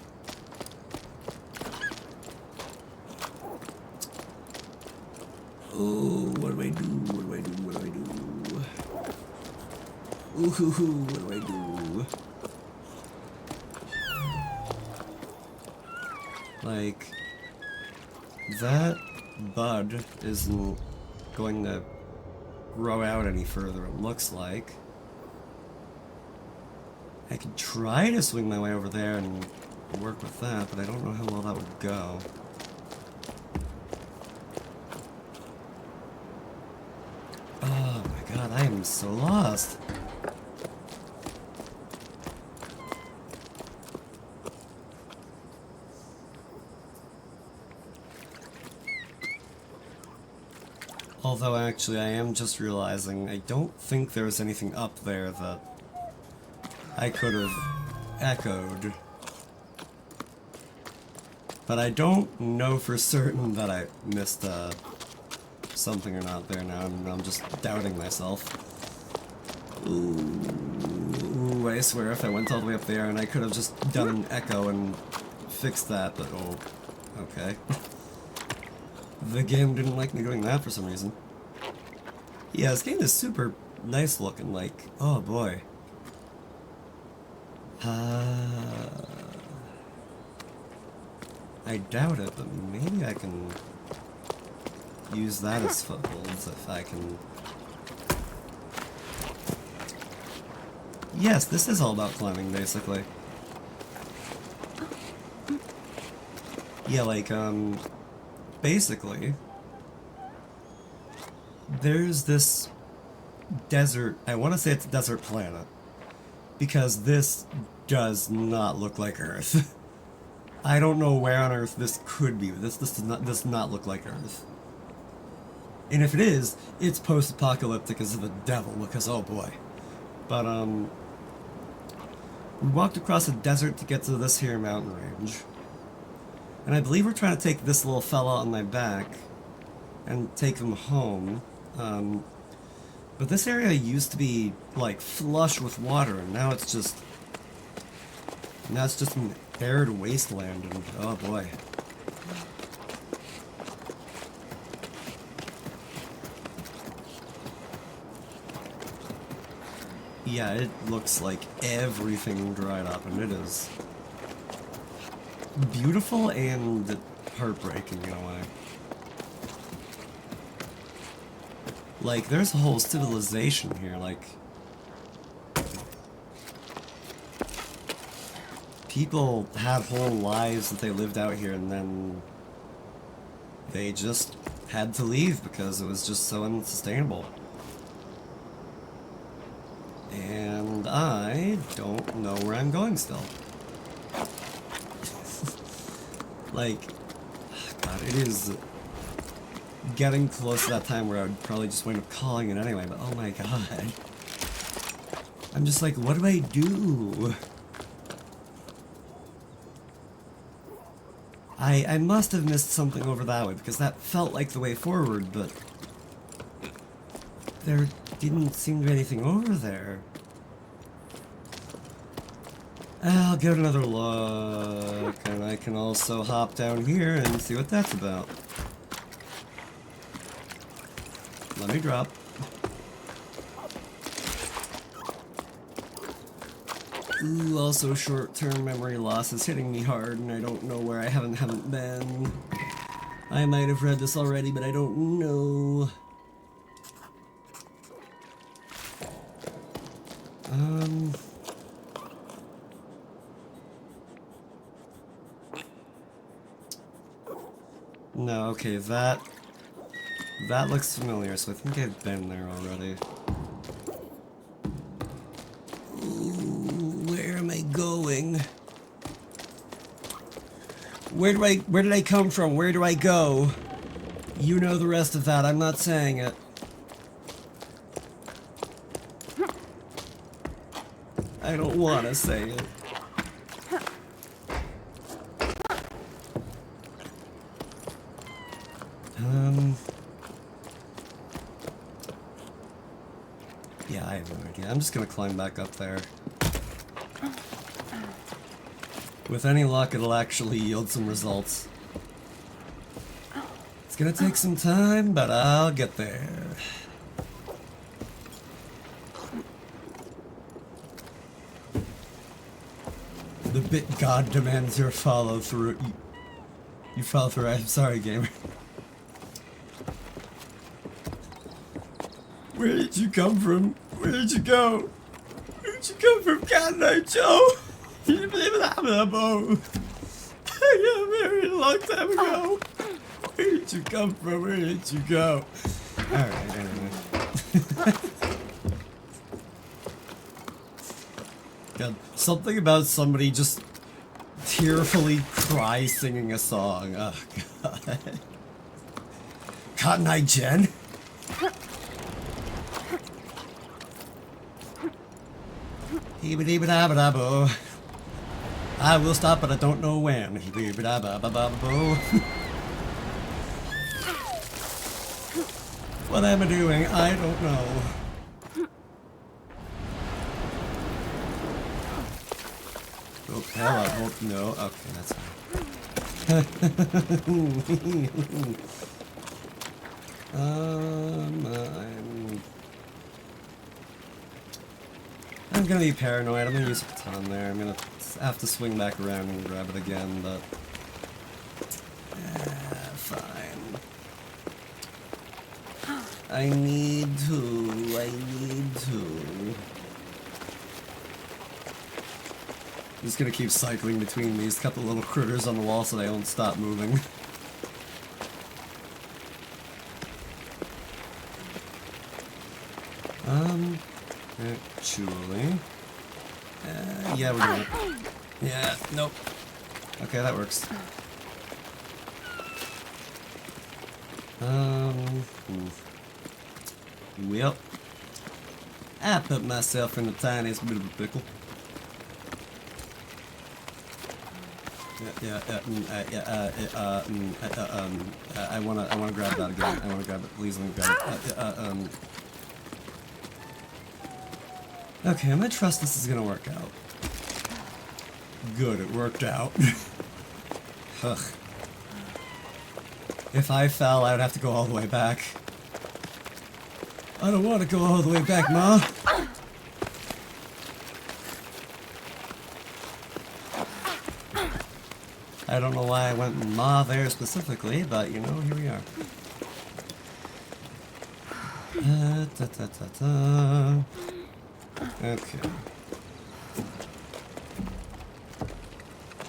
Oh, what do I do? What do I do? What do I do? Ooh, what do I do? Like, that bud isn't going to grow out any further, it looks like. I could try to swing my way over there and work with that, but I don't know how well that would go. Oh my god, I am so lost. Although actually I am just realizing I don't think there was anything up there that I could have echoed. But I don't know for certain that I missed something or not there now, and I'm just doubting myself. Ooh, I swear if I went all the way up there and I could have just done an echo and fixed that, but oh, okay. The game didn't like me doing that for some reason. Yeah, this game is super nice looking, like, oh boy. I doubt it, but maybe I can use that as footholds if I can... Yes, this is all about climbing, basically. Yeah, like, basically, there's this desert, I want to say it's a desert planet, because this does not look like Earth. I don't know where on Earth this could be, but this does not look like Earth. And if it is, it's post-apocalyptic as the devil, because oh boy. But, we walked across a desert to get to this here mountain range. And I believe we're trying to take this little fella on my back and take him home. But this area used to be, like, flush with water, and now it's just an arid wasteland, and oh boy. Yeah, it looks like everything dried up, and it is beautiful and heartbreaking in a way. Like, there's a whole civilization here, like... People had whole lives that they lived out here, and then... they just had to leave because it was just so unsustainable. And I don't know where I'm going still. Like, God, it is getting close to that time where I would probably just wind up calling it anyway, but oh my god. I'm just like, what do I do? I must have missed something over that way, because that felt like the way forward, but there didn't seem to be anything over there. I'll get another look, and I can also hop down here and see what that's about. Let me drop. Ooh, also short-term memory loss is hitting me hard, and I don't know where I haven't been. I might have read this already, but I don't know. No, okay, that looks familiar, so I think I've been there already. Ooh, where am I going? Where did I come from? Where do I go? You know the rest of that, I'm not saying it. I don't want to say it. Yeah, I have no idea. I'm just gonna climb back up there. With any luck, it'll actually yield some results. It's gonna take some time, but I'll get there. The bit God demands your follow through. You follow through. I'm sorry, gamer. Where did you come from? Where did you go? Where did you come from, Cat Knight Joe? You believe it happened that boat? Yeah, very long time ago. Where did you come from? Where did you go? Alright, anyway. God, something about somebody just tearfully cry singing a song. Oh, God. Cotton Eye Jen? Heebie-deebie-dabba-dabba. I will stop, but I don't know when. Heebie-dabba-dabba-dabba. What am I doing? I don't know. Oh, hello. Oh, no. Okay, that's fine. I'm gonna be paranoid. I'm gonna use a baton there. I'm gonna have to swing back around and grab it again, but fine. I need to. I'm just gonna keep cycling between these couple little critters on the wall so they don't stop moving. Actually, yeah, we're doing it. Yeah, nope. Okay, that works. Well, I put myself in the tiniest bit of a pickle. I wanna grab that again. I wanna grab it. Please let me grab it. Okay, I'm gonna trust this is gonna work out. Good, it worked out. Ugh. If I fell, I would have to go all the way back. I don't want to go all the way back, Ma. I don't know why I went Ma there specifically, but you know, here we are. Okay.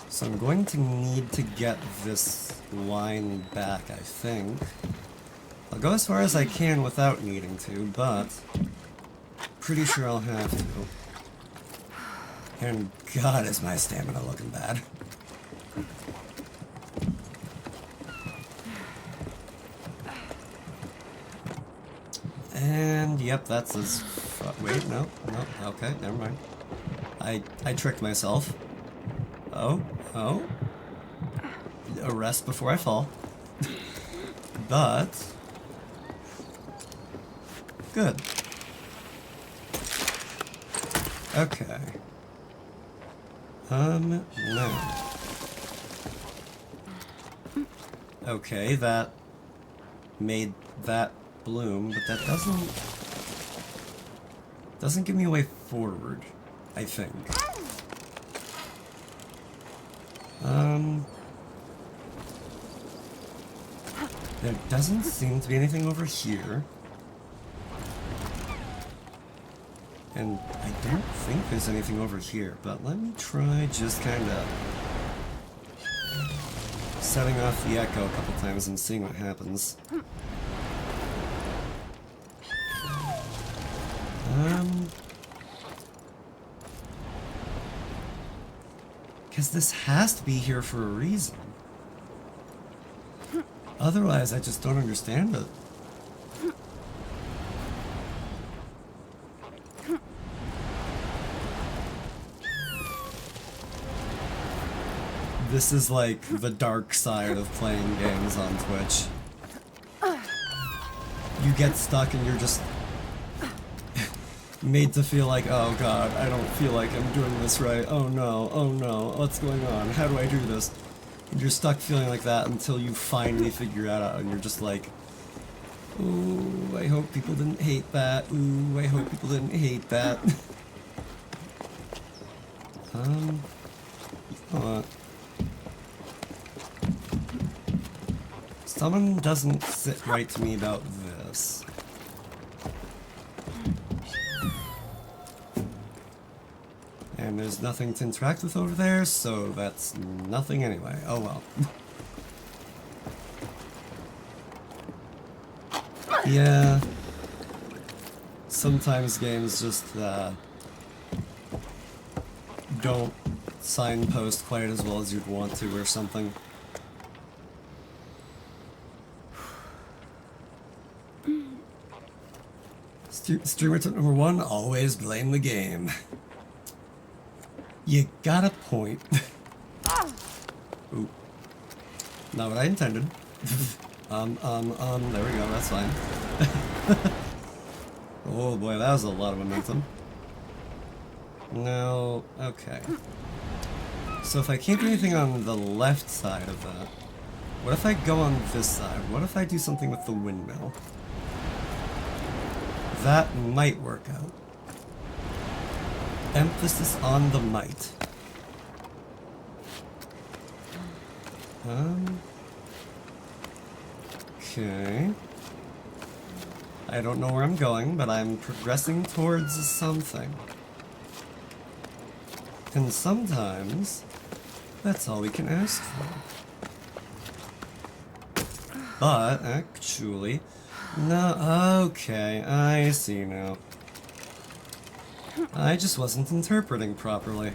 So I'm going to need to get this line back, I think. I'll go as far as I can without needing to, but pretty sure I'll have to. And God, is my stamina looking bad. And yep, that's as... wait, no, no, okay, never mind. I tricked myself. Oh, oh. A rest before I fall. But... good. Okay. No. Okay, that made that bloom, but that doesn't give me a way forward, I think. There doesn't seem to be anything over here. And I don't think there's anything over here, but let me try just kinda setting off the echo a couple times and seeing what happens. Because this has to be here for a reason. Otherwise, I just don't understand it. This is like the dark side of playing games on Twitch. You get stuck and you're just made to feel like, oh god, I don't feel like I'm doing this right. Oh no, what's going on? How do I do this? And you're stuck feeling like that until you finally figure it out and you're just like, ooh, I hope people didn't hate that. Ooh, I hope people didn't hate that. You know what? Someone doesn't sit right to me about this. And there's nothing to interact with over there, so that's nothing anyway. Oh well. Yeah. Sometimes games just, don't signpost quite as well as you'd want to or something. Streamer tip number 1, always blame the game. You got a point. Ooh. Not what I intended. There we go, that's fine. Oh boy, that was a lot of momentum. No, okay. So if I can't do anything on the left side of that, what if I go on this side? What if I do something with the windmill? That might work out. Emphasis on the might. Okay. I don't know where I'm going, but I'm progressing towards something. And sometimes, that's all we can ask for. But, actually, no, okay, I see now. I just wasn't interpreting properly.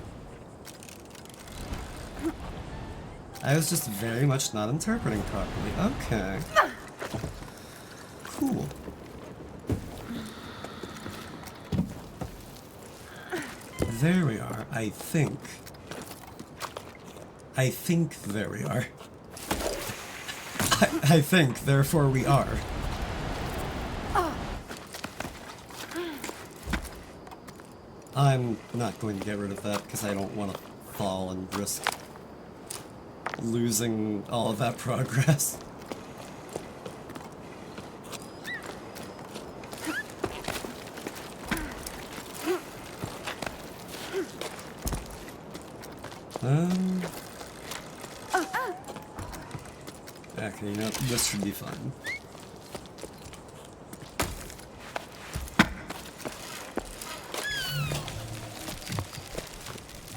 I was just very much not interpreting properly. Okay. Cool. There we are, I think. I think there we are. I think, therefore we are. I'm not going to get rid of that because I don't want to fall and risk losing all of that progress. Okay, you know, this should be fun.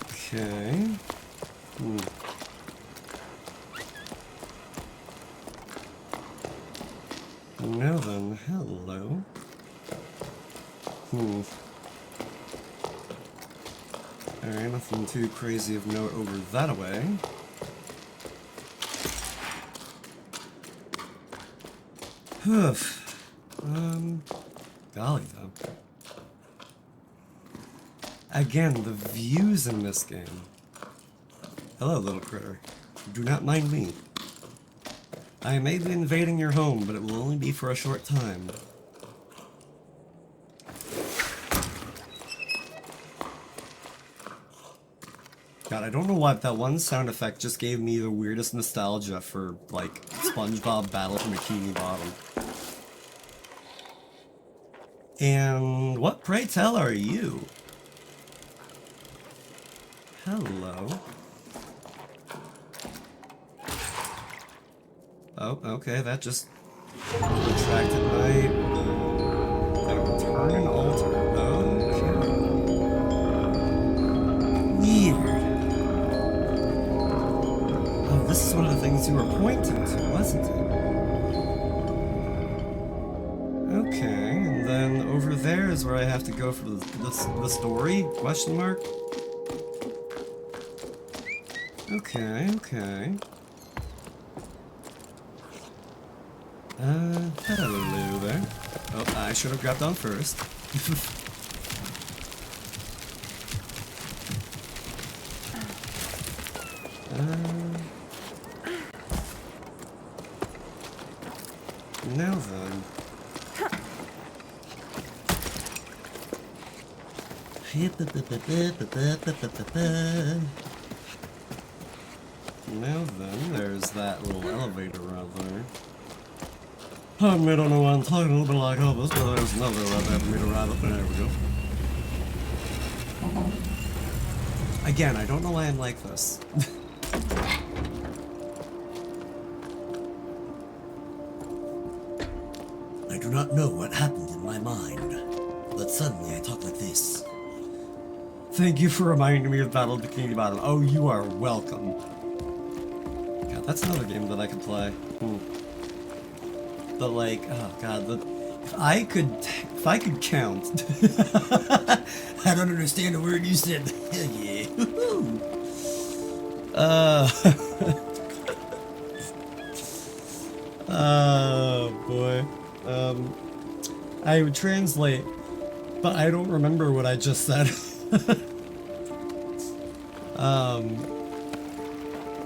Okay. Now then, hello. Alright, nothing too crazy of note over that way. Hoof. golly, though. Again, the views in this game. Hello, little critter. Do not mind me. I may be invading your home, but it will only be for a short time. God, I don't know why that one sound effect just gave me the weirdest nostalgia for, like, SpongeBob Battle from Bikini Bottom. And what, pray tell, are you? Hello. Oh, okay, that just retracted my... Turn and alter. Okay. Weird. Oh, this is one of the things you were pointing to, wasn't it? Okay, and then over there is where I have to go for the story? Question mark? Okay, okay. Hello there. Oh, I should have grabbed on first. Now then. Now then, there's that little elevator right there. I don't know why I'm talking a little bit like Elvis, but there's another elevator for me to ride up there. There we go. Again, I don't know why I'm like this. I do not know what happened in my mind, but suddenly I talk like this. Thank you for reminding me of Battle of Bikini Bottom. Oh, you are welcome. God, that's another game that I could play. But like, oh god, if I could count. I don't understand a word you said. Hell yeah. Oh boy. I would translate, but I don't remember what I just said.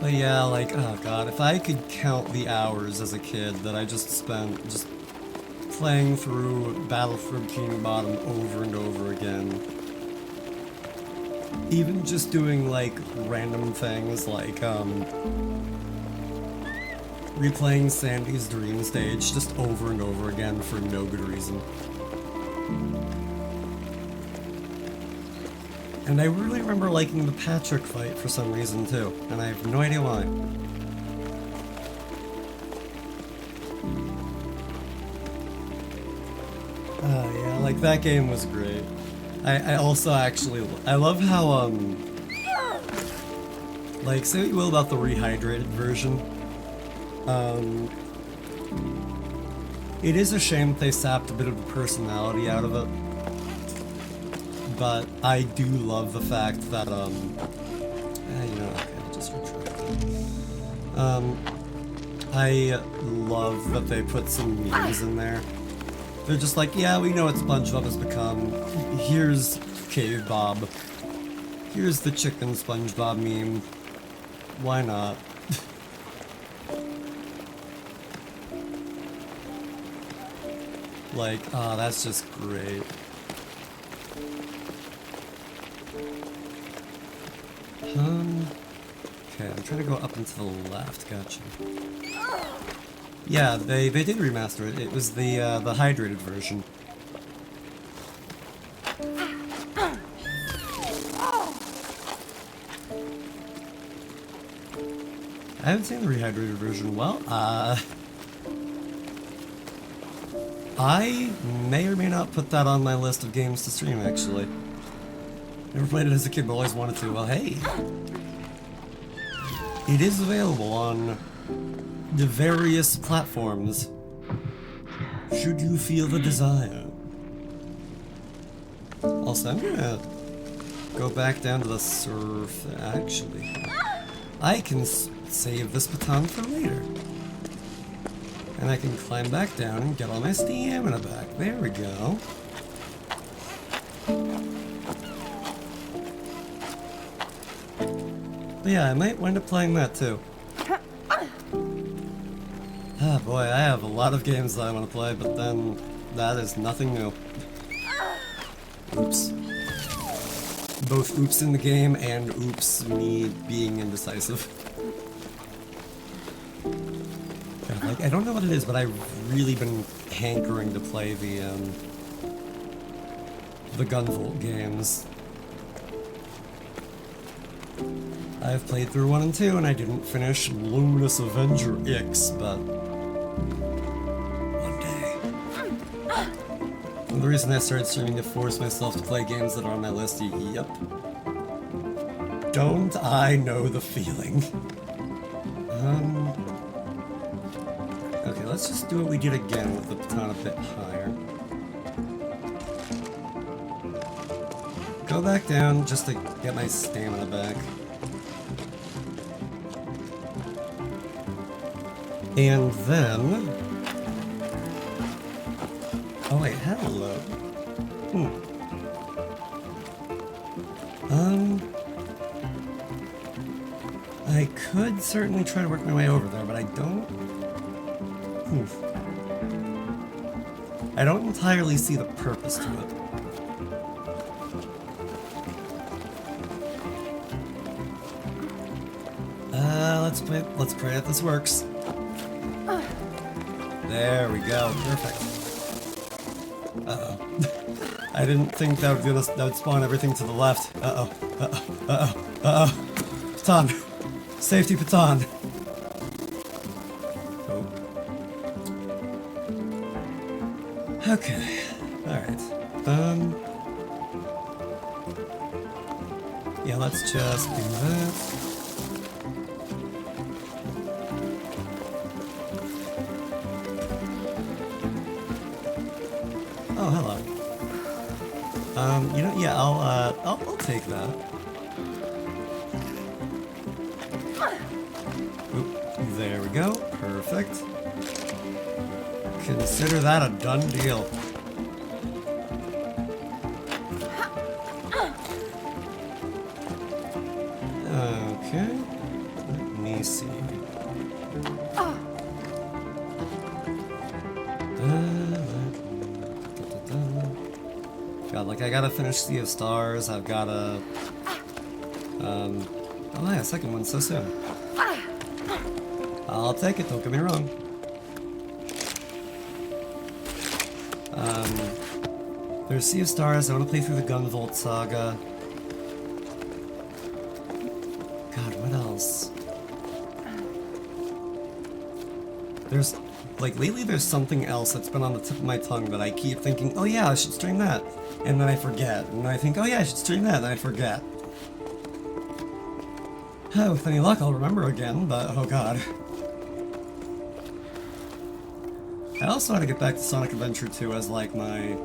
But yeah, like, oh god, if I could count the hours as a kid that I just spent just playing through Battle for Bikini Bottom over and over again. Even just doing, like, random things like, replaying Sandy's Dream Stage just over and over again for no good reason. And I really remember liking the Patrick fight for some reason too, and I have no idea why. Yeah, like that game was great. I also actually, I love how, like, say what you will about the rehydrated version. It is a shame that they sapped a bit of the personality out of it. But I do love the fact that, you know, okay, I'll just retract it. I love that they put some memes in there. They're just like, yeah, we know what SpongeBob has become. Here's Cave Bob. Here's the chicken SpongeBob meme. Why not? Like, ah, that's just great. Okay, I'm trying to go up and to the left, gotcha. Yeah, they did remaster it. It was the hydrated version. I haven't seen the rehydrated version. Well, I may or may not put that on my list of games to stream, actually. Never played it as a kid, but always wanted to. Well, hey. It is available on the various platforms, should you feel the desire. Also, I'm gonna go back down to the surf. Actually, I can save this baton for later. And I can climb back down and get all my stamina back. There we go. But yeah, I might wind up playing that too. Ah, boy, I have a lot of games that I want to play, but then that is nothing new. Oops. Both oops in the game and oops me being indecisive. God, like, I don't know what it is, but I've really been hankering to play the Gunvolt games. I've played through 1 and 2, and I didn't finish Luminous Avenger X, but one day. And the reason I started streaming to force myself to play games that are on my list, yep. Don't I know the feeling? Okay, let's just do what we did again with the baton a bit higher. Go back down just to get my stamina back. And then... Oh wait, hello. I could certainly try to work my way over there, but I don't... I don't entirely see the purpose to it. Let's pray that this works. There we go, perfect. Uh-oh. I didn't think that would spawn everything to the left. Uh-oh, uh-oh, uh-oh, uh-oh. Baton. Safety baton. Oh. Okay, alright. Yeah, let's just do that. Oh, hello. You know, yeah, I'll take that. Oop, there we go. Perfect. Consider that a done deal. Okay. Let me see. God, like, I gotta finish Sea of Stars, I've gotta... Oh yeah, second one so soon. I'll take it, don't get me wrong. There's Sea of Stars, I wanna play through the Gunvolt saga. God, what else? There's... Like, lately there's something else that's been on the tip of my tongue that I keep thinking, oh yeah, I should stream that. And then I forget. And then I think, oh yeah, I should stream that, and then I forget. Oh, with any luck, I'll remember again, but oh god. I also want to get back to Sonic Adventure 2 as like my...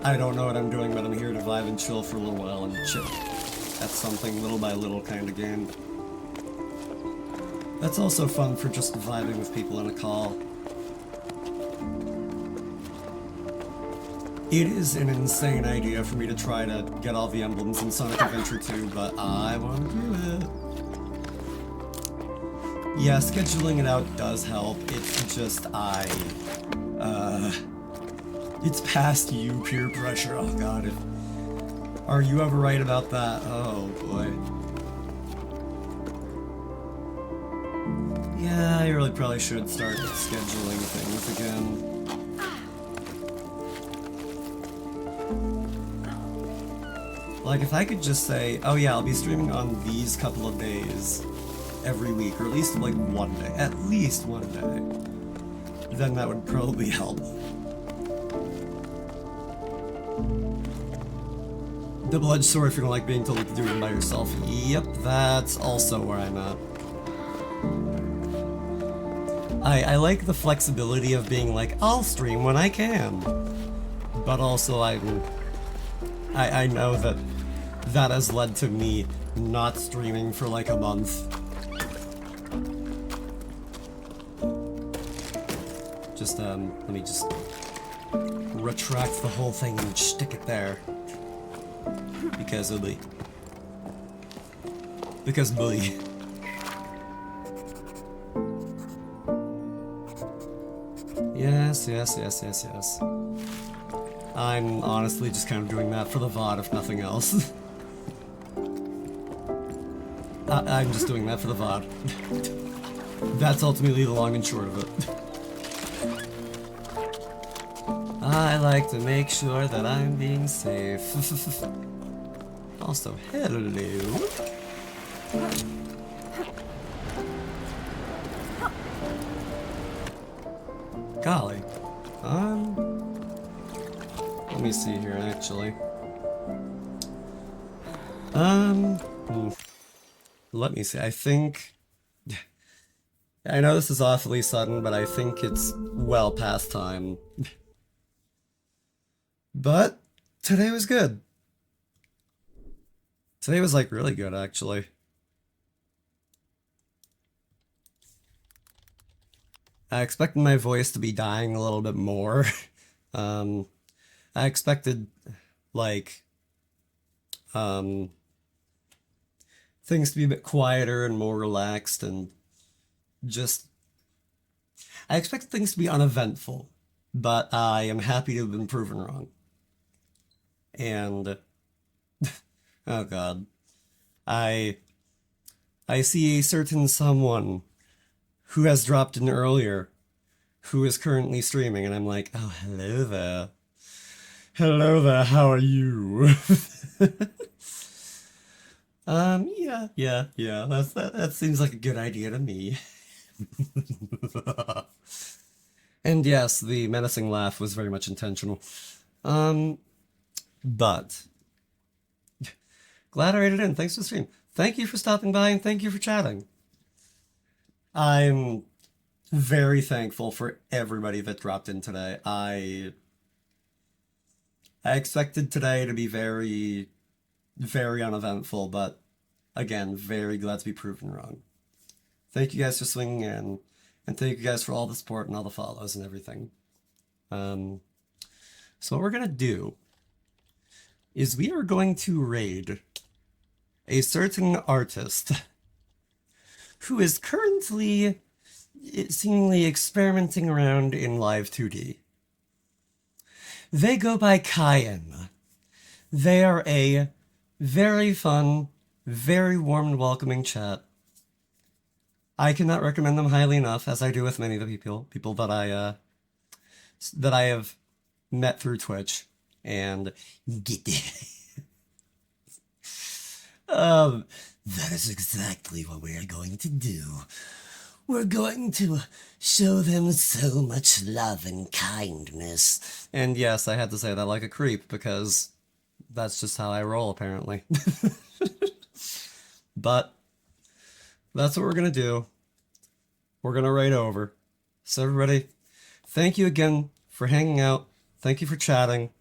I don't know what I'm doing, but I'm here to vibe and chill for a little while and chill. That's something little by little kind of game. That's also fun for just vibing with people in a call. It is an insane idea for me to try to get all the emblems in Sonic Adventure 2, but I want to do it. Yeah, scheduling it out does help. It's just it's past you, peer pressure. Oh god, are you ever right about that? Oh boy. Yeah, I really probably should start scheduling things again. Like, if I could just say, oh yeah, I'll be streaming on these couple of days every week, or at least like one day, then that would probably help. Double-edged sword if you don't like being told to do it by yourself. Yep, that's also where I'm at. I like the flexibility of being like, I'll stream when I can. But also I know that that has led to me not streaming for like a month. Just, let me just retract the whole thing and stick it there. Because of the... Because bully. Yes, yes, yes, yes, yes. I'm honestly just kind of doing that for the VOD, if nothing else. I'm just doing that for the VOD. That's ultimately the long and short of it. I like to make sure that I'm being safe. Also, hello. Golly. Let me see here, actually. Let me see. I think... I know this is awfully sudden, but I think it's well past time. But today was good. Today was, like, really good, actually. I expected my voice to be dying a little bit more. I expected, like, things to be a bit quieter and more relaxed and just... I expected things to be uneventful, but I am happy to have been proven wrong. And... oh god. I see a certain someone who has dropped in earlier, who is currently streaming, and I'm like, oh, hello there. Hello there, how are you? Yeah, that seems like a good idea to me. And yes, the menacing laugh was very much intentional. But glad I rated in. Thanks for the stream. Thank you for stopping by and thank you for chatting. I'm very thankful for everybody that dropped in today. I expected today to be very, very uneventful, but again, very glad to be proven wrong. Thank you guys for swinging in, and thank you guys for all the support and all the follows and everything. So what we're gonna do is we are going to raid a certain artist who is currently seemingly experimenting around in Live 2D. They go by Cayenne. They are a very fun, very warm and welcoming chat. I cannot recommend them highly enough, as I do with many of the people that I have met through Twitch and get That is exactly what we are going to do. We're going to show them so much love and kindness. And yes, I had to say that like a creep, because that's just how I roll, apparently. But that's what we're gonna do. We're gonna raid over. So everybody, thank you again for hanging out. Thank you for chatting.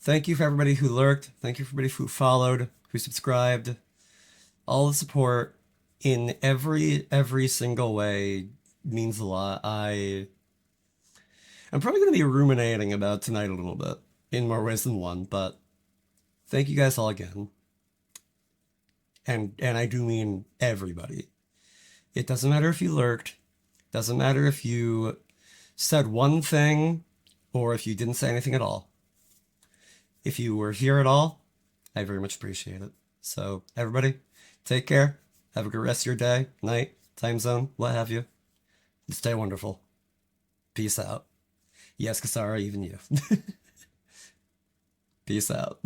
Thank you for everybody who lurked. Thank you for everybody who followed, who subscribed. All the support in every single way means a lot. I'm probably going to be ruminating about tonight a little bit, in more ways than one, but thank you guys all again. And I do mean everybody. It doesn't matter if you lurked, doesn't matter if you said one thing, or if you didn't say anything at all. If you were here at all, I very much appreciate it. So, everybody, take care. Have a good rest of your day, night, time zone, what have you. Stay wonderful. Peace out. Yes, Kasara, even you. Peace out.